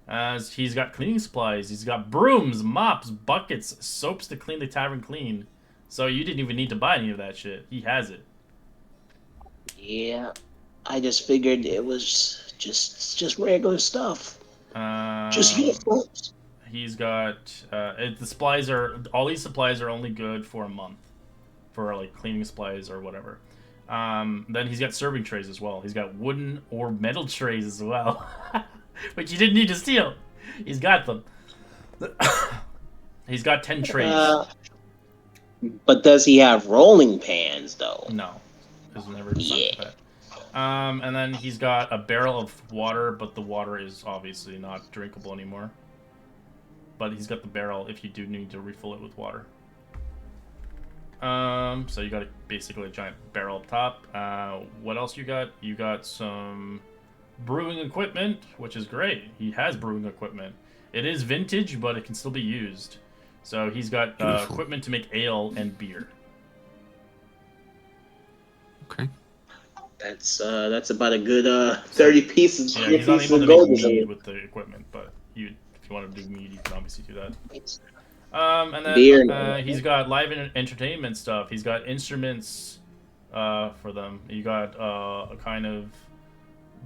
As he's got cleaning supplies, he's got brooms, mops, buckets, soaps to clean the tavern clean. So you didn't even need to buy any of that shit. He has it. Yeah. I just figured it was just regular stuff. Just uniforms. He's got the supplies are all these supplies are only good for a month, for like cleaning supplies or whatever. Then he's got serving trays as well. He's got wooden or metal trays as well, which you didn't need to steal. He's got them. He's got 10 trays. But does he have rolling pans though? No, there's never designed for that. And then he's got a barrel of water, but the water is obviously not drinkable anymore. But he's got the barrel if you do need to refill it with water. So you got basically a giant barrel up top. What else you got? You got some brewing equipment, which is great. He has brewing equipment. It is vintage, but it can still be used. So he's got equipment to make ale and beer. Okay. That's about a good 30 pieces. Yeah, he's not able to make mead with the equipment, but if you want to do mead, you can obviously do that. And then he's got live entertainment stuff. He's got instruments for them. You got a kind of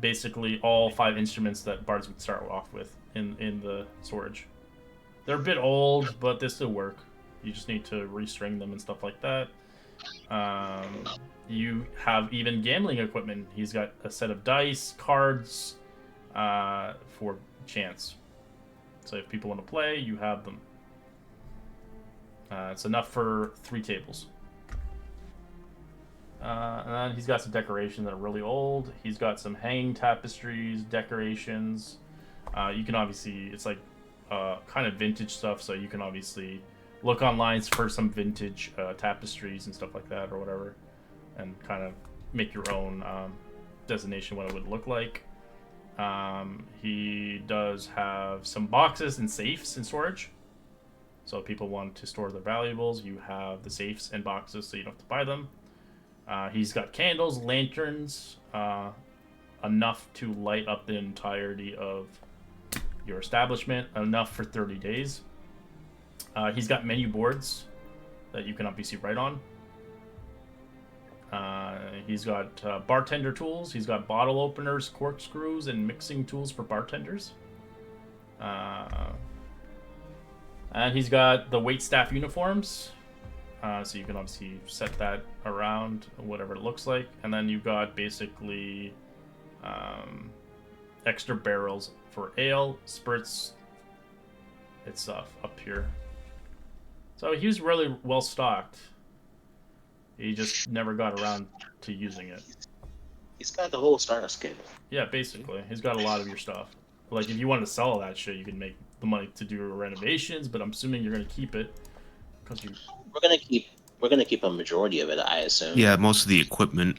basically all 5 instruments that bards would start off with in the storage. They're a bit old, but they still work. You just need to restring them and stuff like that. You have even gambling equipment. He's got a set of dice, cards for chance. So if people want to play, you have them. It's enough for 3 tables. And then he's got some decorations that are really old. He's got some hanging tapestries, decorations. You can obviously, it's like kind of vintage stuff, so you can obviously look online for some vintage tapestries and stuff like that or whatever, and kind of make your own designation what it would look like. He does have some boxes and safes in storage. So if people want to store their valuables, you have the safes and boxes so you don't have to buy them. He's got candles, lanterns, enough to light up the entirety of your establishment, enough for 30 days. He's got menu boards that you can obviously write on. He's got bartender tools. He's got bottle openers, corkscrews, and mixing tools for bartenders. And he's got the waitstaff uniforms. So you can obviously set that around whatever it looks like. And then you've got basically extra barrels for ale, spirits, and stuff up here. So he was really well stocked. He just never got around to using it. He's got the whole starter kit. Yeah, basically. He's got a lot of your stuff. Like, if you wanted to sell that shit, you can make the money to do renovations, but I'm assuming you're going to keep it. Because you... We're going to keep We're gonna keep a majority of it, I assume. Yeah, most of the equipment.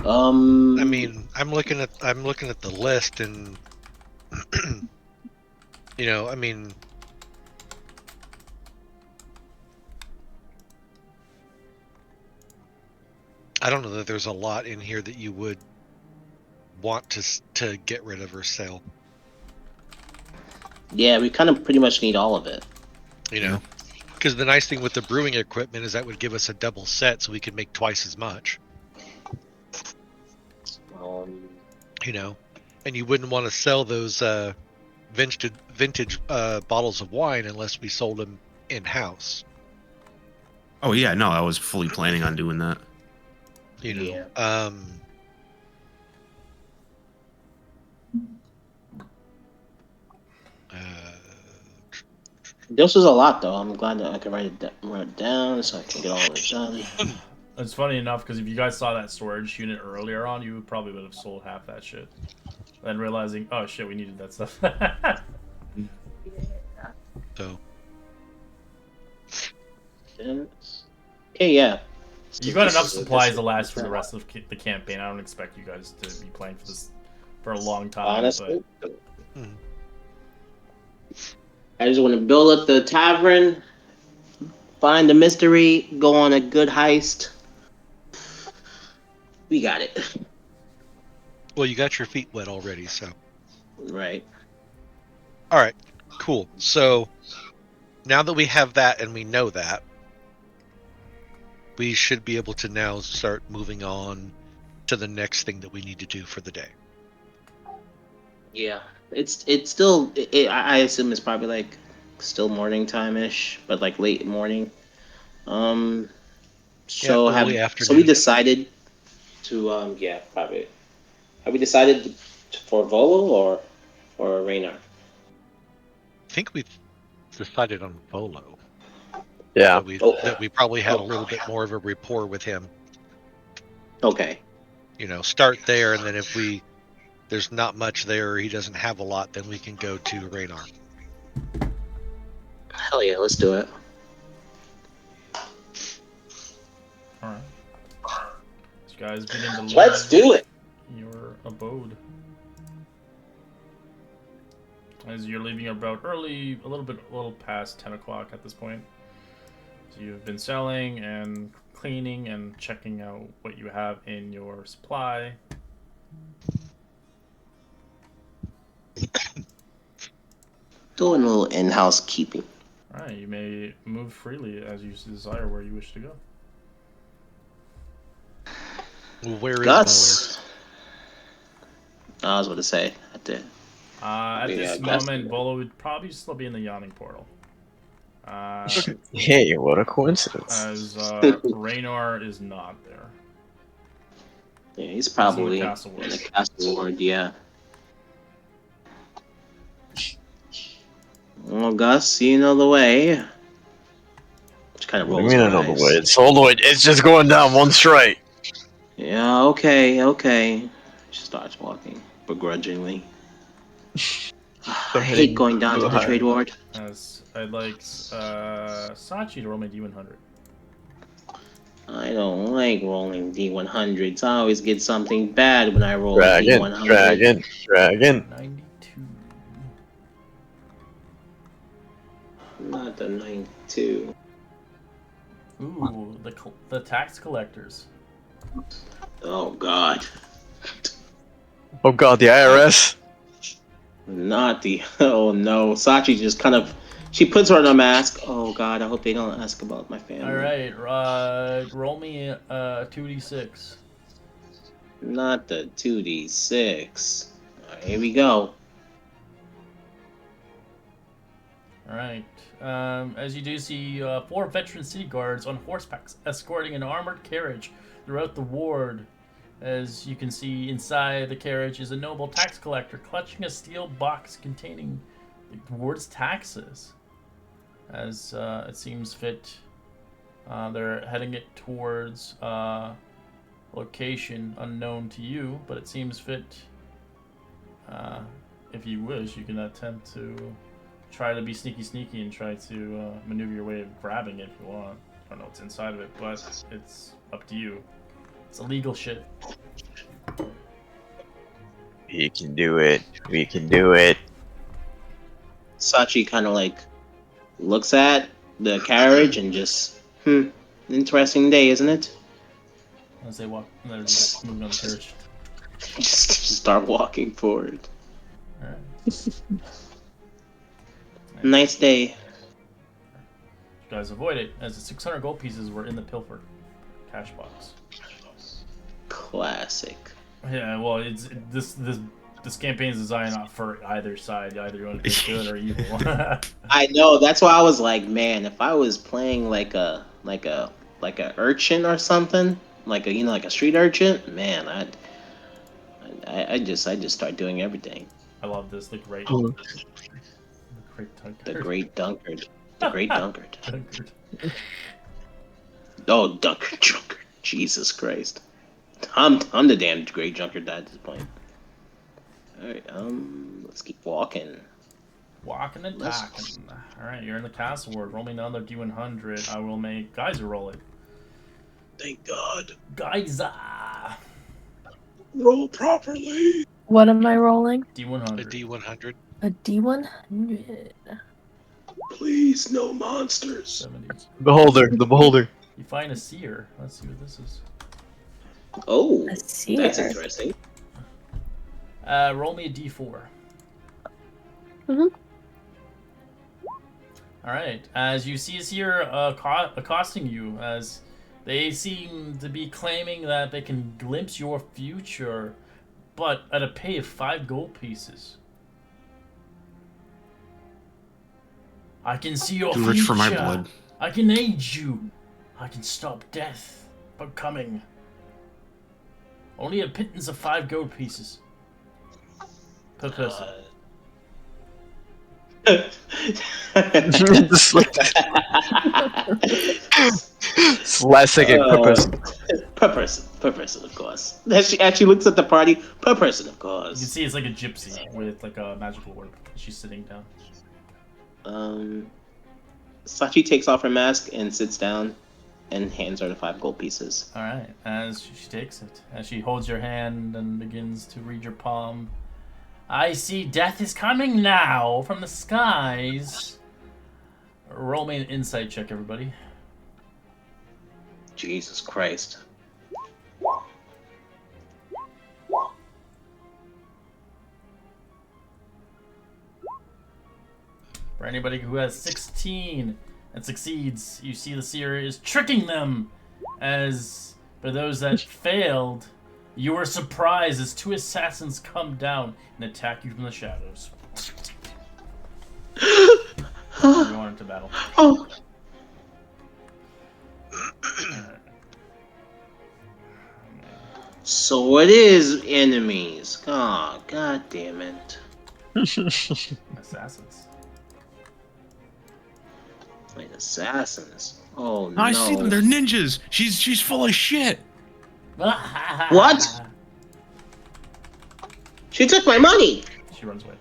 I mean, I'm looking at the list, and you know, I mean, I don't know that there's a lot in here that you would want to get rid of or sell. Yeah, we kind of pretty much need all of it. You know, because the nice thing with the brewing equipment is that would give us a double set, so we could make twice as much. You know, and you wouldn't want to sell those vintage bottles of wine unless we sold them in house. Oh yeah, no, I was fully planning on doing that. You know, Yeah. This was a lot, though. I'm glad that I can write it down so I can get all of it done. It's funny enough because if you guys saw that storage unit earlier on, you probably would have sold half that shit. Then realizing, oh shit, we needed that stuff. So. Okay, yeah. You got enough supplies to last for the rest of the campaign. I don't expect you guys to be playing for this for a long time. Honestly, but... I just want to build up the tavern, find the mystery, go on a good heist. We got it. Well, you got your feet wet already, so. Right. All right, cool. So now that we have that and we know that, we should be able to now start moving on to the next thing that we need to do for the day. Yeah, it's still. I assume it's probably like still morning time ish, but like late morning. So Yeah, early so afternoon. we decided to yeah, probably. Have we decided for Volo or Raynor? I think we've decided on Volo. Yeah. That we probably had a little bit more of a rapport with him. Okay. You know, start there, and then if there's not much there, or he doesn't have a lot, then we can go to Raynor. Hell yeah, let's do it. Alright. You guys begin to Let's do it. Your abode. As you're leaving about early, a little past 10 o'clock at this point. So you've been selling and cleaning and checking out what you have in your supply. Doing a little in-house keeping. Alright, you may move freely as you desire where you wish to go. Well, where is Guts. I was about to say at the. At this moment, Bolo would probably still be in the Yawning Portal. Hey, what a coincidence. As Raynor is not there. Yeah, he's probably in the Castle Ward. in the Castle Ward, yeah. Well, Gus, you know the way. Which kind of What do rolls you mean my another eyes. way? It's all the way. It's just going down one straight. Yeah, okay. She starts walking begrudgingly. I hate going down to the trade ward. As I'd like Sachi to roll my D100. I don't like rolling D100s. I always get something bad when I roll Dragon, D100. dragon. 92. Not the 92. Ooh, the tax collectors. Oh god. Oh god, the IRS. Not the. Oh no. Sachi just kind of. She puts her on a mask. Oh god, I hope they don't ask about my family. Alright, roll me a 2d6. Not the 2d6. Alright, here we go. Alright. As you do see 4 veteran city guards on horsebacks escorting an armored carriage throughout the ward. As you can see, inside the carriage is a noble tax collector clutching a steel box containing the ward's taxes. As it seems fit, they're heading it towards a location unknown to you, but it seems fit. If you wish, you can attempt to try to be sneaky and try to maneuver your way of grabbing it if you want. I don't know what's inside of it, but it's up to you. It's illegal shit. We can do it. We can do it. Sachi kind of like looks at the carriage and just, interesting day, isn't it? As they walk, they're just moving on the carriage. Just start walking forward. Alright. Nice day. You guys avoid it, as the 600 gold pieces were in the pilfered cash box. Classic. Yeah, well, it's this campaign is designed not for either side. Either you want to be good or evil. I know. That's why I was like, man, if I was playing like a urchin or something, like a street urchin, man, I just start doing everything. I love this. The great The Dunkard. great Dunkard. The great Dunkard. Dunkard. Oh, Dunkard. Jesus Christ. I'm the damn great Dunkard at this point. Alright, let's keep walking. Walking and talking. Alright, you're in the castle ward. Roll me another D100. I will make Geyser roll it. Thank God. Geyser! Roll properly. What am I rolling? D100. A D100. A D100. Please, no monsters. 70. Beholder, the beholder. You find a seer. Let's see what this is. Oh, A seer. that's interesting. Roll me a D4. Mhm. Alright, as you see a seer accosting you, as they seem to be claiming that they can glimpse your future, but at a pay of 5 gold pieces. I can see your Too future. rich for my blood. I can aid you. I can stop death from coming. Only a pittance of 5 gold pieces per person. It's last second per person. Per person, of course. She looks at the party. Per person, of You can course. see it's like a gypsy with like a magical orb. She's sitting down. Sachi takes off her mask and sits down and hands her the 5 gold pieces. Alright, as she takes it, as she holds your hand and begins to read your palm. I see death is coming now from the skies. Roll me an insight check, everybody. Jesus Christ. For anybody who has 16 and succeeds, you see the seer is tricking them. As for those that failed, you are surprised as 2 assassins come down and attack you from the shadows. You're going into battle. Oh. So it is enemies. Oh, god damn it. Assassins. Like assassins. Oh no. I see them. They're ninjas. She's full of shit. What? She took my money! She runs away.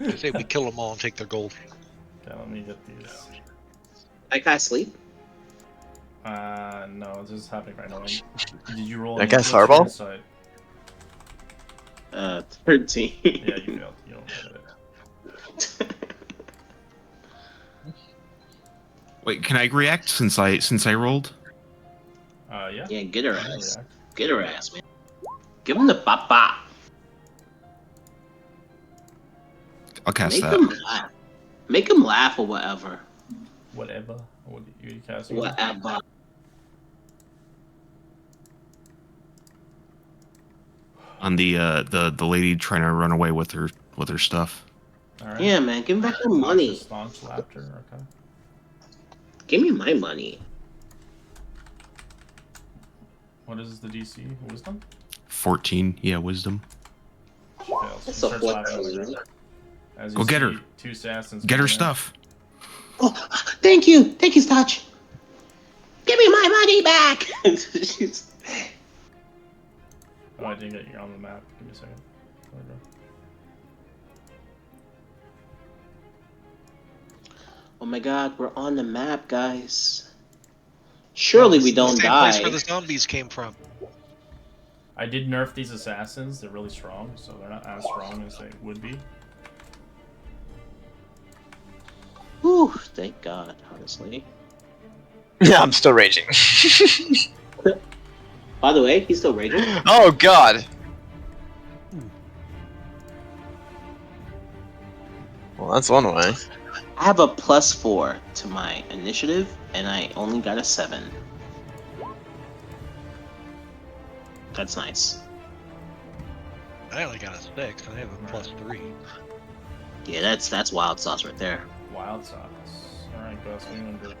I say we kill them all and take their gold. Okay, let me get these. I can't sleep. No, this is happening right now. Did you roll? That guy's what's your Starball? insight? 13. Yeah, you failed. You don't get it. Wait, can I react since I rolled? Yeah. Yeah, get her I'll ass. react. Get her ass, man. Give him the papa. I'll cast Make that. him laugh. Make him laugh or whatever. Whatever. What do you cast? Whatever. On the lady trying to run away with her stuff. All right. Yeah, man, give him back her money. Staunch laughter. Okay. Give me my money. What is the DC? Wisdom? 14. Yeah, wisdom. She fails. That's She a starts laughing on the 14. ground. As you Go get her. see 2 assassins. Get her coming in. stuff. Oh, thank you, Stotch. Give me my money back. She's- Oh, I didn't get you on the map. Give me a second. There we Oh my god, we're on the map, guys. Surely we don't Same die. place where the zombies came from. I did nerf these assassins. They're really strong, so they're not as strong as they would be. Whew, thank God, honestly. Yeah, I'm still raging. By the way, he's still raging. Oh god. Well, that's one way. I have a +4 to my initiative, and I only got a 7. That's nice. I only got a 6, and I have a +3. Yeah, that's wild sauce right there. Wild sauce. Alright, Gus, what do you want to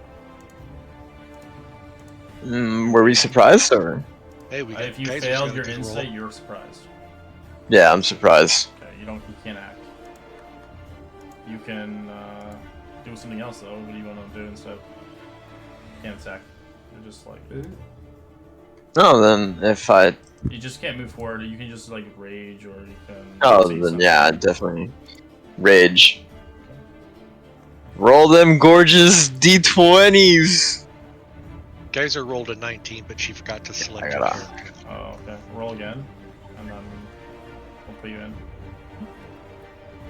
do? Were we surprised or? Hey, we got If you Kaiser's failed gonna your do the roll. insight, you're surprised. Yeah, I'm surprised. Okay, you can't act. You can do something else though. What do you want to do instead? You can't attack. You're just like No, then if I. you just can't move forward. You can just like rage or you can. Oh, say then something. yeah, definitely. Rage. Roll them gorgeous d20s! Geyser rolled a 19, but she forgot to select I her gotta- character. Oh, okay. Roll again, and then we'll put you in.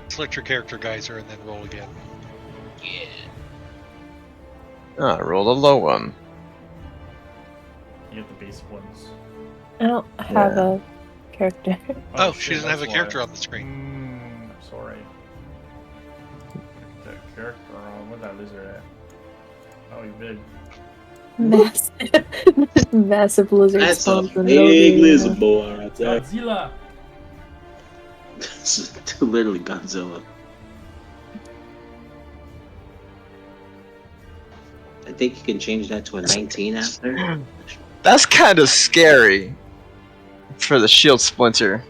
Select your character, Geyser, and then roll again. Yeah. Ah, roll a low one. You get the basic ones. I don't have a character. Oh, shit, she doesn't have a that's character why. on the screen. Sorry. The character on where'd that lizard at? Oh, you're big. Massive, massive lizard That's a spawns in the big middle of lizard the boy right there. Godzilla. Literally Godzilla. I think you can change that to a 19 after. That's kind of scary for the shield splinter.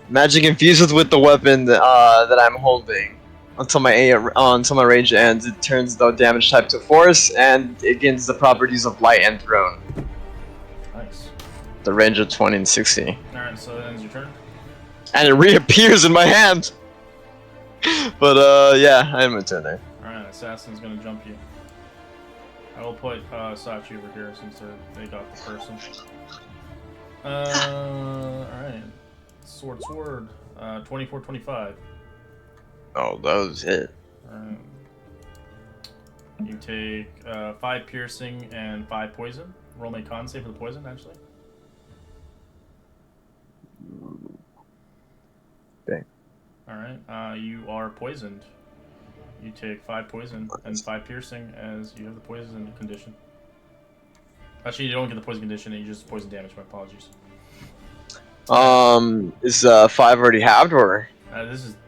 Magic infuses with the weapon that I'm holding until my range ends. It turns the damage type to force and it gains the properties of light and thrown. Nice. The range of 20 and 60, Alright, so that ends your turn. and it reappears in my hand. But yeah, I am my turn there. Alright, Assassin's gonna jump you. I will put Sachi over here since they got the person. Alright. Sword. 24-25. Oh, that was it. Alright. You take 5 piercing and 5 poison. Roll my con save for the poison, actually. Okay. Alright, you are poisoned. You take 5 poison and 5 piercing as you have the poison condition. Actually, you don't get the poison condition, you just poison damage. My apologies. Is 5 already halved or?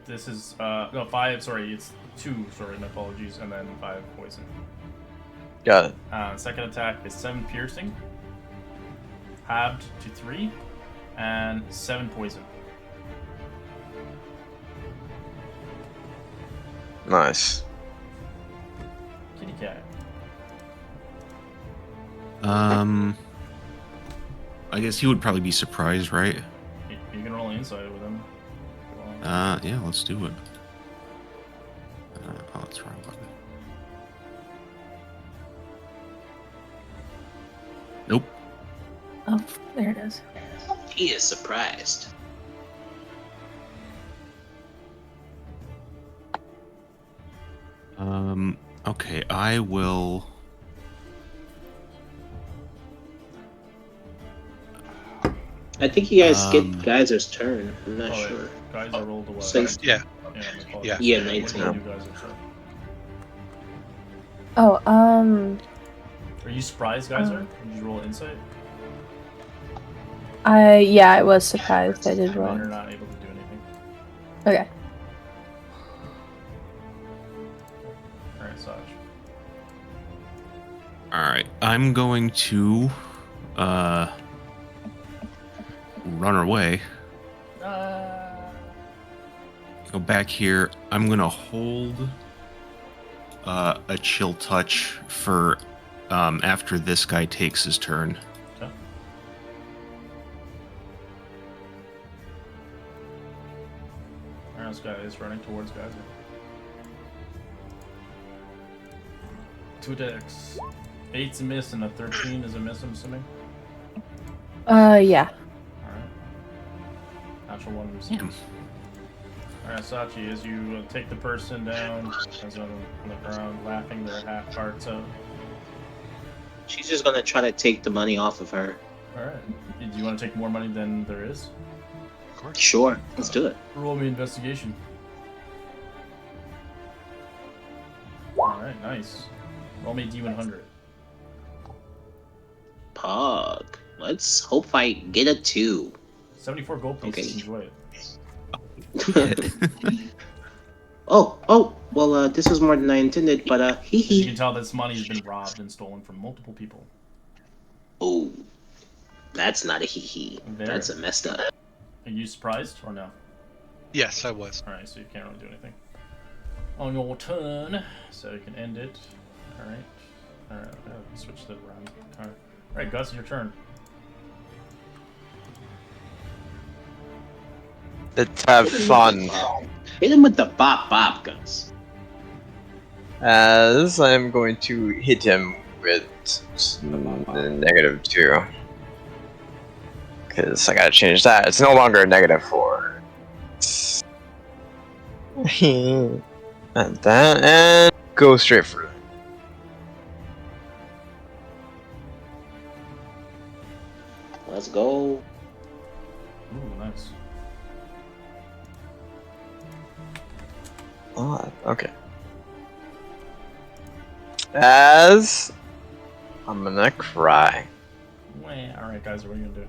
This is no 5. Sorry, it's 2. Sorry, my apologies, and then 5 poison. Got it. Second attack is 7 piercing, halved to 3, and 7 poison. Nice. Kitty cat. I guess he would probably be surprised, right? You can roll insight with him. Yeah, let's do it. Oh, that's wrong button. Nope. Oh, there it is. He is surprised. Okay, I will. I think you guys skipped Geyser's turn. I'm not Oh, sure. Guys, I rolled a what? So- Yeah. my apologies. Yeah. Yeah, What 19. did you guys are, sorry? Oh, Are you surprised, Geyser? Did you roll insight? I was surprised. I did Then roll. you're not able to do anything. Okay. Alright, Saj. Alright, I'm going to run away. Go back here. I'm gonna hold a chill touch for after this guy takes his turn. Okay. Alright, this guy is running towards Geyser. 2 decks. 8's a miss and a 13 is a miss, I'm assuming. Yeah. Alright. Natural 1 receives. Damn. Alright, Sachi, as you take the person down, as on the ground, laughing their half hearts out. She's just gonna try to take the money off of her. Alright. Do you want to take more money than there is? Of course. Sure, let's do it. Roll me investigation. Alright, nice. Roll me D100. Pog. Let's hope I get a 2. 74 gold pieces, Okay. enjoy it. Well, this was more than I intended, but, As you hee. can tell, this money has been robbed and stolen from multiple people. Oh, that's not a hee. There. That's a messed up. Are you surprised or no? Yes, I was. Alright, so you can't really do anything. On your turn, so you can end it. Alright. Alright, switch the round. Alright, Gus, your turn. Let's have fun. Hit him with the bop, Gus. As I'm going to hit him with the -2. Because I gotta change that. It's no longer a -4. And that, and go straight for it. Let's go. Ooh, nice. Oh, okay. As I'm gonna cry. Alright, guys, what are you gonna do?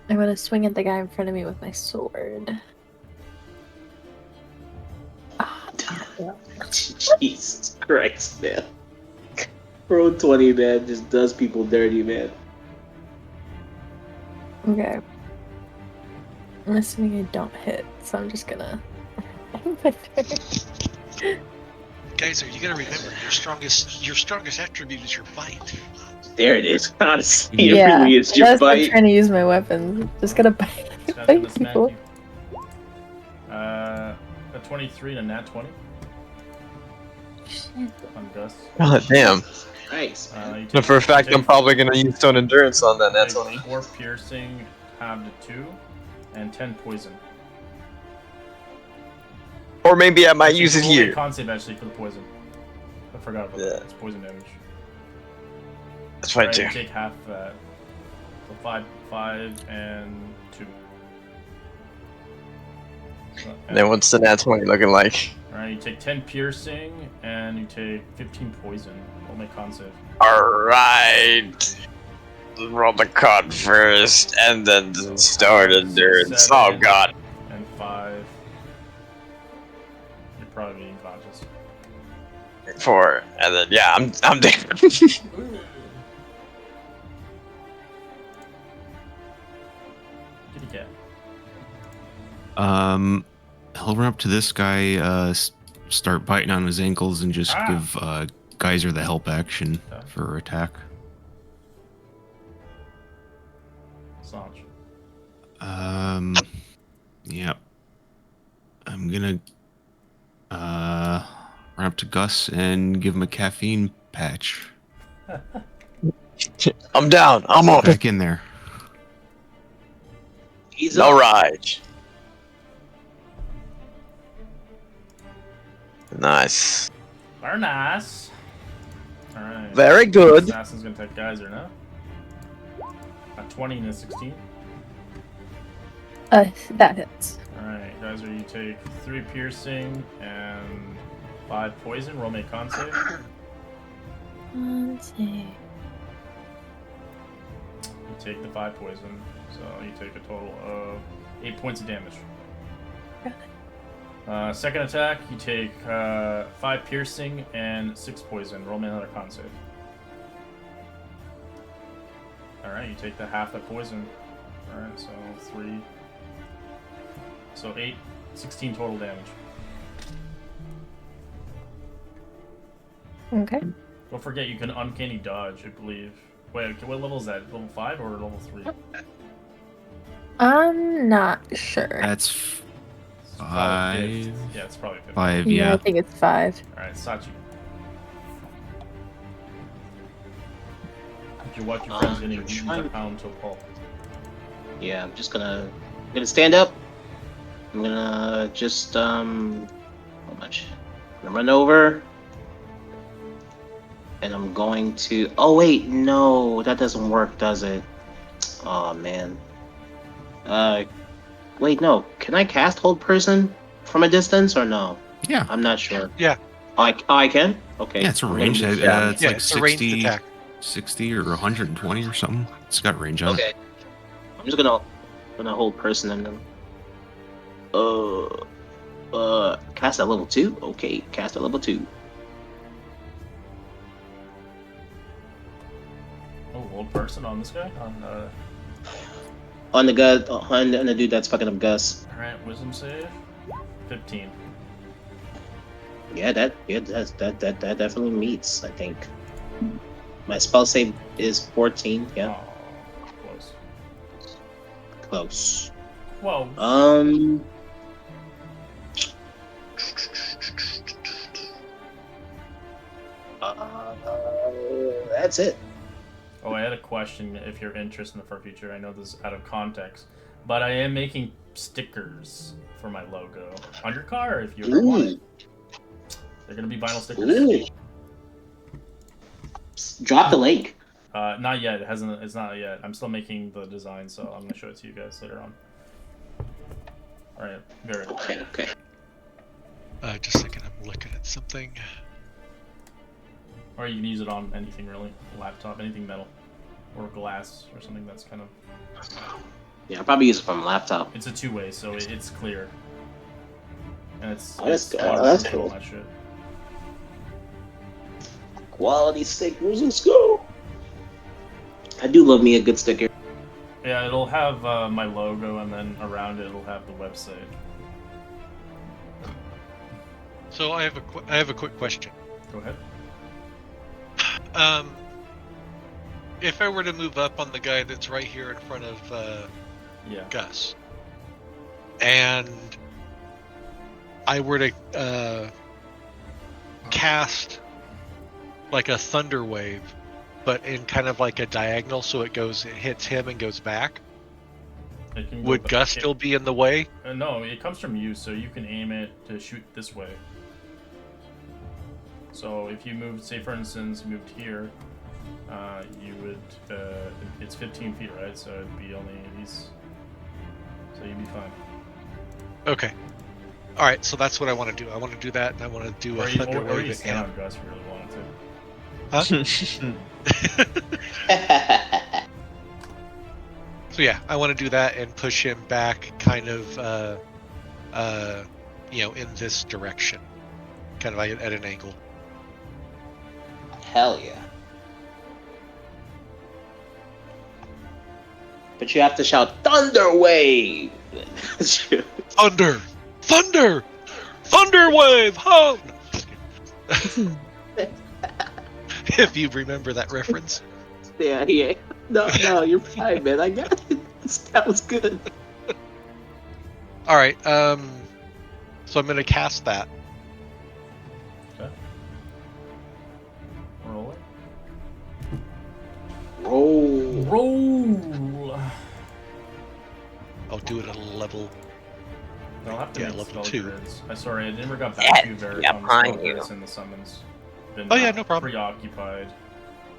I'm gonna swing at the guy in front of me with my sword. Jesus Christ, man. Roll 20, man, just does people dirty, man. Okay. I'm assuming I don't hit, so I'm just gonna. Guys, you gotta remember your strongest attribute is your bite. There it is. Honestly, Yeah, it really is your that's why I'm bite. trying to use my weapons. Just gonna bite, This guy's bite gonna smack people. you. A 23 and a nat 20 on Gus. God damn. Nice. You But for a fact, I'm probably gonna use Stone Endurance on that. That's take only. 4 piercing, halved to 2, and 10 poison. Or maybe I might use it Roll a here. con save actually for the poison. I forgot about Yeah. that. It's poison damage. That's fine Alright, too. you take half that. So 5, and 2. And then what's the nat 20 looking like? Alright, you take 10 piercing, and you take 15 poison. Roll my con save. Alright. Roll the con first, and then the Stone Endurance. Oh 7, god. And 5. You're probably unconscious. 4, and then yeah, I'm dead. Kitty cat. I'll run up to this guy, start biting on his ankles, and just give Geyser the help action for attack. Sanj. Yep. I'm gonna run up to Gus and give him a caffeine patch. I'm down. I'm up. Back in there. He's up. Alright. Nice. Very nice. Alright. Very good. Assassin's gonna take Geyser now. A 20 and a 16. That hits. Alright, Geyser, you take 3 piercing and 5 poison. Roll me a con save. Let's see. You take the 5 poison, so you take a total of 8 points of damage. Second attack, you take 5 piercing and 6 poison. Roll me another con save. Alright, you take the half that poison. Alright, so 3. So 8, 16 total damage. Okay. Don't forget you can uncanny dodge, I believe. Wait, okay, what level is that? Level 5 or level 3? I'm not sure. That's It's probably 5. fifth. Yeah, it's probably 5. 5, Yeah, I yeah. think it's 5. Alright, Sachi. You watch your friends getting I'm beaten trying- down to a pulp. Yeah, I'm gonna stand up. I'm gonna just how much? I'm gonna run over. And I'm going to oh wait, no, that doesn't work, does it? Oh man. Wait, no. Can I cast Hold Person from a distance or no? Yeah. I'm not sure. Yeah. Oh, I can? Okay. Yeah, it's a I'm gonna range. use It's that. like it's a ranged 60, attack. 60 or 120 or something. It's got range on it. Okay. I'm just gonna Hold Person and then cast at level 2? Okay, cast at level 2. Oh, old person on this guy? On the guy on the dude that's fucking up Gus. Alright, wisdom save. 15. Yeah, that definitely meets, I think. My spell save is 14, yeah. Oh, close. Close. Whoa. That's it. Oh, I had a question if you're interested for future. I know this is out of context, but I am making stickers for my logo on your car if you ever want it. They're gonna be vinyl stickers. Ooh. Drop the link. Not yet. It hasn't. It's not yet. I'm still making the design, so I'm gonna show it to you guys later on. All right. Very. Okay. Just a second. I'm looking at something. Or you can use it on anything really, laptop, anything metal, or glass, or something that's kind of. Yeah, I'll probably use it from a laptop. It's a two-way, so it's clear. And it's. Oh, that's it's good. Oh, that's waterproof and cool. all that shit. Quality stickers, let's go. I do love me a good sticker. Yeah, it'll have my logo, and then around it, it'll have the website. So I have a quick question. Go ahead. If I were to move up on the guy that's right here in front of Yeah. Gus, and I were to cast like a thunder wave, but in kind of like a diagonal, so it hits him and goes back. It can go Would back- Gus still be in the way? No, it comes from you, so you can aim it to shoot this way. So if you moved, say for instance, moved here, you would, it's 15 feet, right? So it'd be only these, so you'd be fine. Okay. All right, so that's what I want to do. I want to do that, and I want to do a thunder Or you wave at stand him. on Gus if you really wanted to. So yeah, I want to do that and push him back, kind of, in this direction, kind of at an angle. Hell yeah. But you have to shout Thunder Wave! Thunder! Thunder! Thunder wave! Oh! If you remember that reference. Yeah. No, you're fine, man. I got it. That was good. All right. So I'm gonna cast that. Okay. Roll it. Roll. Roll! I'll do it at a level. I'll have to Yeah, make level spell 2. grids. Sorry, I never got back to you very on the spell behind you. grids and the summons. Been Oh, yeah, no problem. preoccupied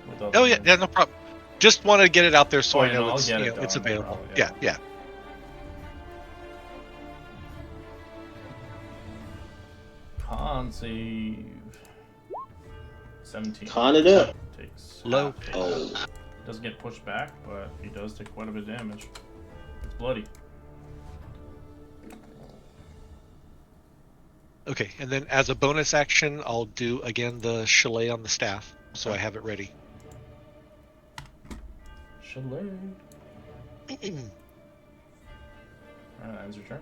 with other Oh yeah, things. no problem. Just want to get it out there so Oh, I yeah, know no, I'll it's get it it's done, no available. problem, Yeah, yeah. yeah. Con save. 17. Con it up. Takes Low. half. Oh. Doesn't get pushed back, but he does take quite a bit of damage. It's bloody. Okay, and then as a bonus action, I'll do again the chalet on the staff, so I have it ready. Chalet. Alright, that ends your turn.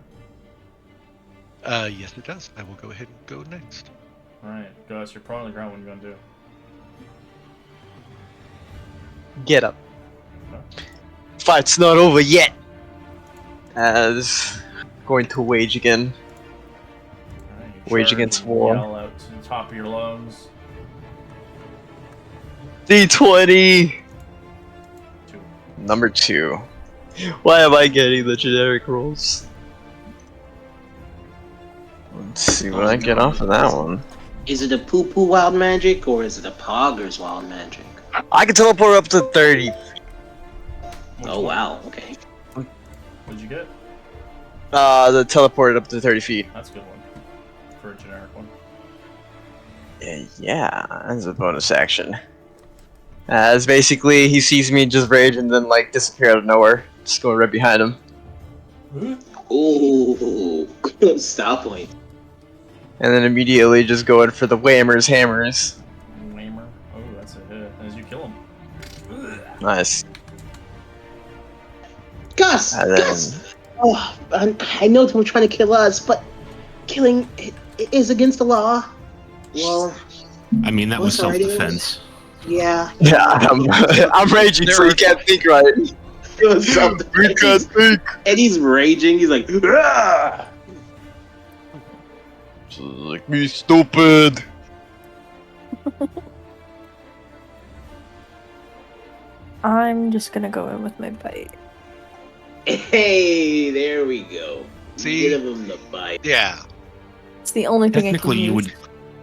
Yes, it does. I will go ahead and go next. Alright, Gus, you're prone on the ground. What are you gonna do? Get up. Huh? Fight's not over yet. As going to wage again. Alright, you Wage charge against and war. Yell out to the top of your lungs. D20. Number 2. Why am I getting the generic rolls? Let's see what I get off of that one. Is it a poo poo wild magic or is it a Poggers wild magic? I can teleport up to 30. Oh wow, okay. What'd you get? The teleport up to 30 feet. That's a good one. For a generic one. Yeah, that's a bonus action. As basically, he sees me just rage and then like disappear out of nowhere. Just going right behind him. Ooh, stop point. And then immediately just going for the Whammer's hammers. Whammer. Oh, that's a hit. As you kill him. Nice. Gus! And then, Gus! Oh, I know they're trying to kill us, but killing is against the law. Well, I mean, that was What's already- self-defense. yeah. yeah, I'm raging, so you can't think right. It was something. You can't think. And he's raging. He's like, "Ah!" Just like me, stupid. I'm just gonna go in with my bite. Hey, there we go. See? Give him the bite. Yeah. It's the only thing I can Technically, use.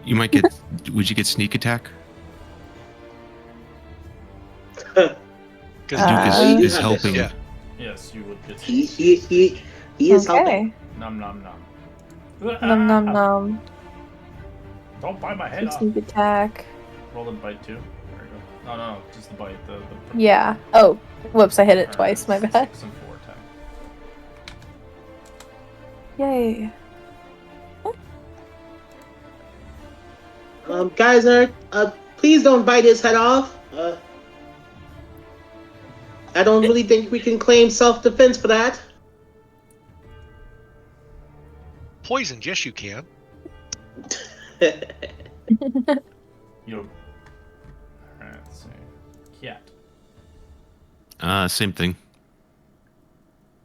you might get. Would you get sneak attack? Because Duke is Uh, helping. yeah. Yes, you would get He is helping. Okay. Nom nom nom. Nom nom nom. Don't bite my head off. Sneak attack. Roll and bite too. There you go. No, just the bite. The Yeah. Oh, whoops! I hit it Alright, twice. My bad. 6 and 4 attack. Yay. Geyser, please don't bite his head off. I don't really think we can claim self-defense for that. Poisoned, yes, you can. Yo. Alright, let's see. Cat. Same thing.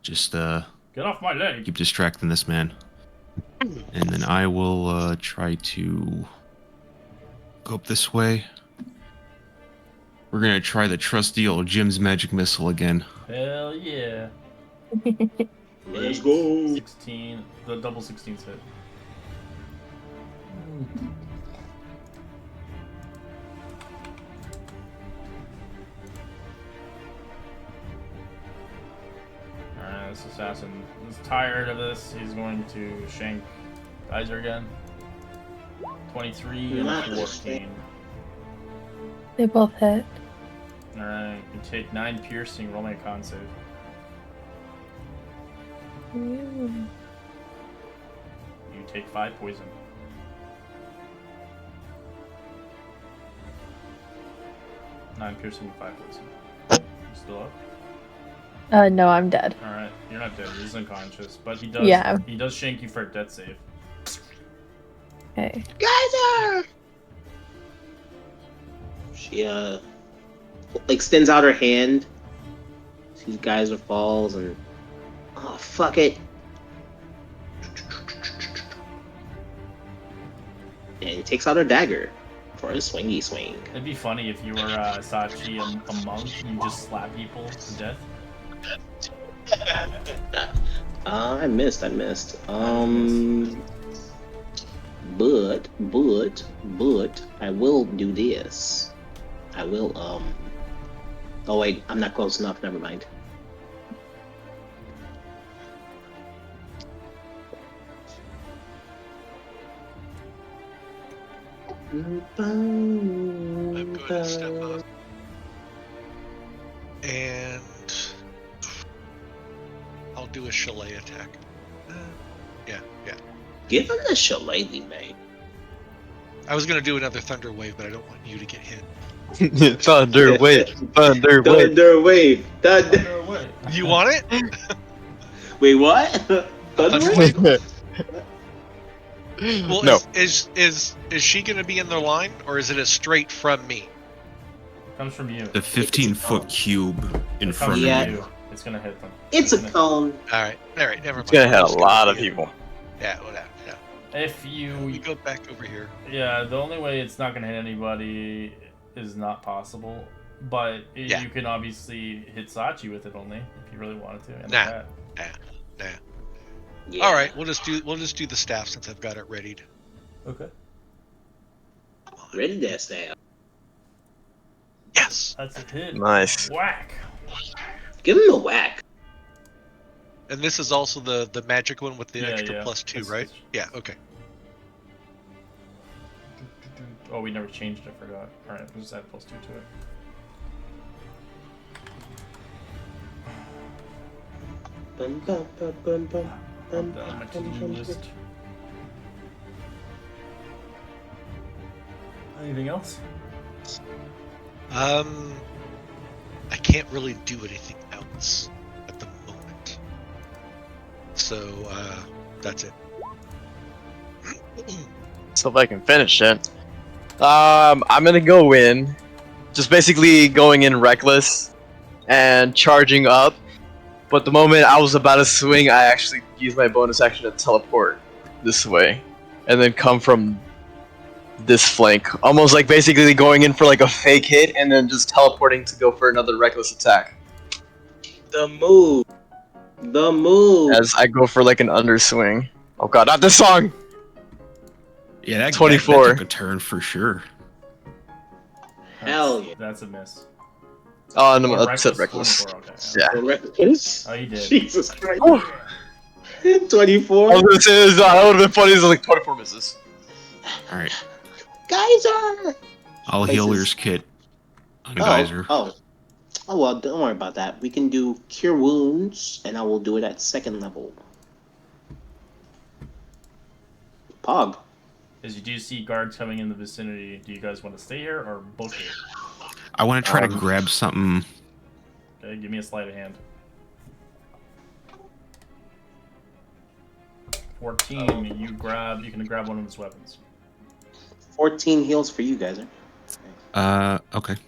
Just Get off my leg! keep distracting this man, and then I will try to go up this way. We're gonna try the trusty old Jim's magic missile again. Hell yeah. Let's go. 16. The double 16's hit. Alright, this assassin is tired of this. He's going to shank Geyser again. 23 and 14. They both hit. Alright, you take 9 piercing, roll my con save. Mm. You take 5 poison. Nine piercing, 5 poison. You still up? No, I'm dead. Alright, you're not dead, he's unconscious. But he does Yeah. he does shank you for a death save. Okay. Geyser! She extends out her hand. Sees Geyser falls and oh fuck it. And takes out her dagger for a swingy swing. It'd be funny if you were Sachi, a monk, you just slap people to death. I missed. But I will do this. I will oh wait, I'm not close enough, never mind. I'm going to step up. And I'll do a chalet attack. Yeah. Give him the shillelagh, mate. I was going to do another thunder wave, but I don't want you to get hit. Thunder wave. Thunder wave. Thunder wave. No way. You want it? Wait, what? Thunder Thunder wave? wave? Well, No. is she going to be in the line, or is it a straight from me? Comes from you. The 15-foot cube in It front comes of Yeah. from you. you. It's gonna hit them. It's a gonna- cone. All right, never mind. It's gonna hit I'm a just lot gonna of be- people. Yeah, whatever. Yeah. If We you go back over here. Yeah, the only way it's not gonna hit anybody is not possible But Yeah. you can obviously hit Sachi with it only if you really wanted to. And the Nah. cat. Yeah. All right, we'll just do the staff since I've got it readied. Okay. Ready there, Sam. Yes. That's a hit. Nice. Whack. Give him a whack. And this is also the magic one with the Yeah, extra yeah. +2, It's- right? it's- Yeah. Okay. Oh, we never changed. I forgot. All right, we'll just add +2 to it. Bum, bum, bum, bum, bum, bum, That on my bum, to-do bum, list. Anything else? I can't really do anything else at the moment. So that's it. So if I can finish it, I'm gonna go in, just basically going in reckless and charging up. But the moment I was about to swing, I actually used my bonus action to teleport this way, and then come from this flank, almost like basically going in for like a fake hit, and then just teleporting to go for another reckless attack. The move. The move. As I go for like an underswing. Oh god, not this song! Yeah, that 24. That took a turn for sure. Hell yeah. That's a miss. Oh, no, Or that's it, reckless. 24, okay. Yeah. Reckless? Oh, you did. Jesus Christ. Whew. 24. I was gonna say that would have been funny. It's like 24 misses. All right, Geyser! I'll Places. healer's kit on Geyser. Oh, well, don't worry about that. We can do Cure Wounds, and I will do it at 2nd level. Pog. As you do see guards coming in the vicinity, do you guys want to stay here or book it? I want to try to grab something. Okay, give me a sleight of hand. 14. You can grab one of his weapons. 14 heals for you guys. Okay. Do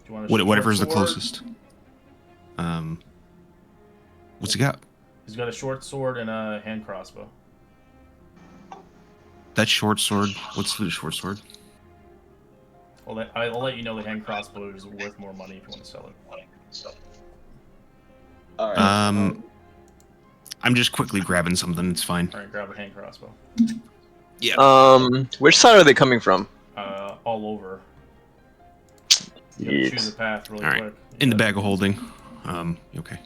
you want a Whatever's the short sword? closest. What's he got? He's got a short sword and a hand crossbow. That short sword. What's the short sword? I'll let you know the hand crossbow is worth more money if you want to sell it. Alright. I'm just quickly grabbing something. It's fine. All right, grab a hand crossbow. Yeah. Which side are they coming from? All over. You gotta choose a path really All right. quick. In the bag of holding. Okay.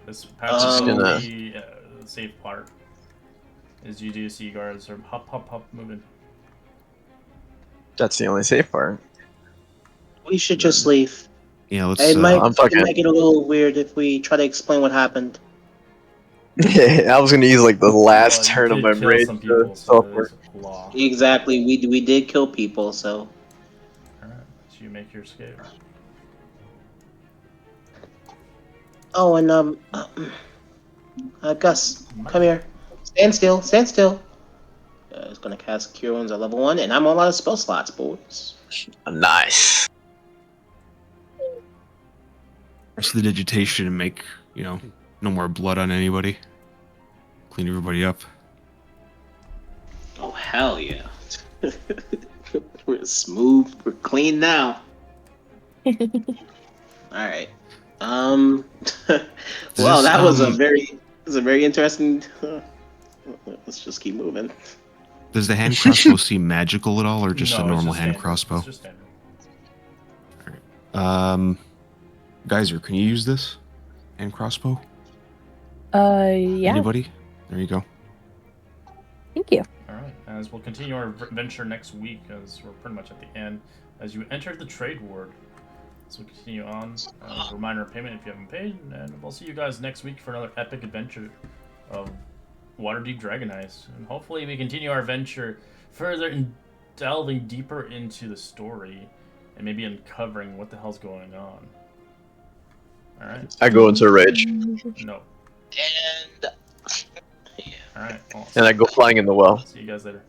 This path is gonna- the safe part. Is you do see guards are hop moving. That's the only safe part. We should just leave. Yeah, let's. It might I'm fucking- make it a little weird if we try to explain what happened. I was gonna use like the last Well, you turn of did my kill brain some to people, so teleport. there's law. Exactly. We did kill people, so. Alright, so you make your escape. Oh, and Gus, come here. Stand still. Stand still. It's gonna cast Cure Wounds at level 1, and I'm all out of spell slots, boys. Nice. Rest of the digitation and make, no more blood on anybody. Clean everybody up. Oh hell yeah! We're smooth. We're clean now. All right. Well, that was a very interesting. Let's just keep moving. Does the hand crossbow seem magical at all, or just No, a it's normal just hand standard. crossbow? It's just standard. Geyser, can you use this hand crossbow? Yeah. Anybody? There you go. Thank you. Alright, as we'll continue our adventure next week, as we're pretty much at the end, as you enter the trade ward. So we'll continue on. Reminder of payment if you haven't paid, and we'll see you guys next week for another epic adventure of Waterdeep Dragon Heist. And hopefully we continue our adventure further in delving deeper into the story and maybe uncovering what the hell's going on. Alright? I go into a rage No. And Alright, well, and I go flying in the well. see you guys later.